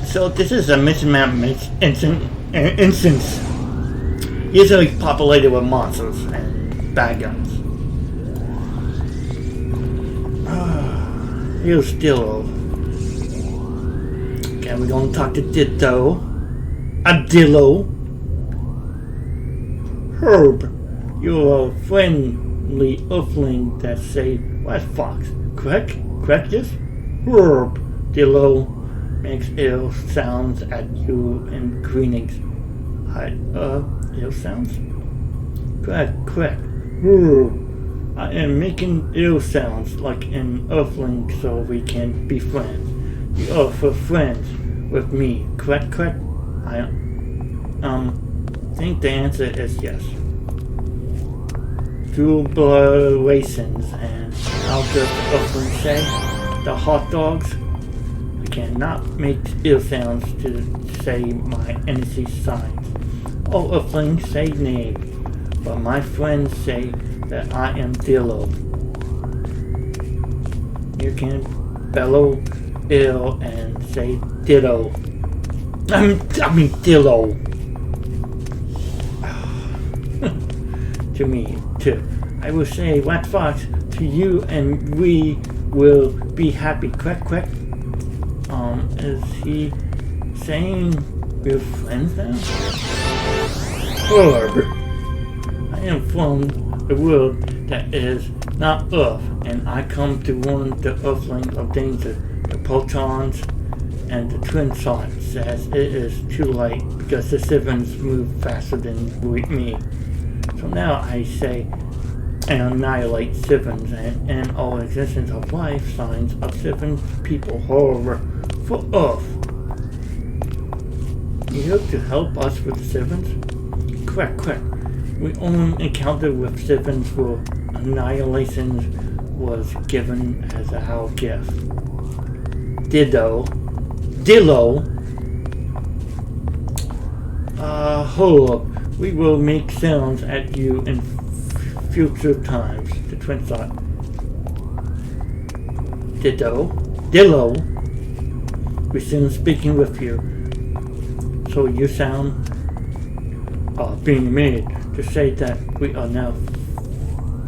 So this is a map instance, usually populated with monsters and bad guns. Here's Dillo. Okay, we're gonna talk to Ditto. Dillo. Herb, you're a friendly earthling that say West Fox. Correct? Correct this? Herb. Dillo makes ill sounds at you and greetings. Ill sounds? Correct. I am making ill sounds like an earthling so we can be friends. You are for friends with me. Correct? I think the answer is yes. Jubilations and how does the earthling say? The hot dogs? I cannot make ill sounds to say my NC signs. All Earthlings say nay, but my friends say that I am Dillo. You can bellow ill and say ditto. I mean Dillo. To me, too. I will say Wax Fox to you, and we will be happy. Quack quack. Is he saying we're friends now? Or I am from the world that is not Earth, and I come to warn the Earthlings of danger, the protons and the twin suns, as it is too late because the Sivens move faster than me. So now I say and annihilate Sivens and all existence of life signs of Sivens people horror for Earth. You hope to help us with the Sivens? Correct, correct. We only encounter with Sivens for annihilation was given as our gift. Dillo. Hold up. We will make sounds at you in future times. The twin thought. Dillo. Resume speaking with you. So you sound being made to say that we are now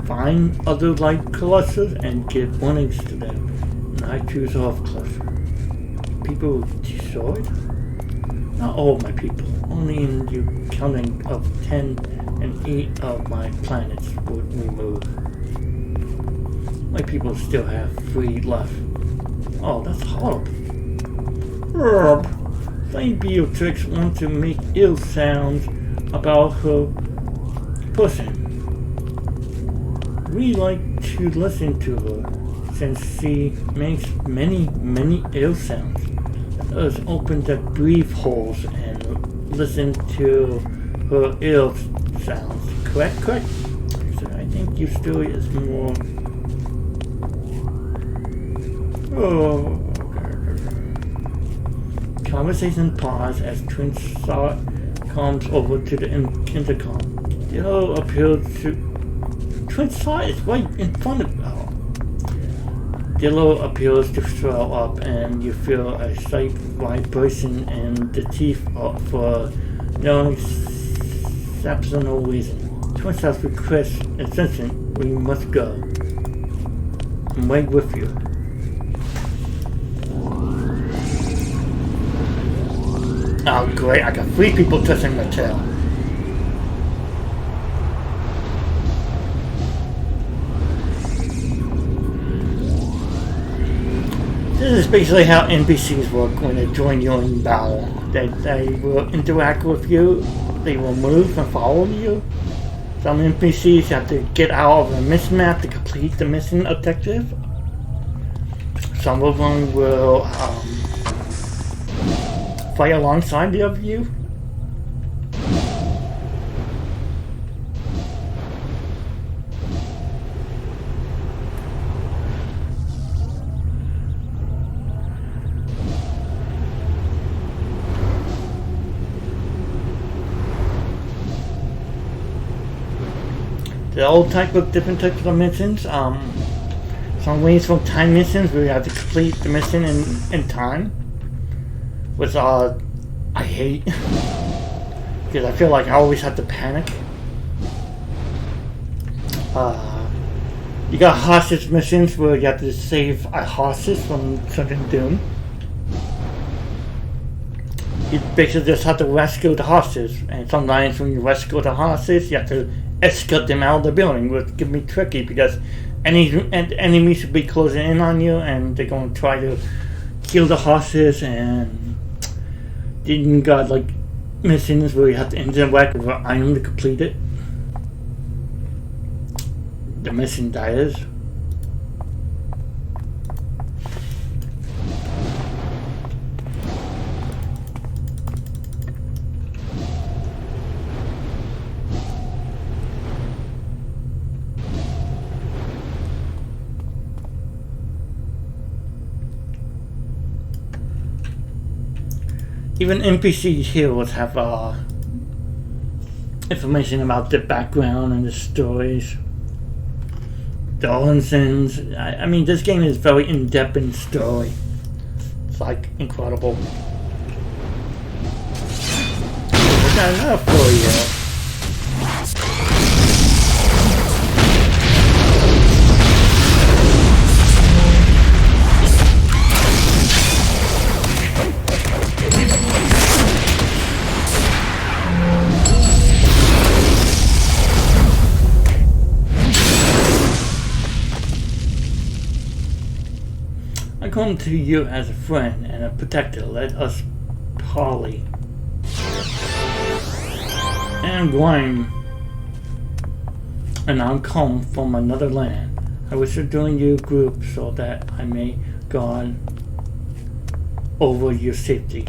find other light clusters and give warnings to them. And I choose off cluster. People destroyed? Not all my people. Only in the counting of 10 and 8 of my planets would we move. My people still have 3 left. Oh, that's horrible. Flame Beatrix wants to make ill sounds about her person. We like to listen to her since she makes many ill sounds. Let us open the breathe holes and listen to her ill sounds. Correct? So I think your story is more... Conversation pause as Twin Thought comes over to the intercom. Dillo appeals to... Twin Thought is right in front of... Dillo appears to swell up and you feel a slight vibration in the teeth for no exceptional reason. Twin Thought requests attention. We must go. I'm right with you. Oh great, I got 3 people touching my tail. This is basically how NPCs work when they join you in battle. They will interact with you, they will move and follow you. Some NPCs have to get out of a mission map to complete the mission objective. Some of them will fight alongside of you. There are all different types of missions. Some ways from time missions where you have to complete the mission in time. Which I hate. Because I feel like I always have to panic. You got hostage missions where you have to save a hostage from certain doom. You basically just have to rescue the hostage, and sometimes when you rescue the hostage, you have to escort them out of the building, which can be tricky because enemies should be closing in on you, and they're going to try to kill the hostage. And then you got like missions where you have to interact with an item to complete it. The mission dies. even NPC heroes have information about the background and the stories, the origins. I mean, this game is very in-depth in story. It's like incredible. We got enough for you. I come to you as a friend and a protector. Let us parley. And I'm going, and I'm come from another land. I wish to join your group so that I may guard over your safety.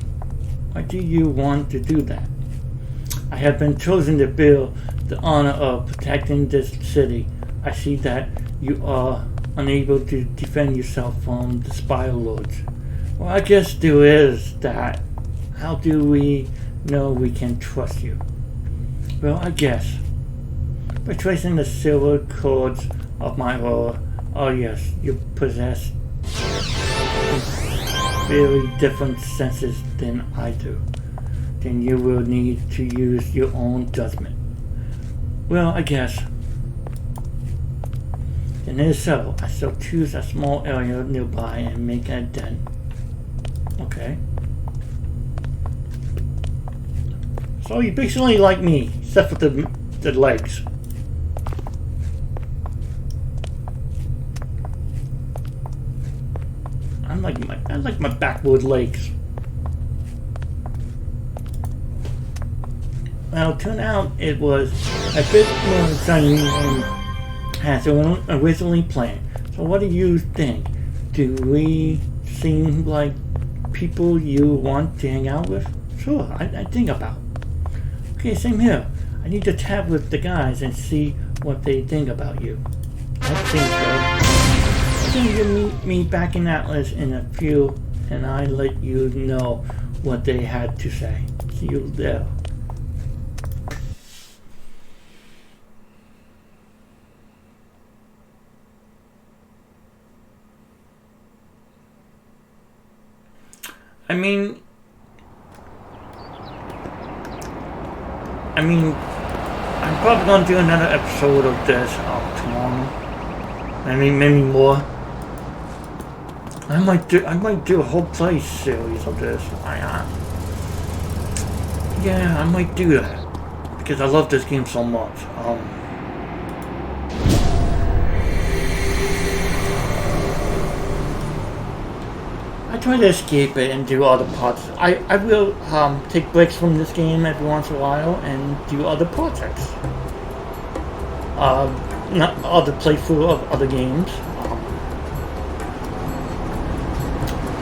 Why do you want to do that? I have been chosen to bear the honor of protecting this city. I see that you are unable to defend yourself from the spire lords. Well, I guess there is that. How do we know we can trust you? Well, I guess by tracing the silver cords of my aura. Oh yes, you possess very different senses than I do. Then you will need to use your own judgment. Well, I guess. And it is so. I shall choose a small area nearby and make a den. Okay. So you basically like me, except for the legs. I like my backward legs. Well, turned out it was a bit more exciting than had originally planned. So what do you think? Do we seem like people you want to hang out with? Sure, I think about. Okay, same here. I need to chat with the guys and see what they think about you. I think so. Then you meet me back in Atlas in a few, and I let you know what they had to say. See you there. I mean, I'm probably gonna do another episode of this tomorrow. I mean, maybe more. I might do a whole play series of this. Yeah, I might do that because I love this game so much. I try to escape it and do other parts. I will take breaks from this game every once in a while and do other projects. Not other playthrough of other games.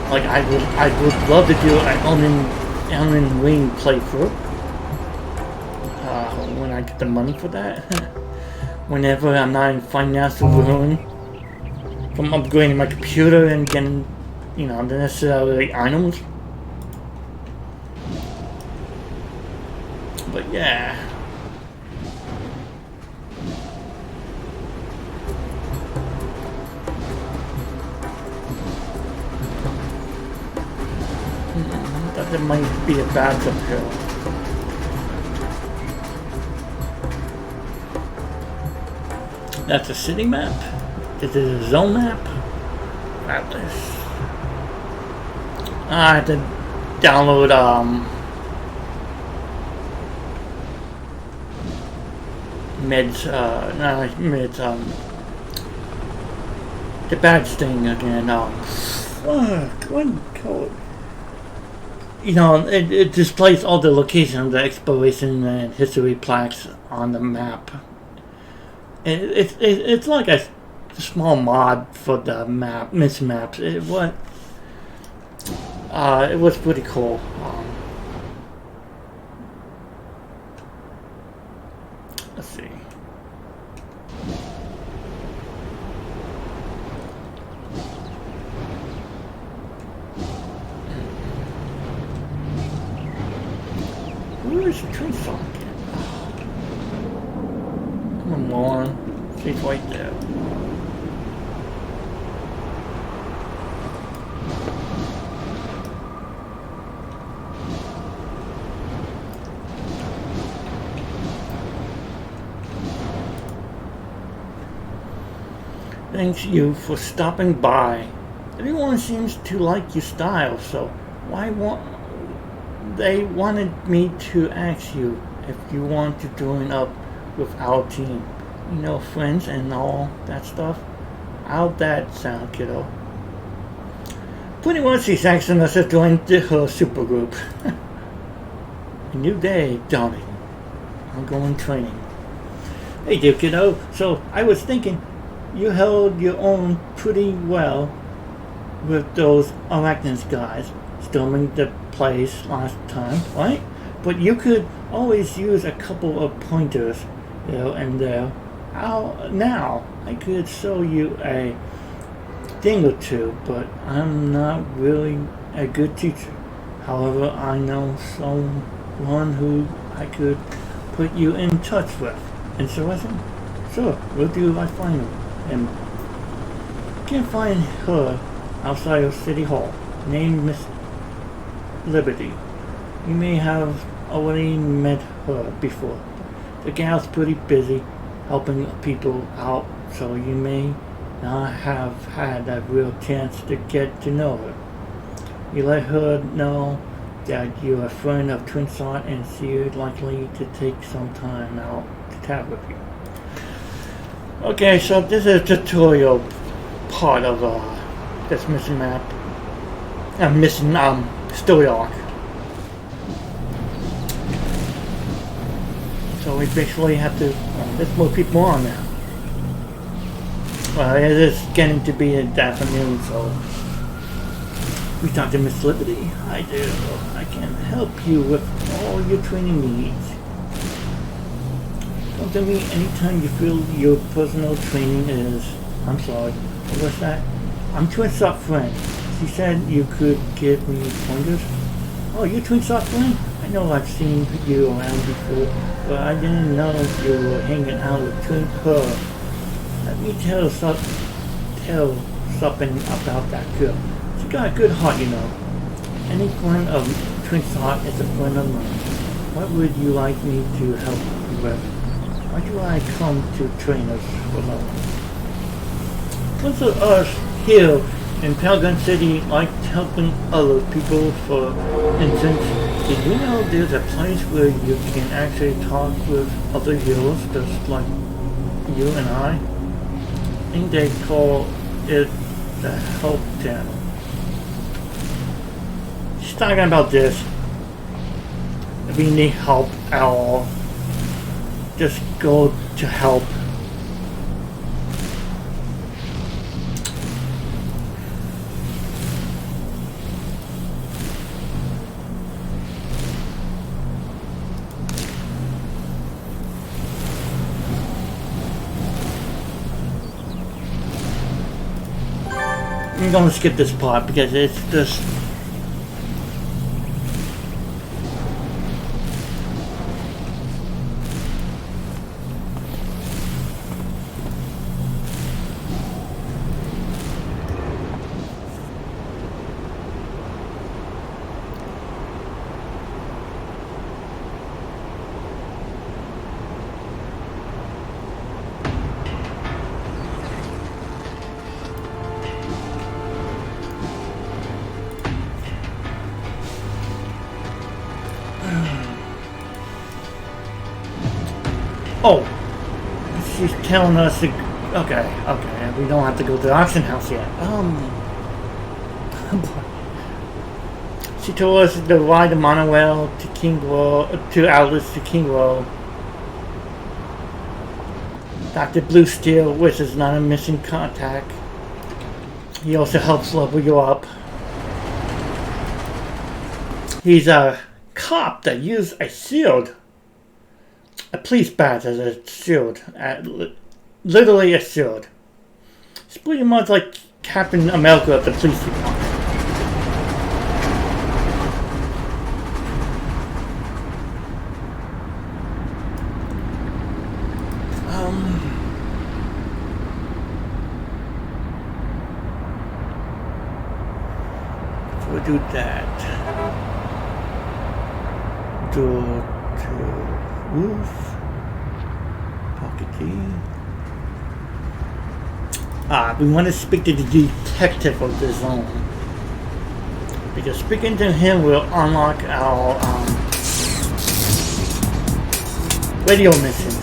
Like I would love to do an Elden Ring playthrough. When I get the money for that. Whenever I'm not in financial ruin from upgrading my computer and getting, you know, the necessary items. But yeah. I thought there might be a badge up here. That's a city map? Is it a zone map? Atlas. I have to download the badge thing again. What code? You know, it displays all the locations, the exploration and history plaques on the map. It's like a small mod for the map, maps. It was pretty cool. Let's see. Where is the train song again? Come on. It's right there. Thanks you for stopping by. Everyone seems to like your style, so they wanted me to ask you if you want to join up with our team. You know, friends and all that stuff. How'd that sound, kiddo? Pretty much he's asking us to join her supergroup. A new day, darling. I'm going training. Hey there, kiddo. So I was thinking, you held your own pretty well with those arachnids guys storming the place last time, right? But you could always use a couple of pointers, you know, and now I could show you a thing or two, but I'm not really a good teacher. However, I know someone who I could put you in touch with. Interesting? Sure, where do I find them? And you can find her outside of City Hall, named Miss Liberty. You may have already met her before. The gal's pretty busy helping people out, so you may not have had a real chance to get to know her. You let her know that you're a friend of Twin Sot and she's likely to take some time out to chat with you. Okay, so this is a tutorial part of this mission map. Mission story arc. So we basically have to there's more people on now. Well, it is getting to be in the afternoon, so we talked to Miss Liberty. I do. I can help you with all your training needs. Come to me anytime you feel your personal training is... I'm sorry, what was that? I'm Twin Sot friend. She said you could give me pointers. Oh, you Twin Sot friend? I know I've seen you around before, but I didn't know you were hanging out with Twin Her. Let me tell something about that girl. She got a good heart, you know. Any friend of Twin Sot is a friend of mine. What would you like me to help you with? Why do I come to train us alone? Most of us here in Pelgon City like helping other people. For instance, did you know there's a place where you can actually talk with other heroes just like you and I? I think they call it the Help Channel. She's talking about this. If we need help at all, just go to help. I'm gonna skip this part because it's just... Oh, she's telling us to... Okay, we don't have to go to the auction house yet. She told us to ride the monorail to to outlets to King Road. Dr. Blue Steel, which is not a missing contact. He also helps level you up. He's a cop that used a shield. A police badge as a shield. Literally a shield. It's pretty much like Captain America of the police department. we'll do that. Go to roof. Pocket key. We want to speak to the detective of the zone. Because speaking to him will unlock our radio missions.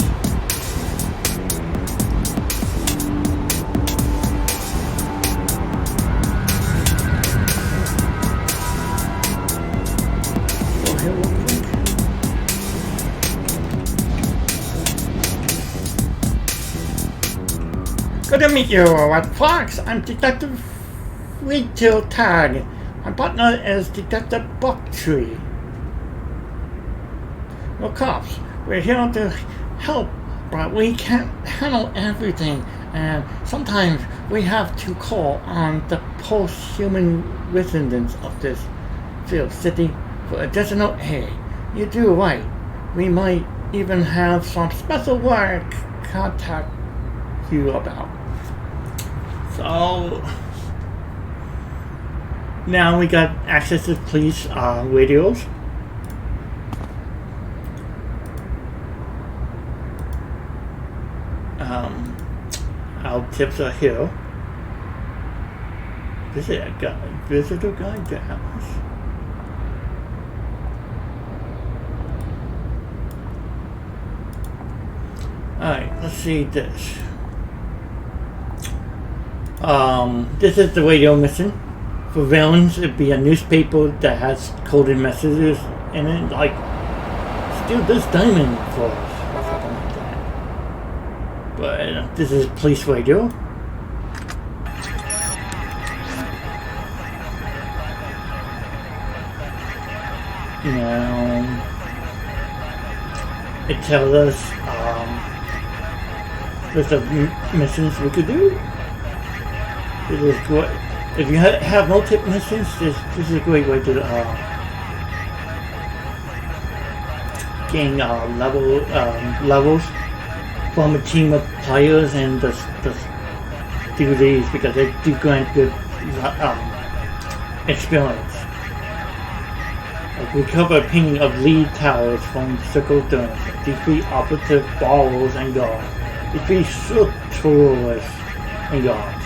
Go ahead real quick. Good to meet you at Fox. I'm Detective Retail Tag. My partner is Detective Bucktree. We're cops. We're here to help, but we can't handle everything, and sometimes we have to call on the post-human residents of this field city for additional aid. You do right. We might even have some special work contact you about. So now we got access to police radios. Our tips are here. Visitor guide to house. Alright, let's see this. This is the radio mission. For Villein, it'd be a newspaper that has coded messages in it, like steal this diamond for us, or something like that. But this is police radio. Now it tells us list of missions we could do. This is great. If you have no tip missions, this is a great way to gain levels from a team of players and just do these because they do grant good experience. Recover a painting of lead towers from circle domes. Defeat operative borrowers and guards. Defeat short tourists and guards.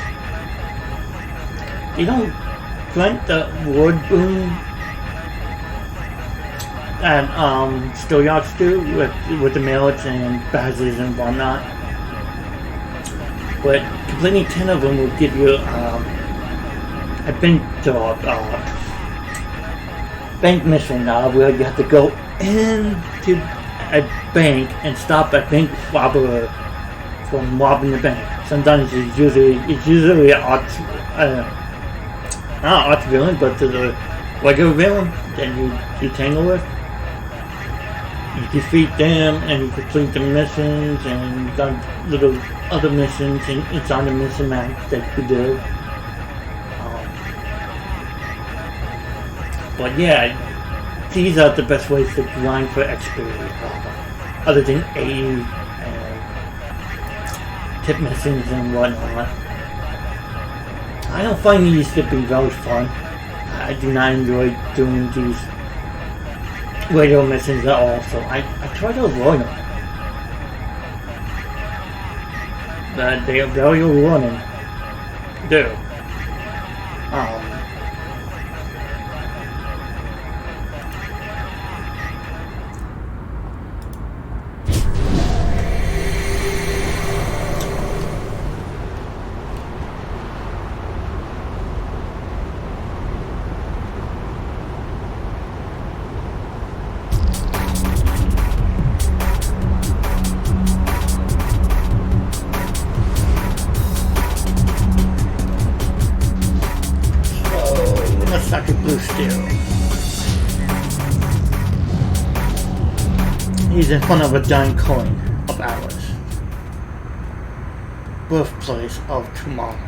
They don't grant the word boom that Stoyards do with the merits and badges and whatnot. But completing 10 of them will give you a bank mission where you have to go into a bank and stop a bank robber from robbing the bank. Sometimes it's usually not arch villain, but to the regular villain that you tangle with. You defeat them and you complete the missions and you've done little other missions and it's on the mission map that you do. But yeah, these are the best ways to grind for XP, other than aid and tip missions and whatnot. I don't find these to be very fun. I do not enjoy doing these radio missions at all, so I try to avoid them. But they are very rewarding. Do. He's in front of a giant coin of ours. Birthplace of tomorrow.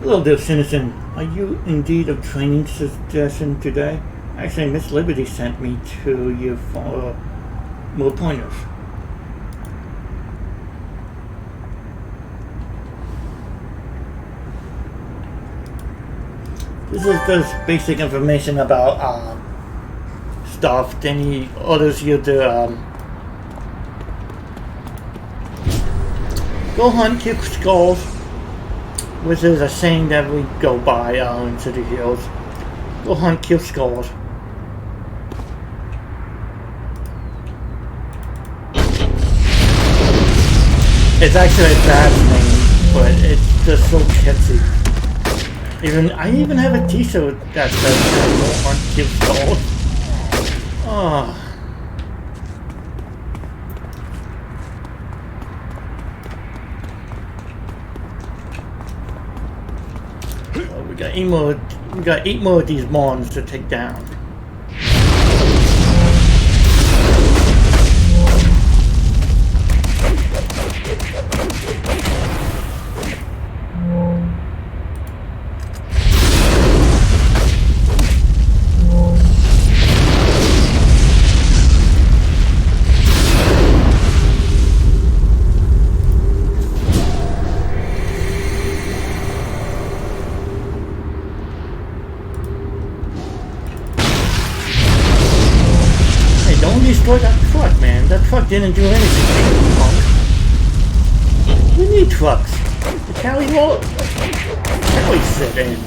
Hello there, citizen. Are you indeed of training suggestion today? Actually, Miss Liberty sent me to you for more pointers. This is just basic information about stuff. Then he orders you to go hunt, kill skulls, which is a saying that we go by in City Heroes. Go hunt, kill skulls. It's actually a bad name, but it's just so catchy. I even have a t-shirt that says go hunt, kill skulls. Oh. Well, we got 8 more of these mons to take down. Destroy that truck, man. That truck didn't do anything, punk. We need trucks to carry load. Carry sit in.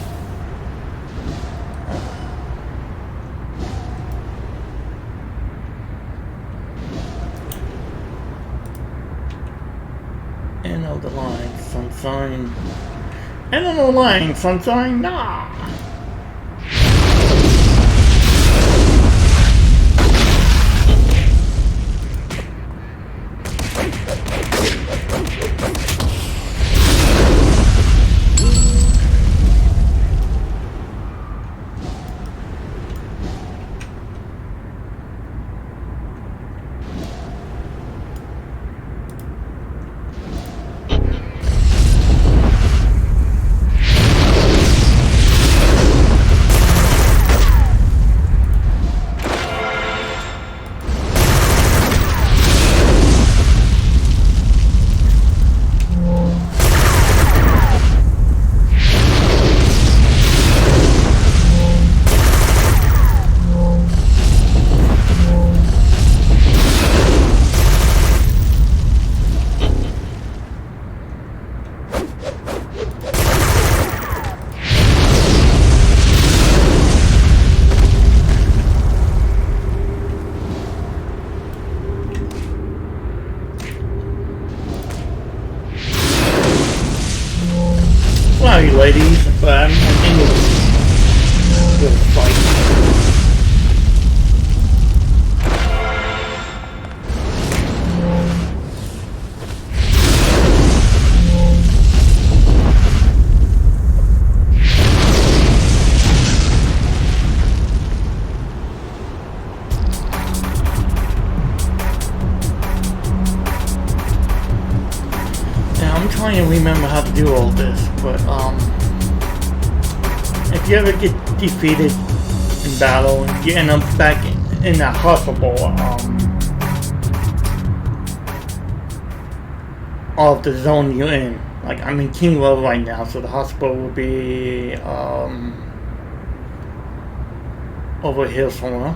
End of the line, sunshine. End of the line, sunshine. Nah. Sorry, ladies, but I'm in a good fight. I'm trying to remember how to do all this, but if you ever get defeated in battle, you end up back in that hospital of the zone you're in. Like, I'm in King Road right now, so the hospital will be over here somewhere.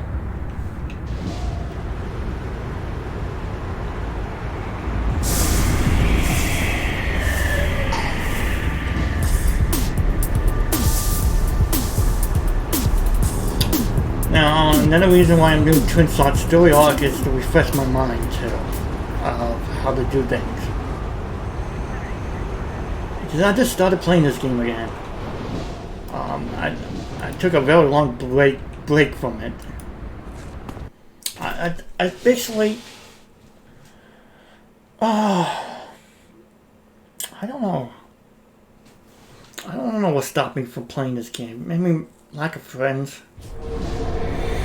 Now, another reason why I'm doing Twin Slot Story Arc is to refresh my mind, too, of how to do things. Because I just started playing this game again. I took a very long break from it. I basically... I don't know. I don't know what stopped me from playing this game. Maybe lack of friends.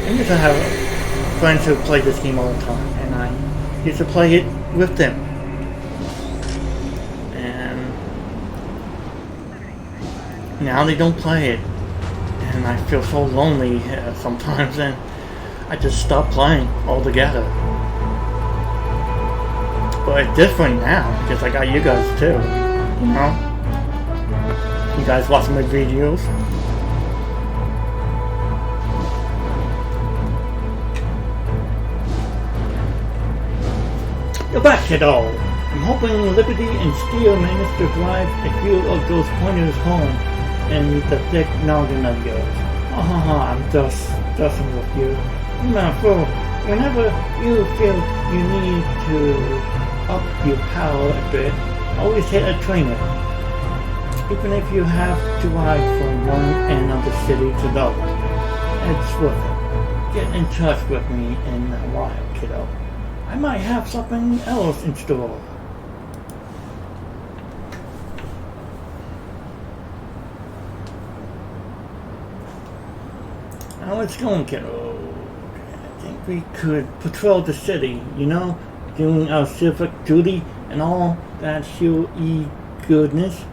I used to have friends who play this game all the time, and I used to play it with them. And now they don't play it, and I feel so lonely sometimes, and I just stopped playing altogether. But it's different now, because I got you guys too, you know? You guys watch my videos. You're back, kiddo. I'm hoping Liberty and Steel managed to drive a few of those pointers home in the thick noggin of yours. I'm just with you. Fool, whenever you feel you need to up your power a bit, always hit a trainer. Even if you have to ride from one end of the city to the other. It's worth it. Get in touch with me in a while, kiddo. I might have something else in store. Now let's go, kiddo. I think we could patrol the city, doing our civic duty and all that huey goodness.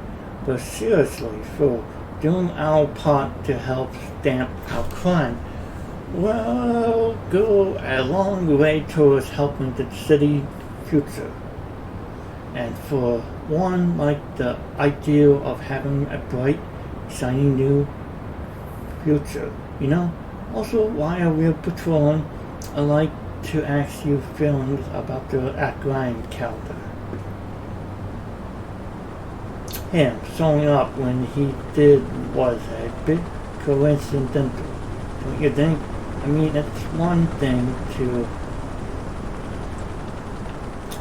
But seriously, for doing our part to help stamp out crime, will go a long way towards helping the city's future. And for one like the idea of having a bright, shiny new future, Also, while we're patrolling, I'd like to ask you feelings about the grind calendar. Him showing up when he did was a bit coincidental, don't you think? I mean, it's one thing to...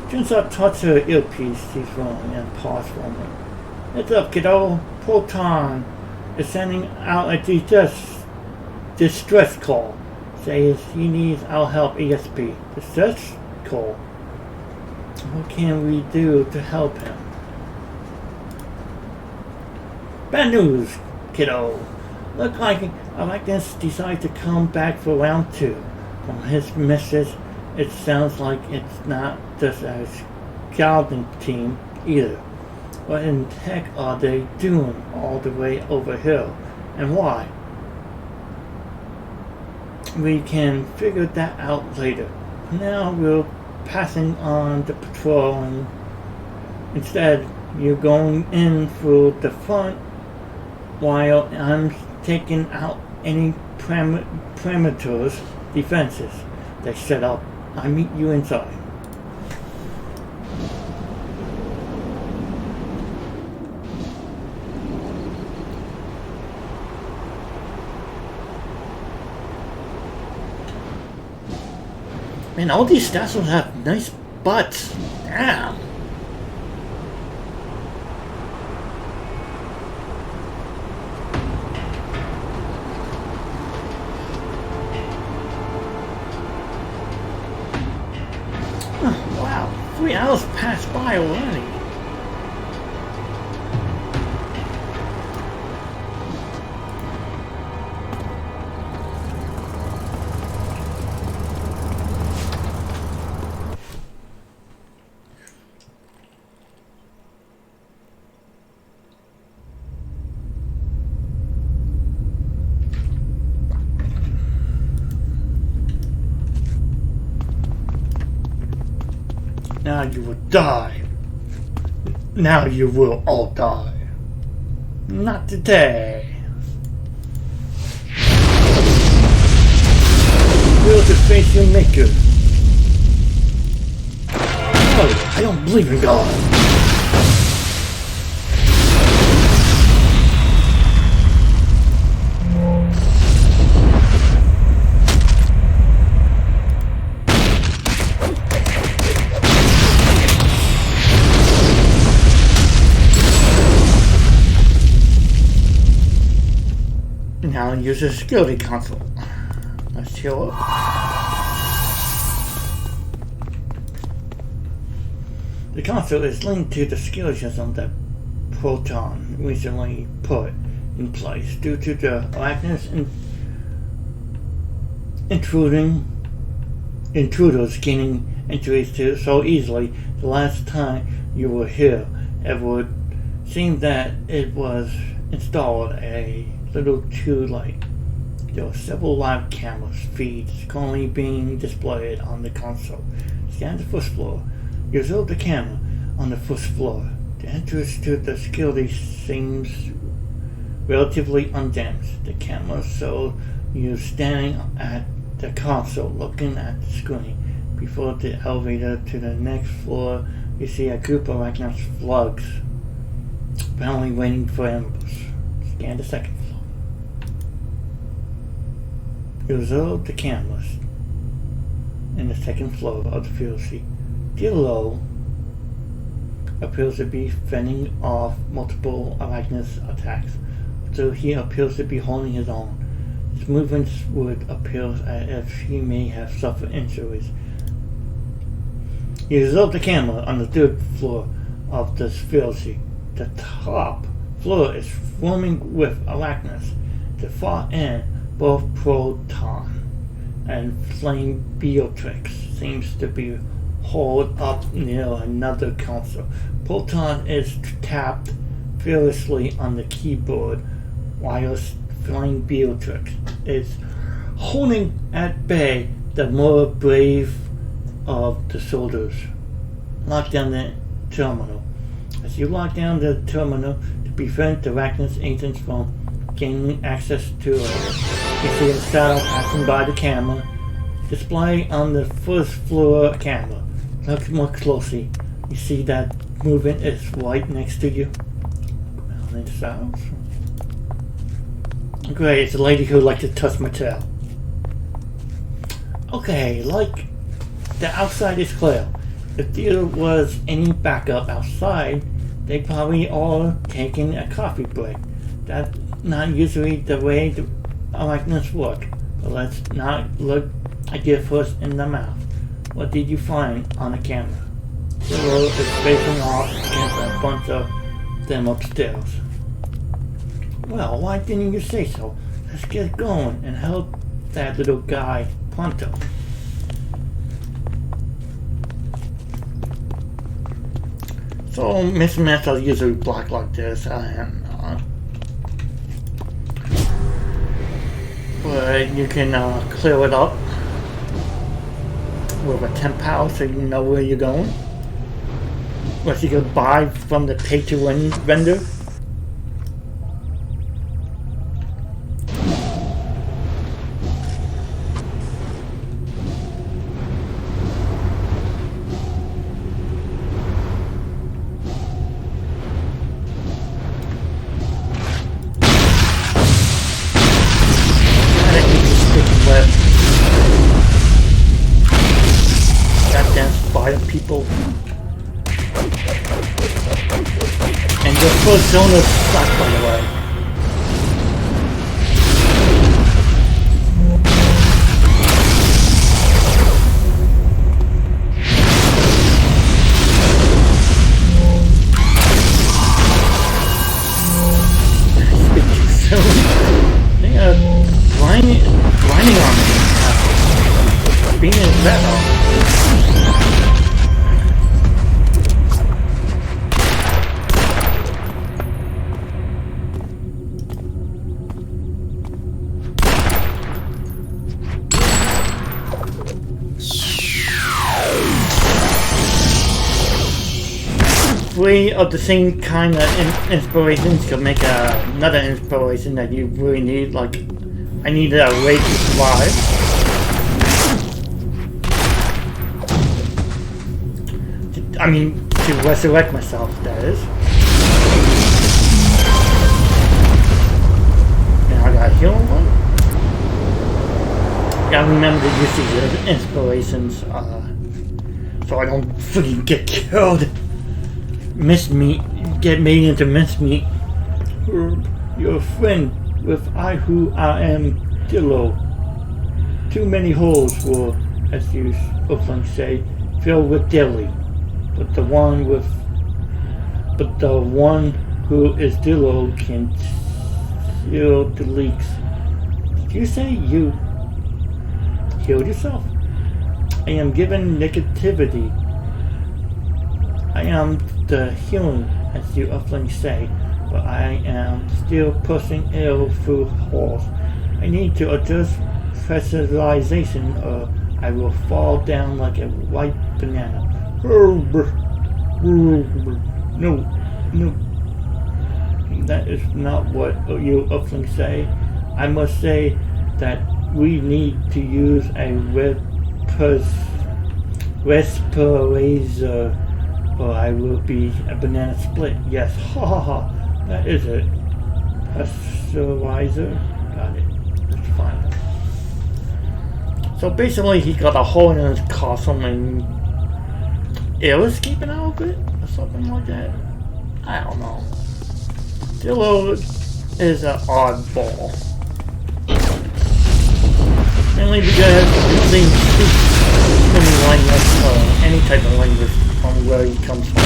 Turns out touch her earpiece she's rolling and pause for a moment. What's up, kiddo? Proton is sending out a distress call. Says he needs our help ASAP. Distress call? What can we do to help him? Bad news, kiddo. Look like Arachnis decided to come back for round 2. From his message, it sounds like it's not just a scouting team either. What in the heck are they doing all the way over here, and why? We can figure that out later. Now we're passing on the patrolling. Instead, you're going in through the front while I'm taking out any perimeters defenses they set up. I meet you inside. Man, all these statues have nice butts. Damn. Wow, 3 hours passed by already. Now you will die. Now you will all die. Not today. Will to face your maker. Oh, I don't believe in God. Now use the security console. Let's heal up. The console is linked to the skill system that Proton recently put in place due to the Arachnis intruders gaining entries to so easily. The last time you were here, it would seem that it was installed a little too late. There are several live camera feeds currently being displayed on the console. Scan the first floor. You observe the camera on the first floor. The entrance to the security seems relatively undamaged. The camera shows you standing at the console looking at the screen. Before the elevator to the next floor, you see a group of arachnid slugs, apparently waiting for ambush. Scan the second floor. You observe the cameras in the second floor of the field seat. Below appears to be fending off multiple arachnid attacks, so he appears to be holding his own. His movements would appear as if he may have suffered injuries. You observe the camera on the third floor of this field seat. The top floor is swarming with arachnids. The far end, both Proton and Flame Beatrix seems to be holed up near another console. Proton is tapped furiously on the keyboard, while Flame Beatrix is holding at bay the more brave of the soldiers. Lock down the terminal. As you lock down the terminal to prevent the arachnid agents from gaining access to it, you see a shadow passing by the camera display on the first floor camera. Look more closely. You see that movement is right next to you. Well, the shadows. Great, it's a lady who likes to touch my tail. Okay, like the outside is clear. If there was any backup outside, they probably all taking a coffee break. That's not usually the way the arachnids work. But let's not look at you first in the mouth. What did you find on the camera? The road is facing off against a bunch of them upstairs. Well, why didn't you say so? Let's get going and help that little guy pronto. So mismatches are usually blocked like this, but you can clear it up with a 10 power so you know where you're going. What you can buy from the pay-to-win vendor. People and your first zone is stuck, by the way. They are grinding on me. Being in battle. Three of the same kind of inspirations could make another inspiration that you really need. Like, I need a way to survive. I mean, to resurrect myself, that is. Now I got a healing one. Gotta remember to use these inspirations, so I don't freaking get killed. Mincemeat, get made into mincemeat. Your friend with I who I am Dillo. Too many holes were, as you often say, filled with dilly. But the one who is Dillo can seal the leaks. Did you say you killed yourself? I am given negativity. I am the healing, as you often say, but I am still pushing ill through holes. I need to adjust pressurization or I will fall down like a ripe banana. No, that is not what you often say. I must say that we need to use a Respirator, or I will be a banana split. Yes, ha ha ha. That is it. Pasteurizer. Got it. That's fine. So basically, he got a hole in his costume and air escaping out of it, or something like that. I don't know. Dillo is an oddball. Mainly because he doesn't speak any language, any type of language from where he comes from.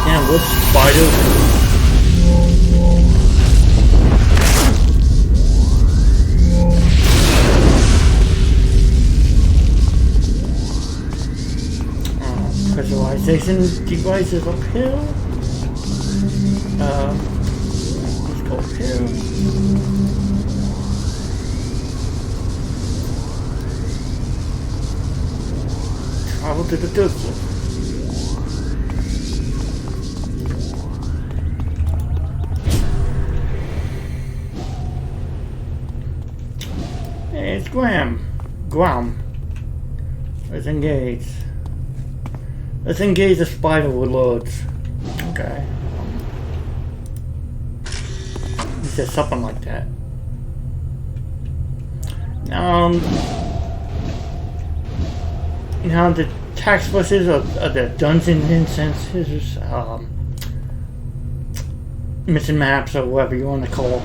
Damn, what spiders? Pressurization device is up here. Let's go up here. Travel to the desert. Hey, it's Graham. Let's engage. Let's engage the spider with loads. Okay. He said something like that. Now, the tax forces of the dungeon incenses, missing maps or whatever you want to call,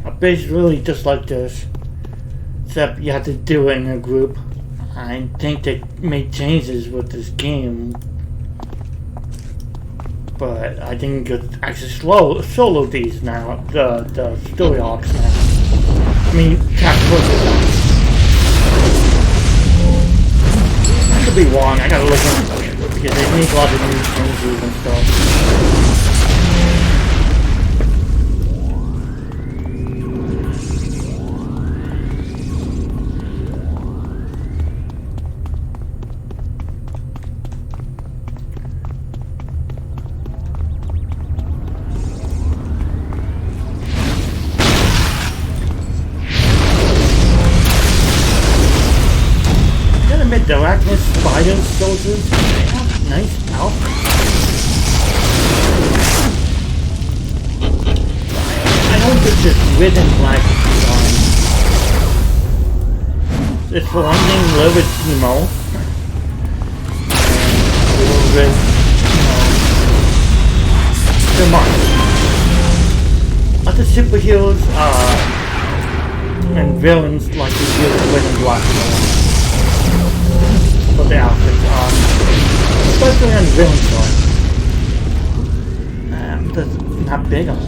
are basically just like this, except you have to do it in a group. I think they made changes with this game, but I didn't get actually solo these now, the story arcs now. I mean, task forces. I could be wrong, I gotta look into it, because they make a lot of new changes and stuff. The arachnid spider soldiers, they have nice outfits. I hope it's just red and black design. It's for one thing, a little bit emo. A little bit, they're marked. Other superheroes and villains like to use red and black. For the outfits, especially on the villain side. That's not big on it.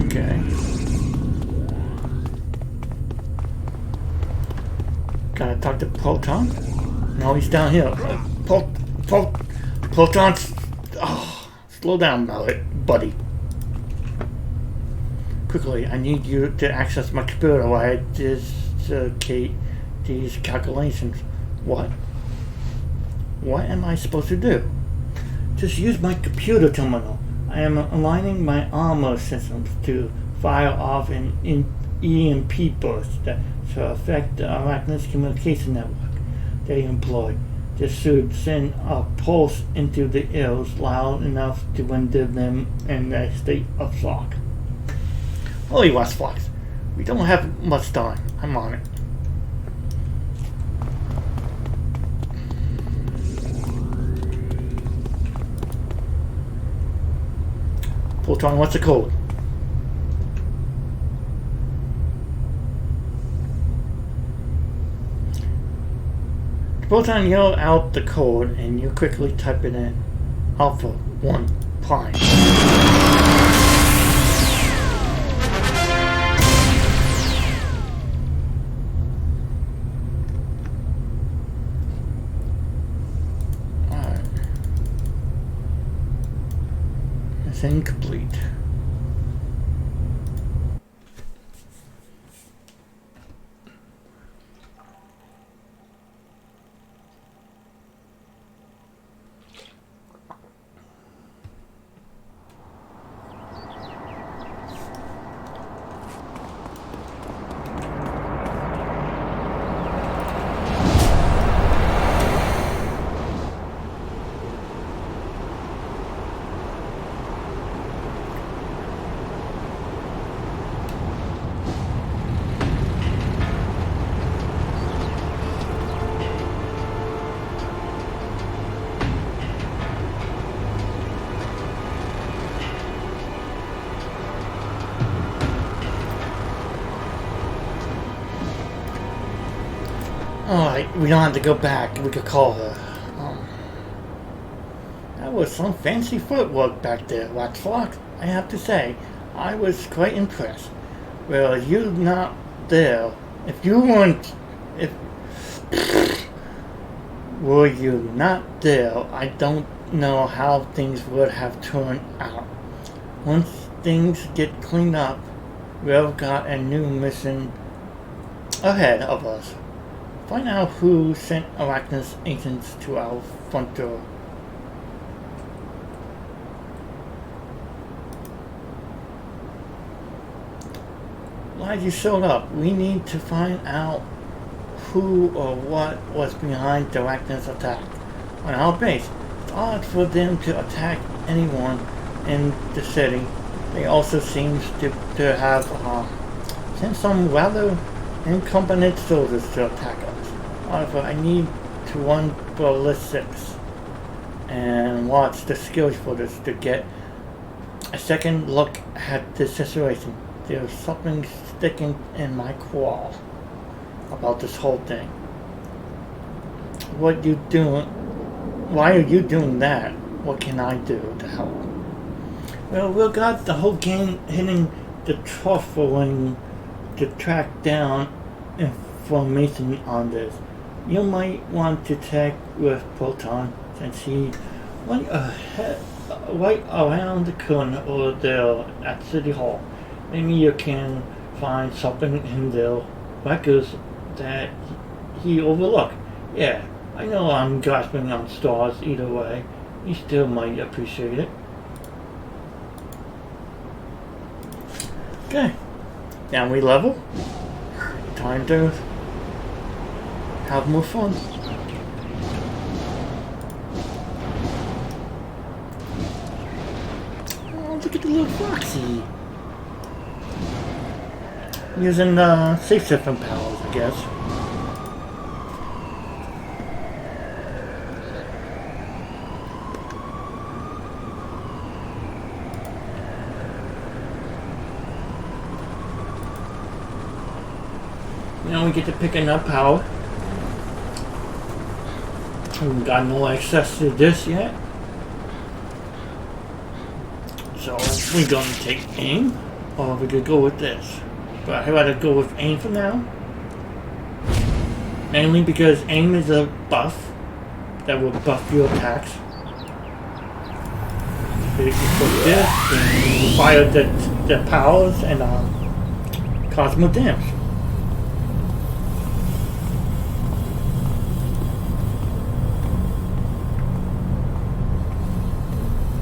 Okay. Gotta talk to Proton? No, he's down here. Proton, slow down, buddy. Quickly, I need you to access my computer while I duplicate these calculations. What? What am I supposed to do? Just use my computer terminal. I am aligning my armor systems to fire off an EMP burst that shall affect the arachnid's communication network they employ. This should send a pulse into the ears loud enough to render them in a state of shock. Holy West Fox, we don't have much time. I'm on it. Proton, what's the code? Proton, yell out the code and you quickly type it in. Alpha 1 Prime. Mission complete. Alright, we don't have to go back. We could call her. That was some fancy footwork back there, Watchlock. I have to say, I was quite impressed. Well, you're not there. If you weren't... Were you not there, I don't know how things would have turned out. Once things get cleaned up, we've got a new mission ahead of us. Find out who sent Arachnus agents to our front door. Glad you showed up. We need to find out who or what was behind the Arachnus attack on our base. It's odd for them to attack anyone in the city. They also seem to have sent some rather incompetent soldiers to attack us. However, I need to run ballistics and watch the skills footage to get a second look at the situation. There's something sticking in my craw about this whole thing. What you doing? Why are you doing that? What can I do to help? Well, we've got the whole gang hitting the truffling to track down information on this. You might want to check with Proton since he went right around the corner over there at City Hall. Maybe you can find something in their records that he overlooked. Yeah, I know I'm grasping on stars either way. You still might appreciate it. Okay, now we level. Time to have more fun. Oh, look at the little foxy. Using safe system powers, I guess. Now we get to pick enough power. We've got no access to this yet. So we're gonna take aim, or we could go with this. But I'd rather go with aim for now. Mainly because aim is a buff that will buff your attacks. So you can put this and fire the powers and cause more damage.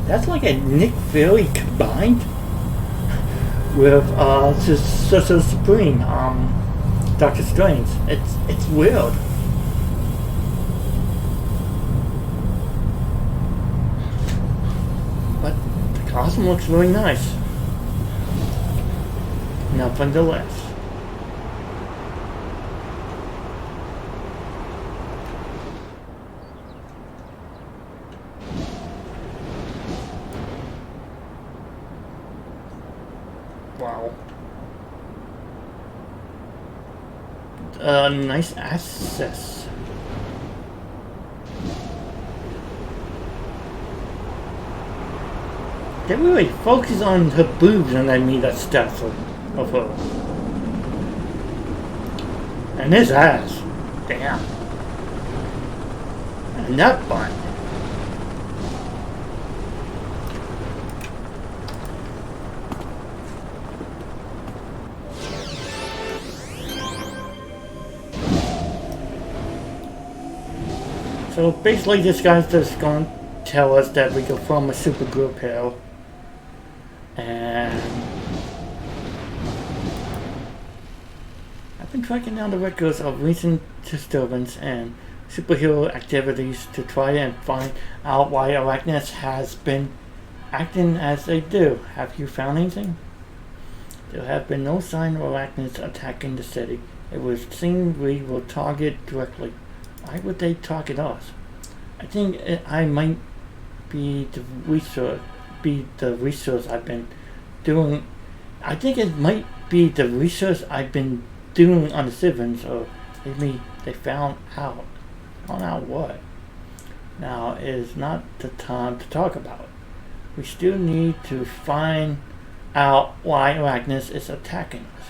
That's like a Nick Fury combined with Sorcerer Supreme, Doctor Strange. It's weird. But the costume looks really nice. Nonetheless. Wow. Nice access. They really focus on her boobs and I mean that stuff of her. And his ass. Damn. And that butt. So basically this guy's just going to tell us that we go from a supergroup here. And I've been tracking down the records of recent disturbance and superhero activities to try and find out why Arachnids has been acting as they do. Have you found anything? There have been no sign of Arachnids attacking the city. It would seem we will target directly. Why would they target us? I think I might be the research I've been doing. I think it might be the research I've been doing on the civilians, or maybe they found out. Found out what? Now is not the time to talk about it. We still need to find out why Arachnids is attacking us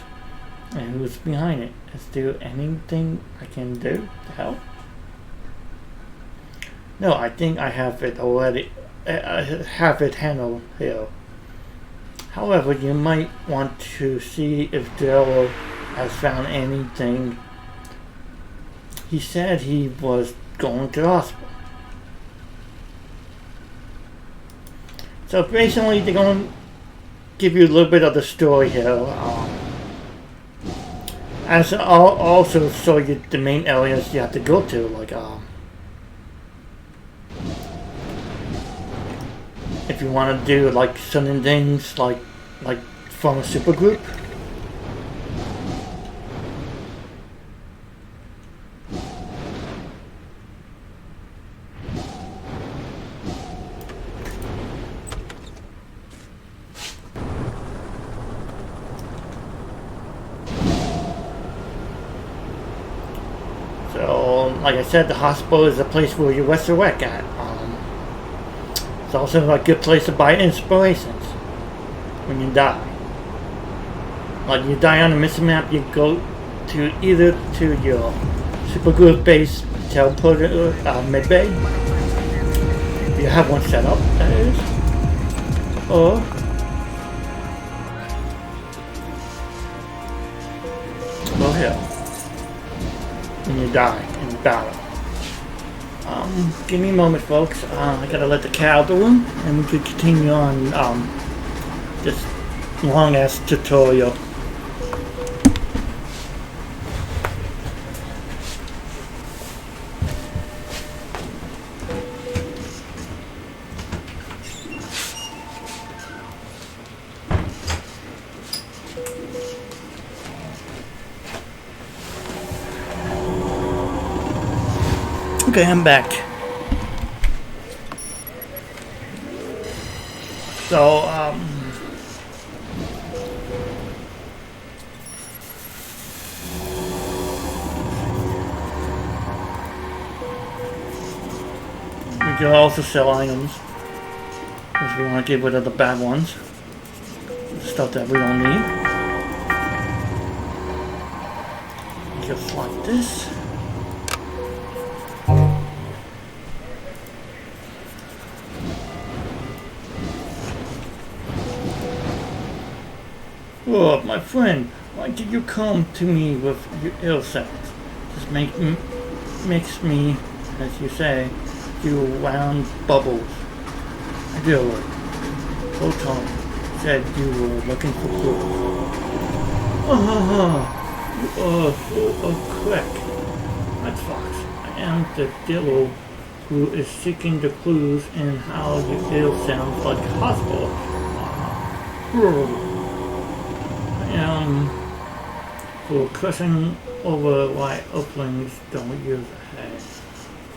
and who's behind it. Is there anything I can do to help? No, I think I have it already. I have it handled here. However, you might want to see if Daryl has found anything. He said he was going to the hospital. So basically, they're going to give you a little bit of the story here. As also show you the main areas you have to go to, like if you want to do like certain things, like from a supergroup. So, like I said, the hospital is a place where you resurrect at. It's also a good place to buy inspirations when you die. Like you die on the mission map, you go to either to your supergroup base teleporter medbay. You have one set up, that is. Or go here when you die in battle. Give me a moment, folks. I gotta let the cat out of the room, and we could continue on this long-ass tutorial. Okay, I'm back. So, we can also sell items if we want to get rid of the bad ones, stuff that we don't need. Just like this. Oh, my friend, why did you come to me with your ill sense? This makes me, as you say, do round bubbles. I do it. Photon said you were looking for clues. You are full of crack. That's Fox. I am the devil who is seeking the clues in how your ill sounds like a hospital. For crushing over why Earthlings don't use a head.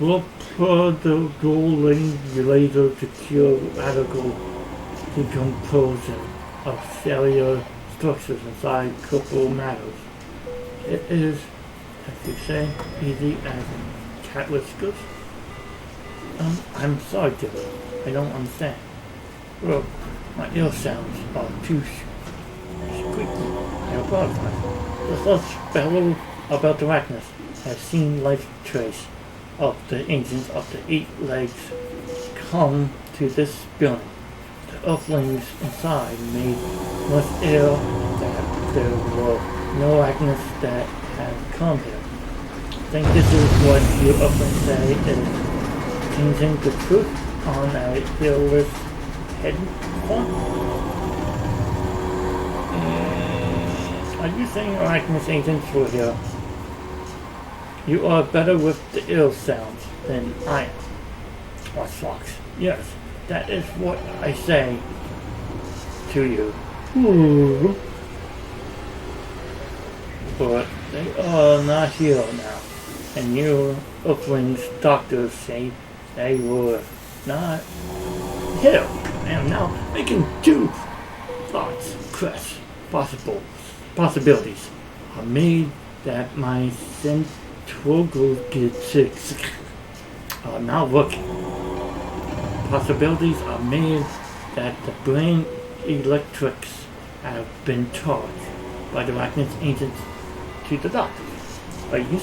We'll put the dual-link laser to cure radical decomposition of cellular structures inside corporal matters. It is, as you say, easy as cat whiskers. I'm sorry, Dylan. I don't understand. Well, my ill sounds are too squeaky. I apologize. The first fellow about the Arachnids has seen life trace of the ancients of the 8 legs come to this building. The Earthlings inside made us ill that there were no Arachnids that had come here. I think this is what you Earthlings say is changing the truth on a fearless head point? Are you saying Arachnus agents were here? You are better with the ill sounds than I am. What fox? Yes, that is what I say to you. Ooh. But they are not here now, and you Earthlings doctors say they were not here. I am now making two thoughts, quests, possibilities are made that my centroglytics are now working. Possibilities are made that the brain electrics have been charged by the Arachnus agents to the doctors. Are you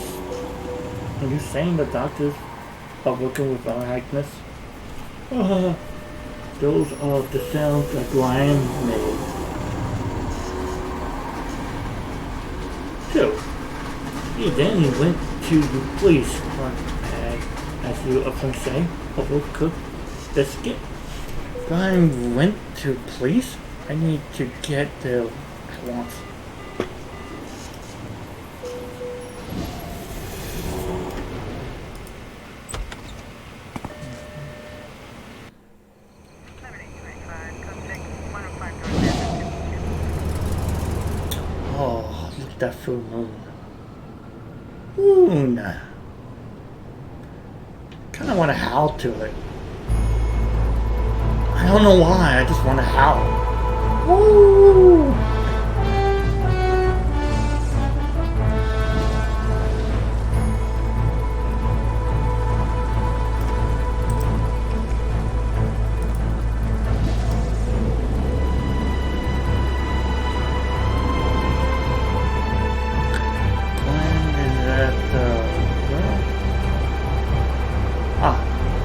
saying the doctors are working with Arachnus? Those are the sounds that Ryan made. So, he then went to the police, as you often say, overcooked biscuit. Ryan went to police? I need to get there at once. Oh, look at that full moon. Moon. Kinda wanna howl to it. I don't know why, I just wanna howl. Woo!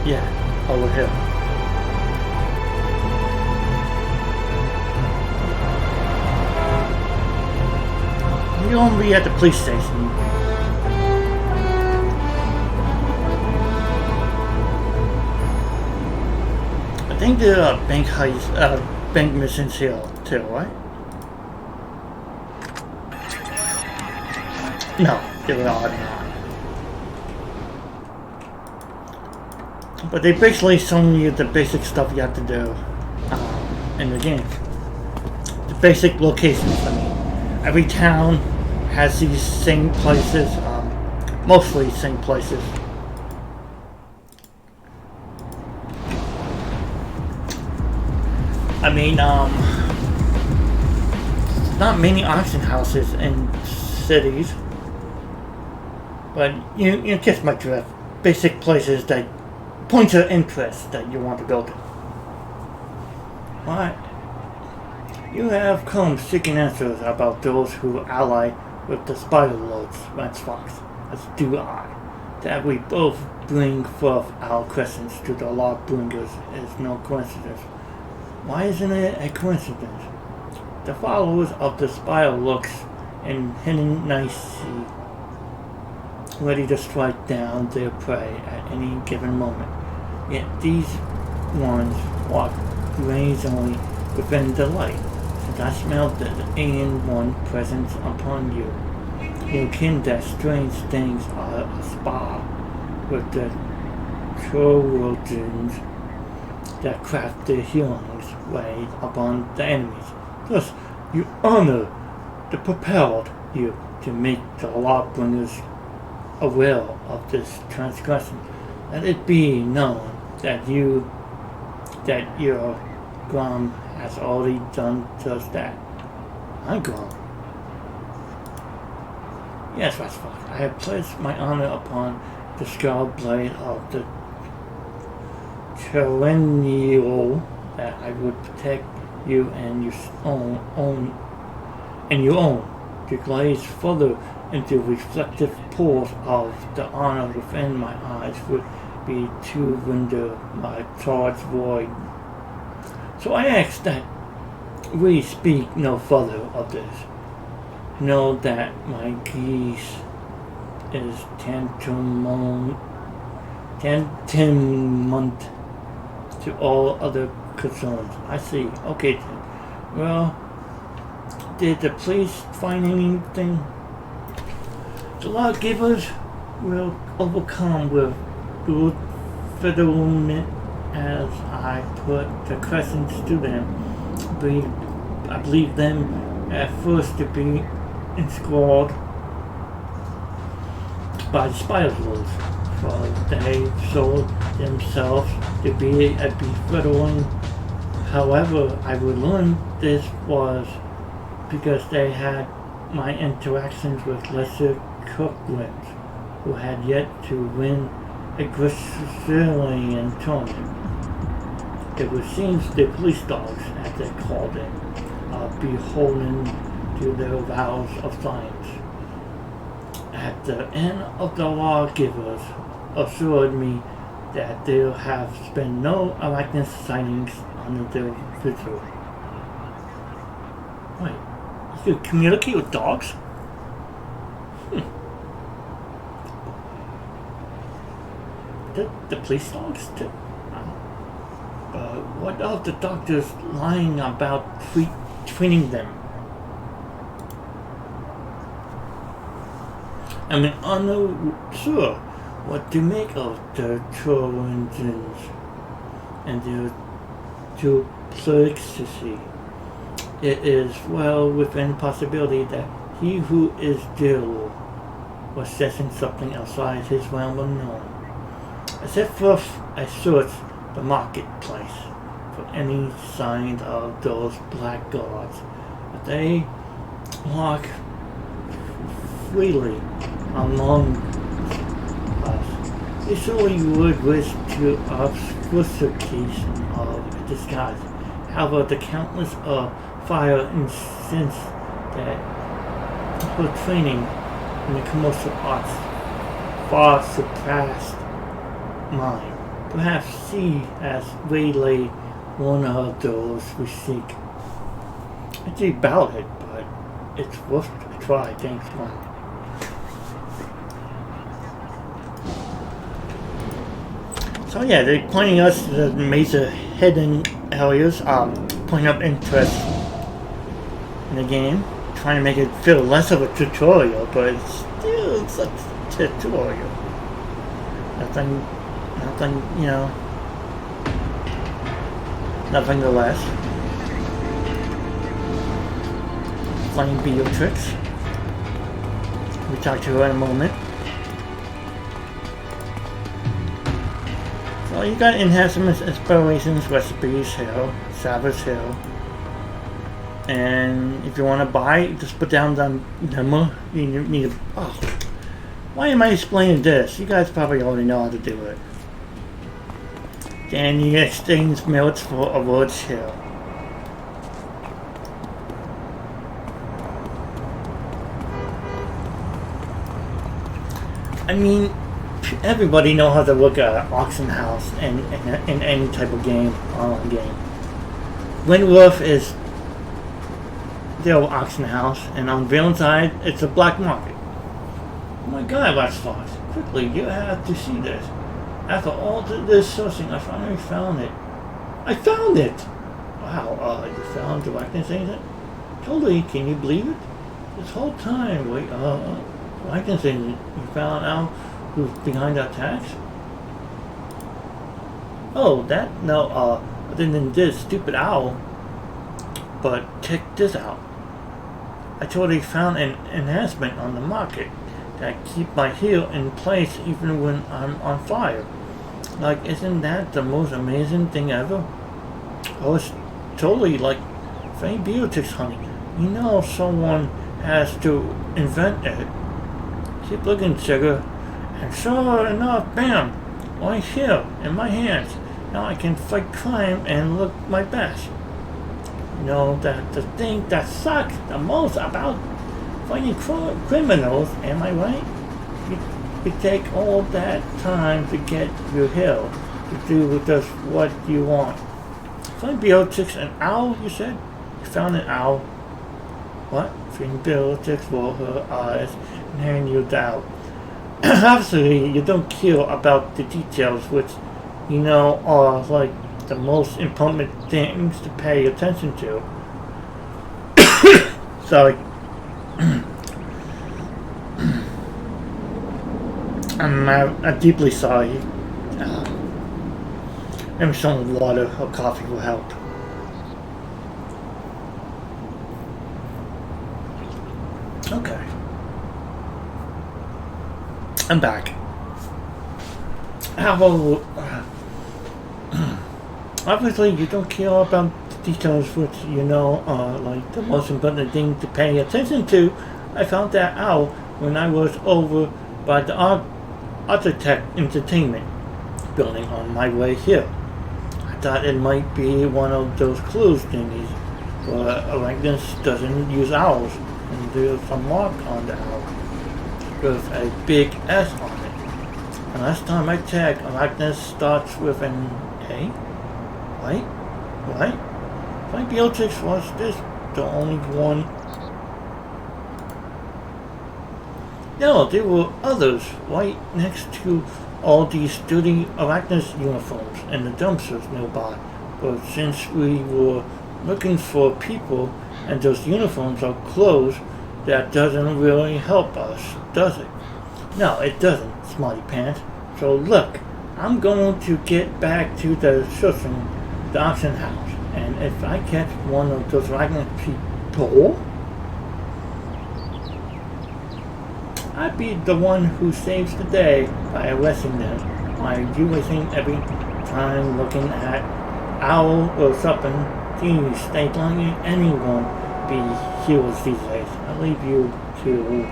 Yeah, over here. You're gonna be at the police station. I think the bank heist, bank missions here too, right? No, they are not. But they basically showing you the basic stuff you have to do in the game. The basic locations. I mean, every town has these same places, mostly same places. I mean, not many auction houses in cities, but you catch my drift. Basic places that points of interest that you want to go to. Alright. You have come seeking answers about those who ally with the Spider Lords, Rance Fox, as do I. That we both bring forth our questions to the Law Bringers is no coincidence. Why isn't it a coincidence? The followers of the Spider Lords in hidden nicety, ready to strike down their prey at any given moment. Yet these ones walk brazenly within the light, since I smelled the alien one presence upon you. You kin that strange things are a spar with the Trojans that craft their healings way upon the enemies. Thus, you honor the propelled you to make the Lawbringers aware of this transgression. Let it be known that your Grom has already done just that. My Grom? Yes, that's fine. I have placed my honor upon the scarred blade of the Tyrannial that I would protect you and your own to glaze further into reflective pools of the honor within my eyes would be to render my charge void. So I ask that we speak no further of this. Know that my geese is Tantamount to all other concerns. I see. Okay then. Well, did the police find anything? The lawgivers will overcome with good federalment as I put the questions to them. I believe them at first to be enthralled by the spider lords, for they sold themselves to be a befuddling. However, I would learn this was because they had my interactions with lesser Kirkwins, who had yet to win a Brazilian tournament. It would seem the police dogs, as they called it, are beholden to their vows of science. At the end of the lawgivers assured me that there have been no arachnid sightings under their visitor. Wait, you could communicate with dogs? The police dogs too? What of the doctors lying about treating them? I mean, I'm not sure what to make of the Trojans and their duplicity. It is well within possibility that he who is Dill was setting something outside his realm unknown. I set forth a search the marketplace for any sign of those blackguards, but they walk freely among us. They surely would wish to obfuscation of disguise. However, the countless fire incense that her training in the commercial arts far surpassed mine. Perhaps she has waylaid one of those we seek. I do about it, but it's worth a try. Thanks, man. So yeah, they're pointing us to the major hidden areas, pointing up interest in the game, trying to make it feel less of a tutorial, but it's still such a tutorial. Nothing, you know, nevertheless. Playing Beatrix. We'll talk to her in a moment. So you got enhancements, inspirations, recipes here, Savage Hill. And if you want to buy, just put down the number. You need to, oh, why am I explaining this? You guys probably already know how to do it. Then you exchange merits for awards here. I mean, everybody knows how to look at an auction house in any type of game, online game. Wentworth is the old auction house, and on Villein side, it's a black market. Oh my god, that's fast. Quickly, you have to see this. After all this searching, I finally found it. I found it! Wow, you found the likeness agent? Totally, can you believe it? This whole time, wait, likeness agent, you found out who's behind the attacks? Oh, that? No, other than this stupid owl. But check this out. I totally found an enhancement on the market that keep my heel in place even when I'm on fire. Like, isn't that the most amazing thing ever? Oh, it's totally like Faint Beatrix, honey. You know someone has to invent it. Keep looking, sugar. And sure enough, bam! Right here, in my hands. Now I can fight crime and look my best. You know, that the thing that sucks the most about fighting criminals, am I right? You take all that time to get your hill to do with us what you want. Find Beatrix an owl, you said? You found an owl. What? Find Beatrix for her eyes and hand you the owl. obviously you don't care about the details, which you know are like the most important things to pay attention to. Sorry. I'm deeply sorry. Maybe some water or coffee will help. Okay. I'm back. Obviously, you don't care about the details, which you know are like the most important thing to pay attention to. I found that out when I was over by the Architect Entertainment building on my way here. I thought it might be one of those clues thingies, but Arachnus doesn't use owls, and there's a mark on the owl with a big S on it. And last time I checked, Arachnus starts with an A? Right? Right? My Beatrix was this the only one? No, there were others right next to all these sturdy Arachnus uniforms and the dumpsters nearby. But since we were looking for people and those uniforms are closed, that doesn't really help us, does it? No, it doesn't, Smarty Pants. So look, I'm going to get back to the auction house, and if I catch one of those Arachnus people, I'd be the one who saves the day by arresting them. I do wasting every time looking at owl or something. Geez, they don't let anyone be heroes these days. I leave you to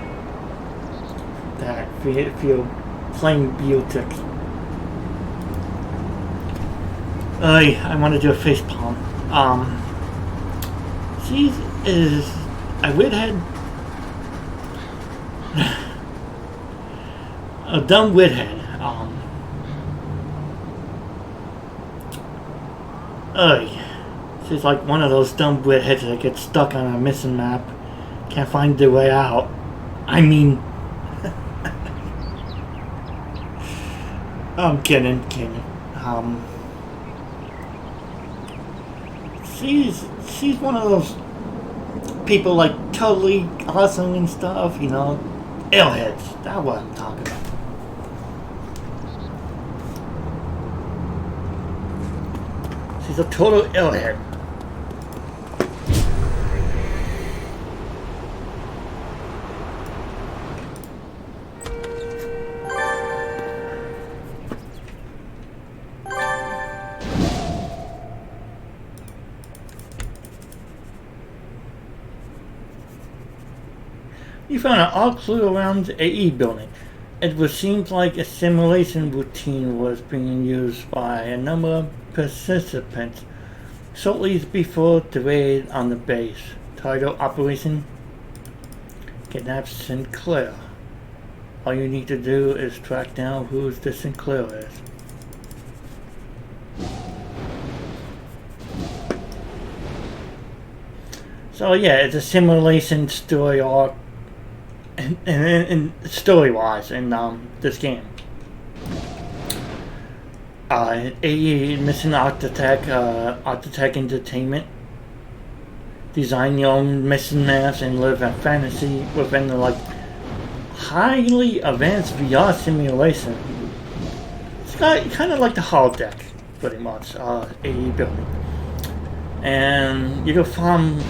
that if you're playing Beatrix. I want to do a face palm. She is a widhead. A dumb widhead. She's like one of those dumb widheads that gets stuck on a missing map, can't find their way out. I mean, I'm kidding. She's one of those people like totally awesome and stuff, you know, airheads. That's what I'm talking about. She's a total airhead. You found an odd clue around the AE building. It seemed like a simulation routine was being used by a number of participants shortly before the raid on the base. Title: Operation Kidnap Sinclair. All you need to do is track down who the Sinclair is. So yeah, it's a simulation story arc. And story-wise in this game. AE Mission Architect Entertainment. Design your own mission maps and live a fantasy within the highly advanced VR simulation. It's kind of like the holodeck, pretty much. AE building, and you can farm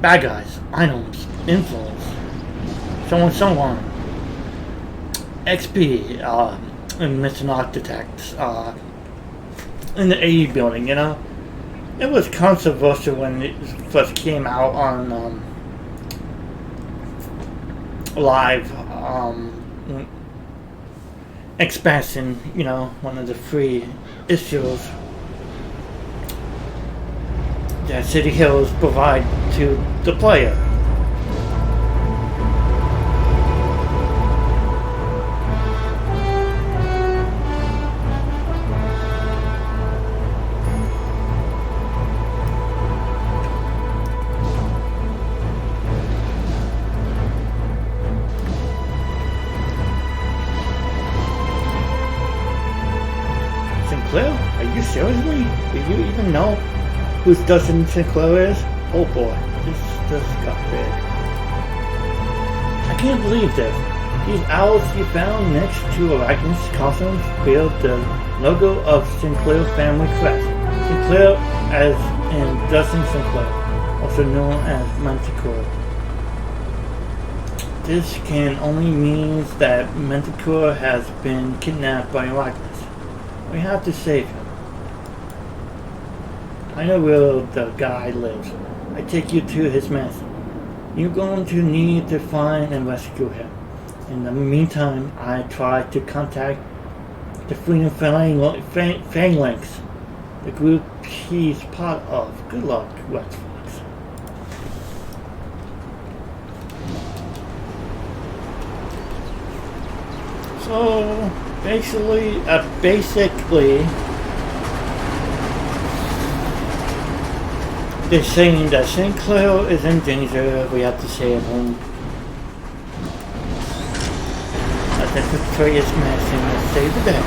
bad guys, items, influence. So on. XP, and Mission Architects, in the AE building, you know? It was controversial when it first came out on, live, expansion, you know, one of the free issues that City Hills provide to the player. Sinclair? Are you seriously? Do you even know who Dustin Sinclair is? Oh boy, this got big. I can't believe this. These owls you found next to Arachne's costumes bear the logo of Sinclair Family Crest. Sinclair as in Dustin Sinclair, also known as Manticore. This can only mean that Manticore has been kidnapped by Arachne. We have to save him. I know where the guy lives. I take you to his mansion. You're going to need to find and rescue him. In the meantime, I try to contact the Freedom Phalanx, the group he's part of. Good luck, Rex Fox. So, basically, they're saying that Sinclair is in danger. We have to save him. The victorious mansion will save the day.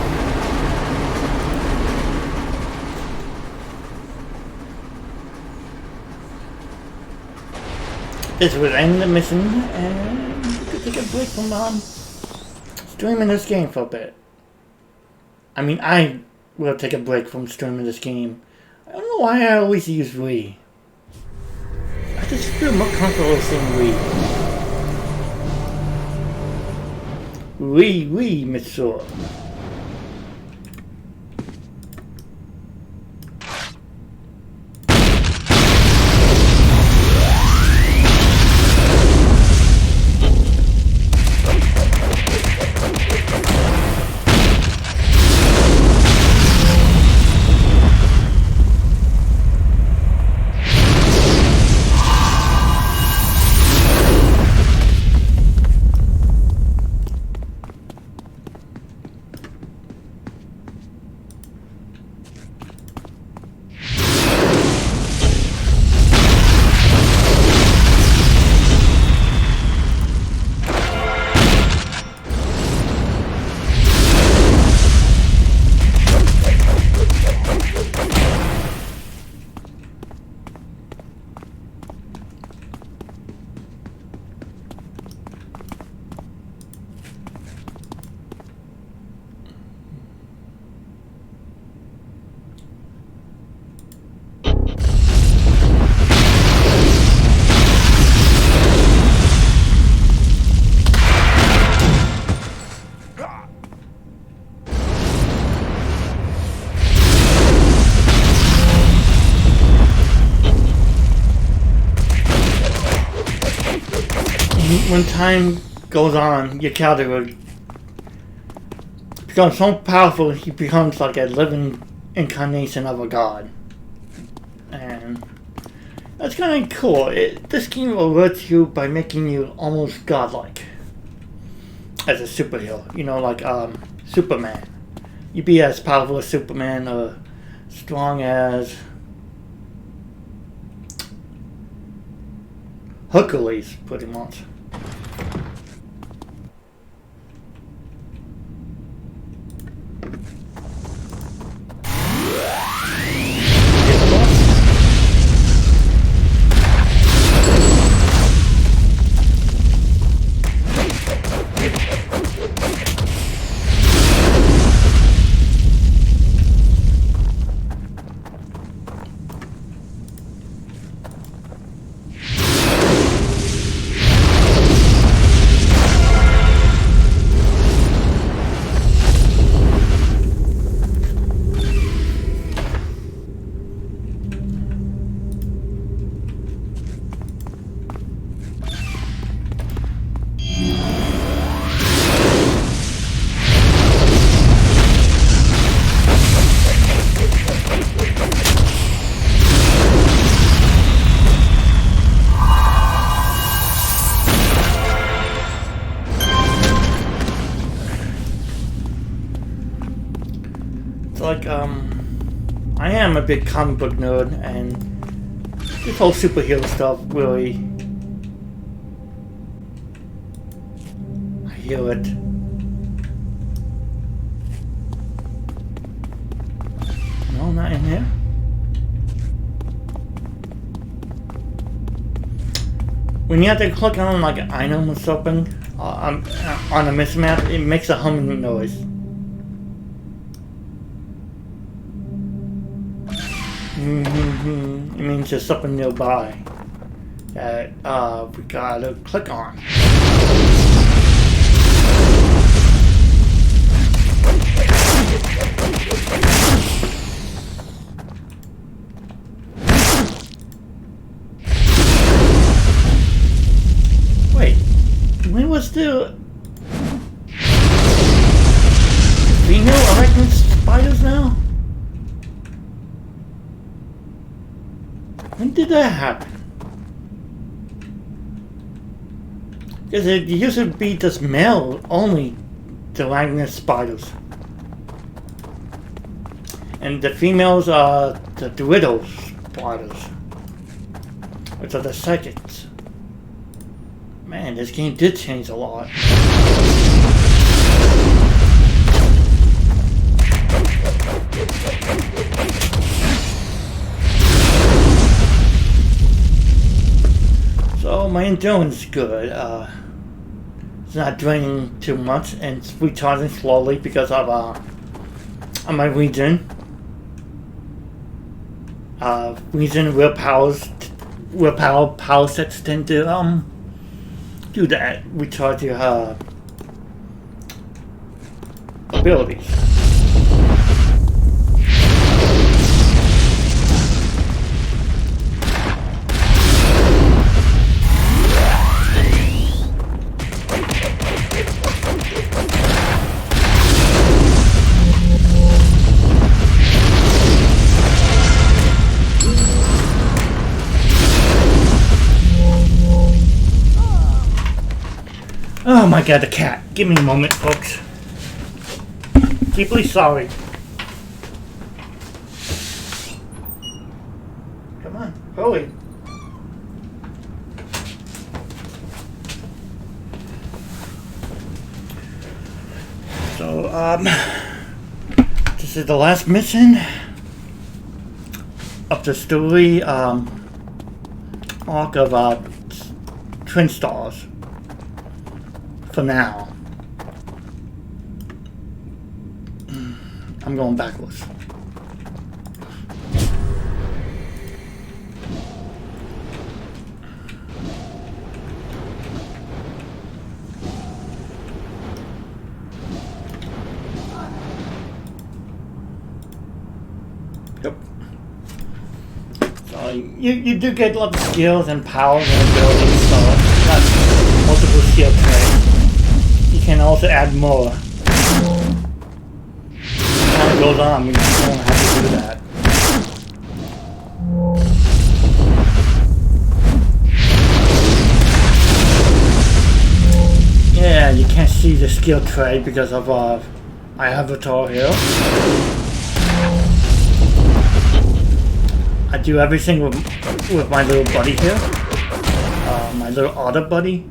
This will end the mission, and we could take a break from streaming this game for a bit. I mean, I will take a break from streaming this game. I don't know why I always use Wii. I just feel more comfortable saying Wii. Oui, monsieur. When time goes on, your character becomes so powerful, he becomes like a living incarnation of a god. And that's kind of cool. This game alerts you by making you almost godlike as a superhero. You know, like Superman. You'd be as powerful as Superman or strong as Hercules, pretty much. Like, I am a big comic book nerd, and this whole superhero stuff really, I hear it. not in here. When you have to click on like an item or something on a map, it makes a humming noise. It means there's something nearby that we gotta click on. Wait, when was the female arachnid spiders now? When did that happen? Because it used to be just male only, the arachnid spiders. And the females are the widow spiders, which are the psychics. Man, this game did change a lot. So my endurance is good. It's not draining too much and it's recharging slowly because of my region. Region willpower power sets tend to do that, recharge your abilities. Oh my god, the cat. Give me a moment, folks. Deeply sorry. Come on, hurry. So, this is the last mission of the story arc of Twin Stars. For now. I'm going backwards. Yep. So you do get a lot of skills and powers and abilities, so it's not multiple skill traits. You can also add more. As time goes on, we don't have to do that. Yeah, you can't see the skill tray because of my avatar here. I do everything with my little buddy here. My little otter buddy.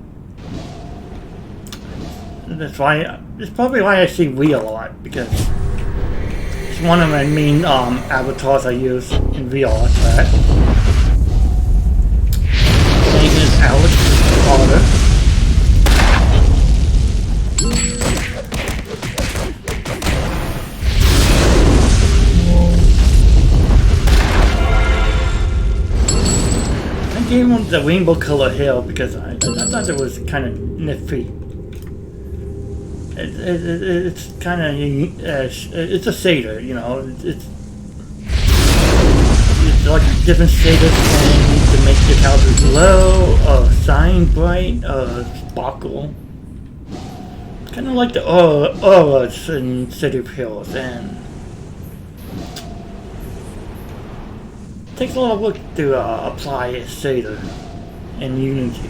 That's why, it's probably why I see Wii a lot, because it's one of my main avatars I use in VR, right? Name is Alex Otter. I gave him the rainbow color hair because I thought it was kind of nifty. It's kind of it's a shader, you know. It's like different shaders to make the character glow, or shine bright, or sparkle. Kind of like the auras in City of Heroes, and it takes a lot of work to apply a shader in Unity.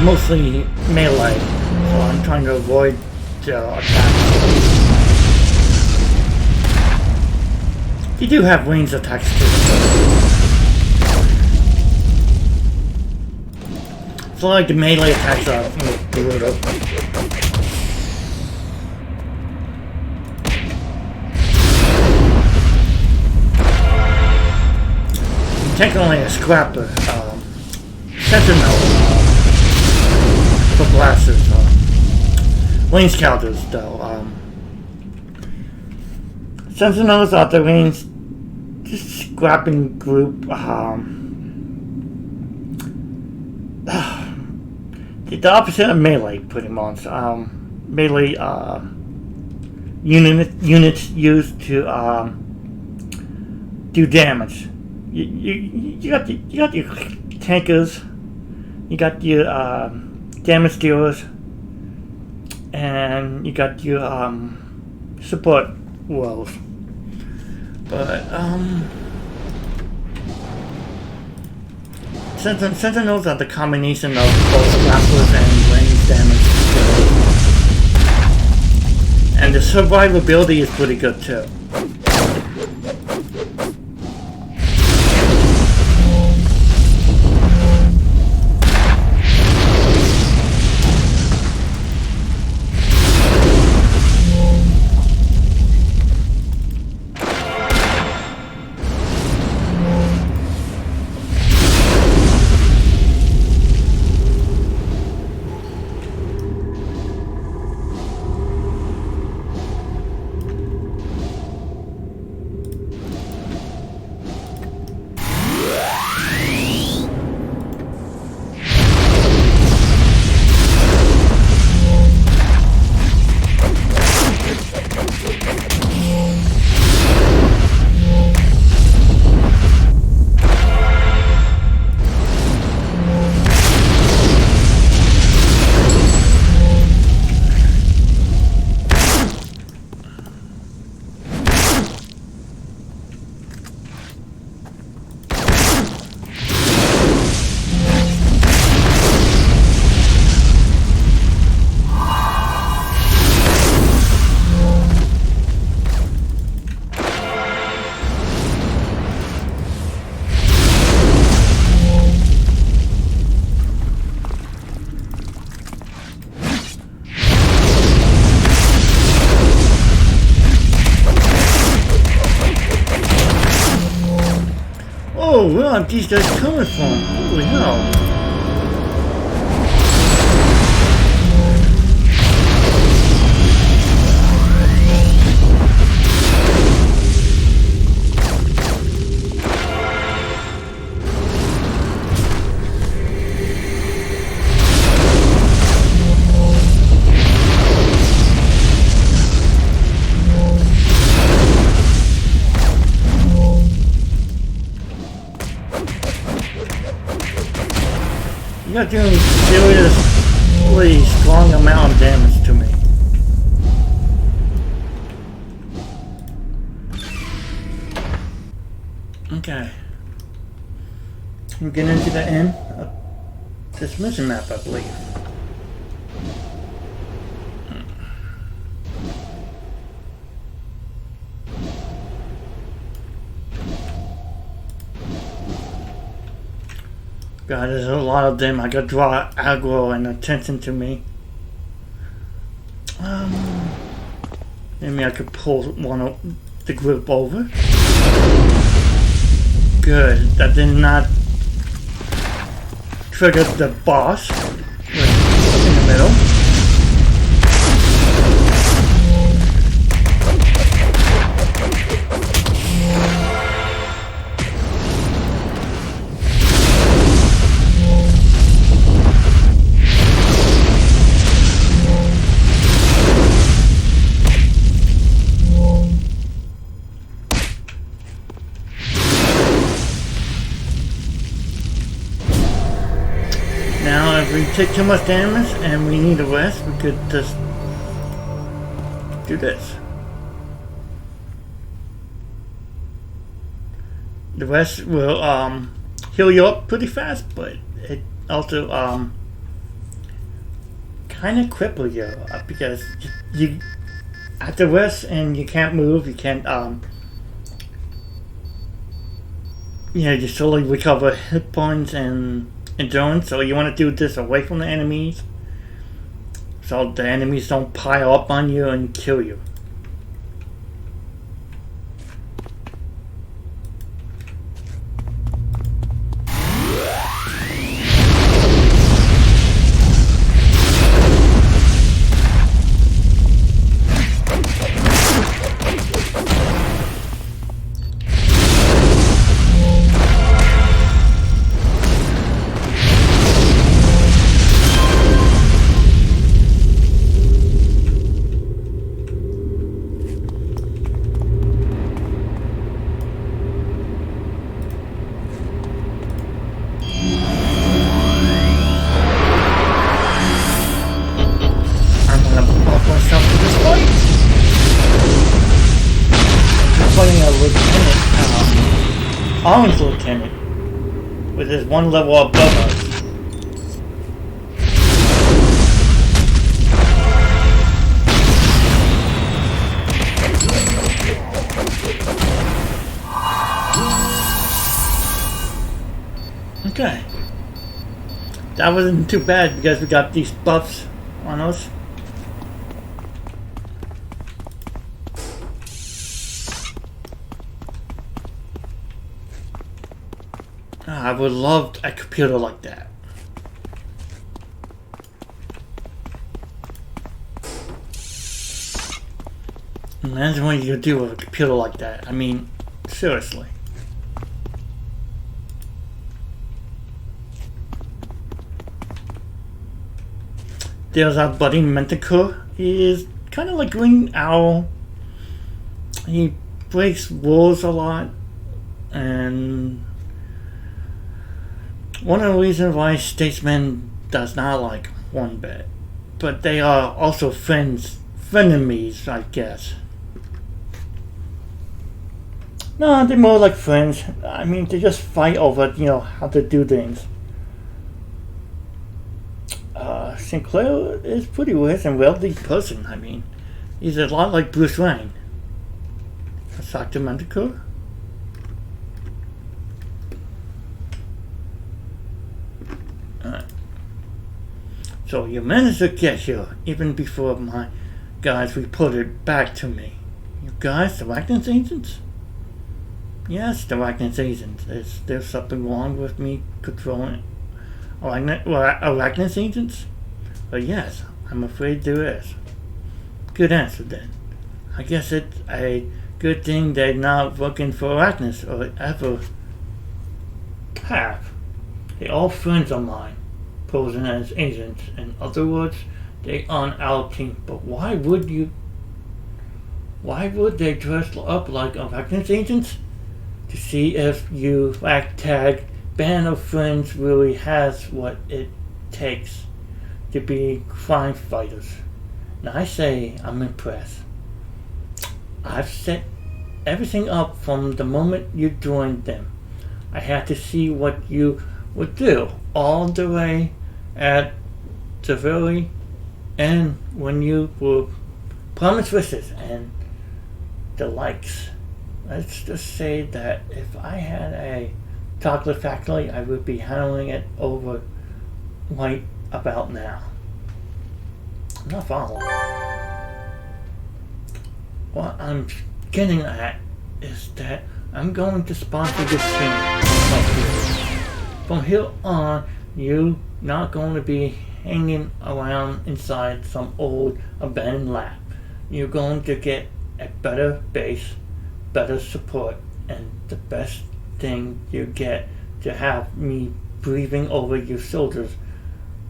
mostly melee, so I'm trying to avoid attacks. You do have ranged attacks too. So like the melee attacks are brutal. Technically a scrapper, sentinel for blasters, range counters though. Sentinels are the range scrapping group. The opposite of melee, pretty much. Melee units used to do damage. You got your tankers, you got your damage dealers, and you got your support roles. But Sentinels are the combination of both grapplers and range damage skills. And the survivability is pretty good too. Oh, where are these guys coming from? Holy hell. You're doing seriously strong amount of damage to me. Okay. We're getting to the end of this mission map, I believe. God, there's a lot of them. I gotta draw aggro and attention to me. Maybe I could pull one of the group over. Good. That did not trigger the boss in the middle. Now, if we take too much damage and we need a rest, we could just do this. The rest will heal you up pretty fast, but it also kind of cripple you because you at the rest and you can't move. You can't you slowly recover hit points and endurance. So you want to do this away from the enemies, so the enemies don't pile up on you and kill you. Orange Lieutenant with his one level above us. Okay. That wasn't too bad because we got these buffs on us. I would love a computer like that. Imagine what you could do with a computer like that. I mean, seriously. There's our buddy Mentor. He is kind of like Green Owl. He breaks rules a lot, and one of the reasons why Statesman does not like one bit. But they are also frenemies, I guess. No, they're more like friends. I mean, they just fight over, how to do things. Sinclair is pretty weird and wealthy person. I mean, he's a lot like Bruce Wayne. Dr. Mentor. So you managed to get here even before my guys reported back to me. You guys, the Arachnus agents? Yes, the Arachnus agents. Is there something wrong with me controlling Arachnus agents? But yes, I'm afraid there is. Good answer then. I guess it's a good thing they're not working for Arachnus or ever have. They're all friends of mine, posing as agents. In other words, they on our team. But why would they dress up like Arachnus agents? To see if you ragtag band of friends really has what it takes to be crime fighters. Now I say I'm impressed. I've set everything up from the moment you joined them. I had to see what you would do all the way at the very end when you were promised wishes and the likes. Let's just say that if I had a chocolate factory, I would be handling it over right about now. I'm not following. What I'm getting at is that I'm going to sponsor this team. From here on, you're not going to be hanging around inside some old abandoned lab. You're going to get a better base, better support, and the best thing you get to have me breathing over your shoulders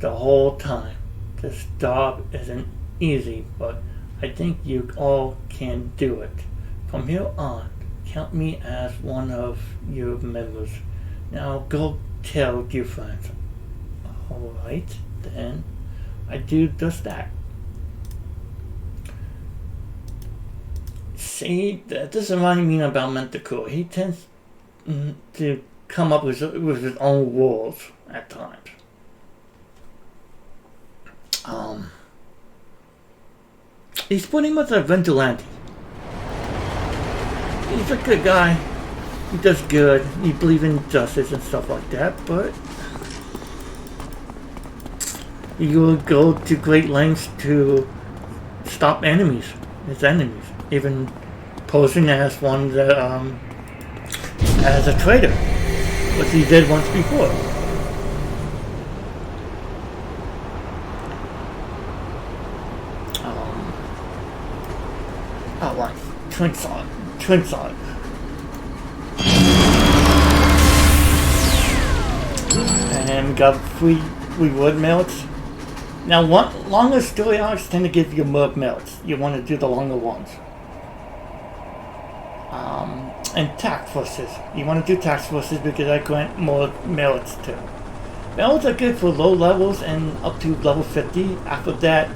the whole time. This job isn't easy, but I think you all can do it. From here on, count me as one of your members. Now go tell your friends. Alright, then I do just that. See, that doesn't remind me about Mentor. He tends to come up with his own rules at times. He's pretty much a vigilante. He's a good guy. He does good. He believes in justice and stuff like that, but he will go to great lengths to stop enemies, his enemies, even posing as one that as a traitor, which he did once before. Oh, right, twin sword. And we got 3 reward melts. Now, longer story arcs tend to give you more melts. You want to do the longer ones. And task forces. You want to do task forces because I grant more melts too. Melts are good for low levels and up to level 50. After that,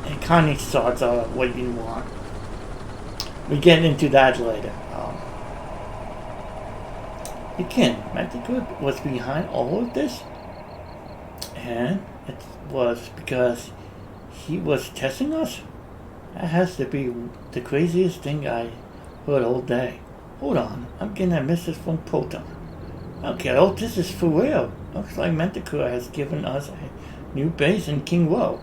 economy swords are what you want. We get into that later. Again, MMorpg was behind all of this, and it was because he was testing us. That has to be the craziest thing I heard all day. Hold on, I'm getting a message from Proton. Okay, oh, this is for real. Looks like MMorpg has given us a new base in King Row.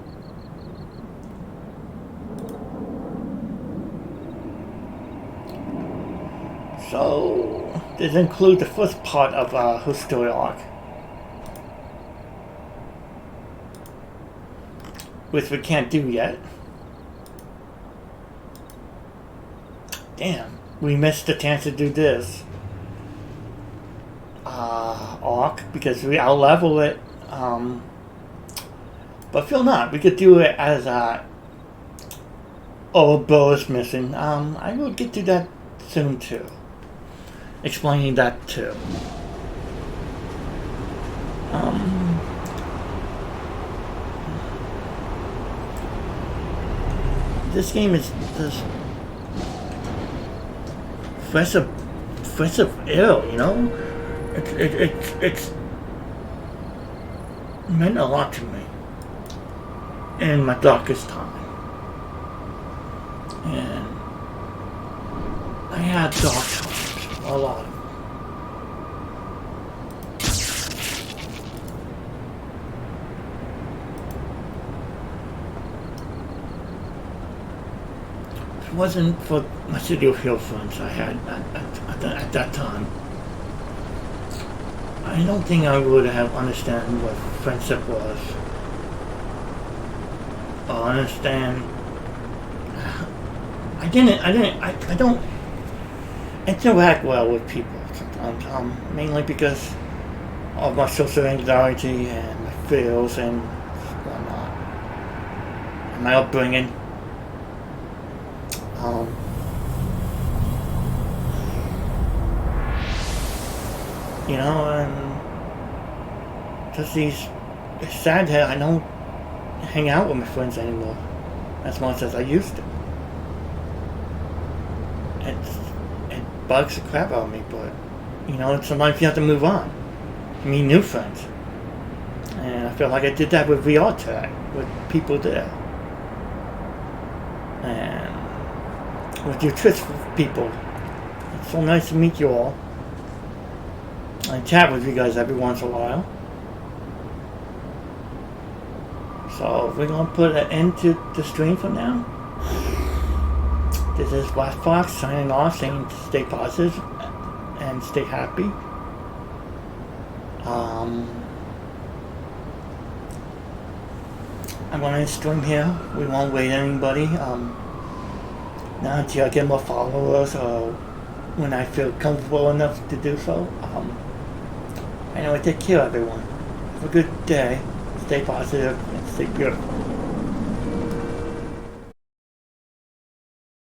So, this includes the first part of her story arc, which we can't do yet. Damn, we missed the chance to do this arc because we out-level it. But feel not, we could do it as Bo is missing. I will get to that soon too. Explaining that too. This game is just fresh of air, you know. It's meant a lot to me in my darkest time, and I had dark times, a lot of them. If it wasn't for my City of Hill friends I had at that time, I don't think I would have understand what friendship was, or understand. I don't interact well with people sometimes, mainly because of my social anxiety and my fears and whatnot, and my upbringing. You know, and just it's sad that I don't hang out with my friends anymore as much as I used to. It bugs the crap out of me, but you know, sometimes you have to move on, meet new friends, and I feel like I did that with VR tag, with people there, and with your Twitch people. It's so nice to meet you all. I chat with you guys every once in a while. So we're gonna put an end to the stream for now. This is Black Fox signing off, saying stay positive and stay happy. I'm gonna stream here. We won't wait anybody. Now until I get more followers or when I feel comfortable enough to do so. Anyway, take care everyone. Have a good day. Stay positive and stay beautiful.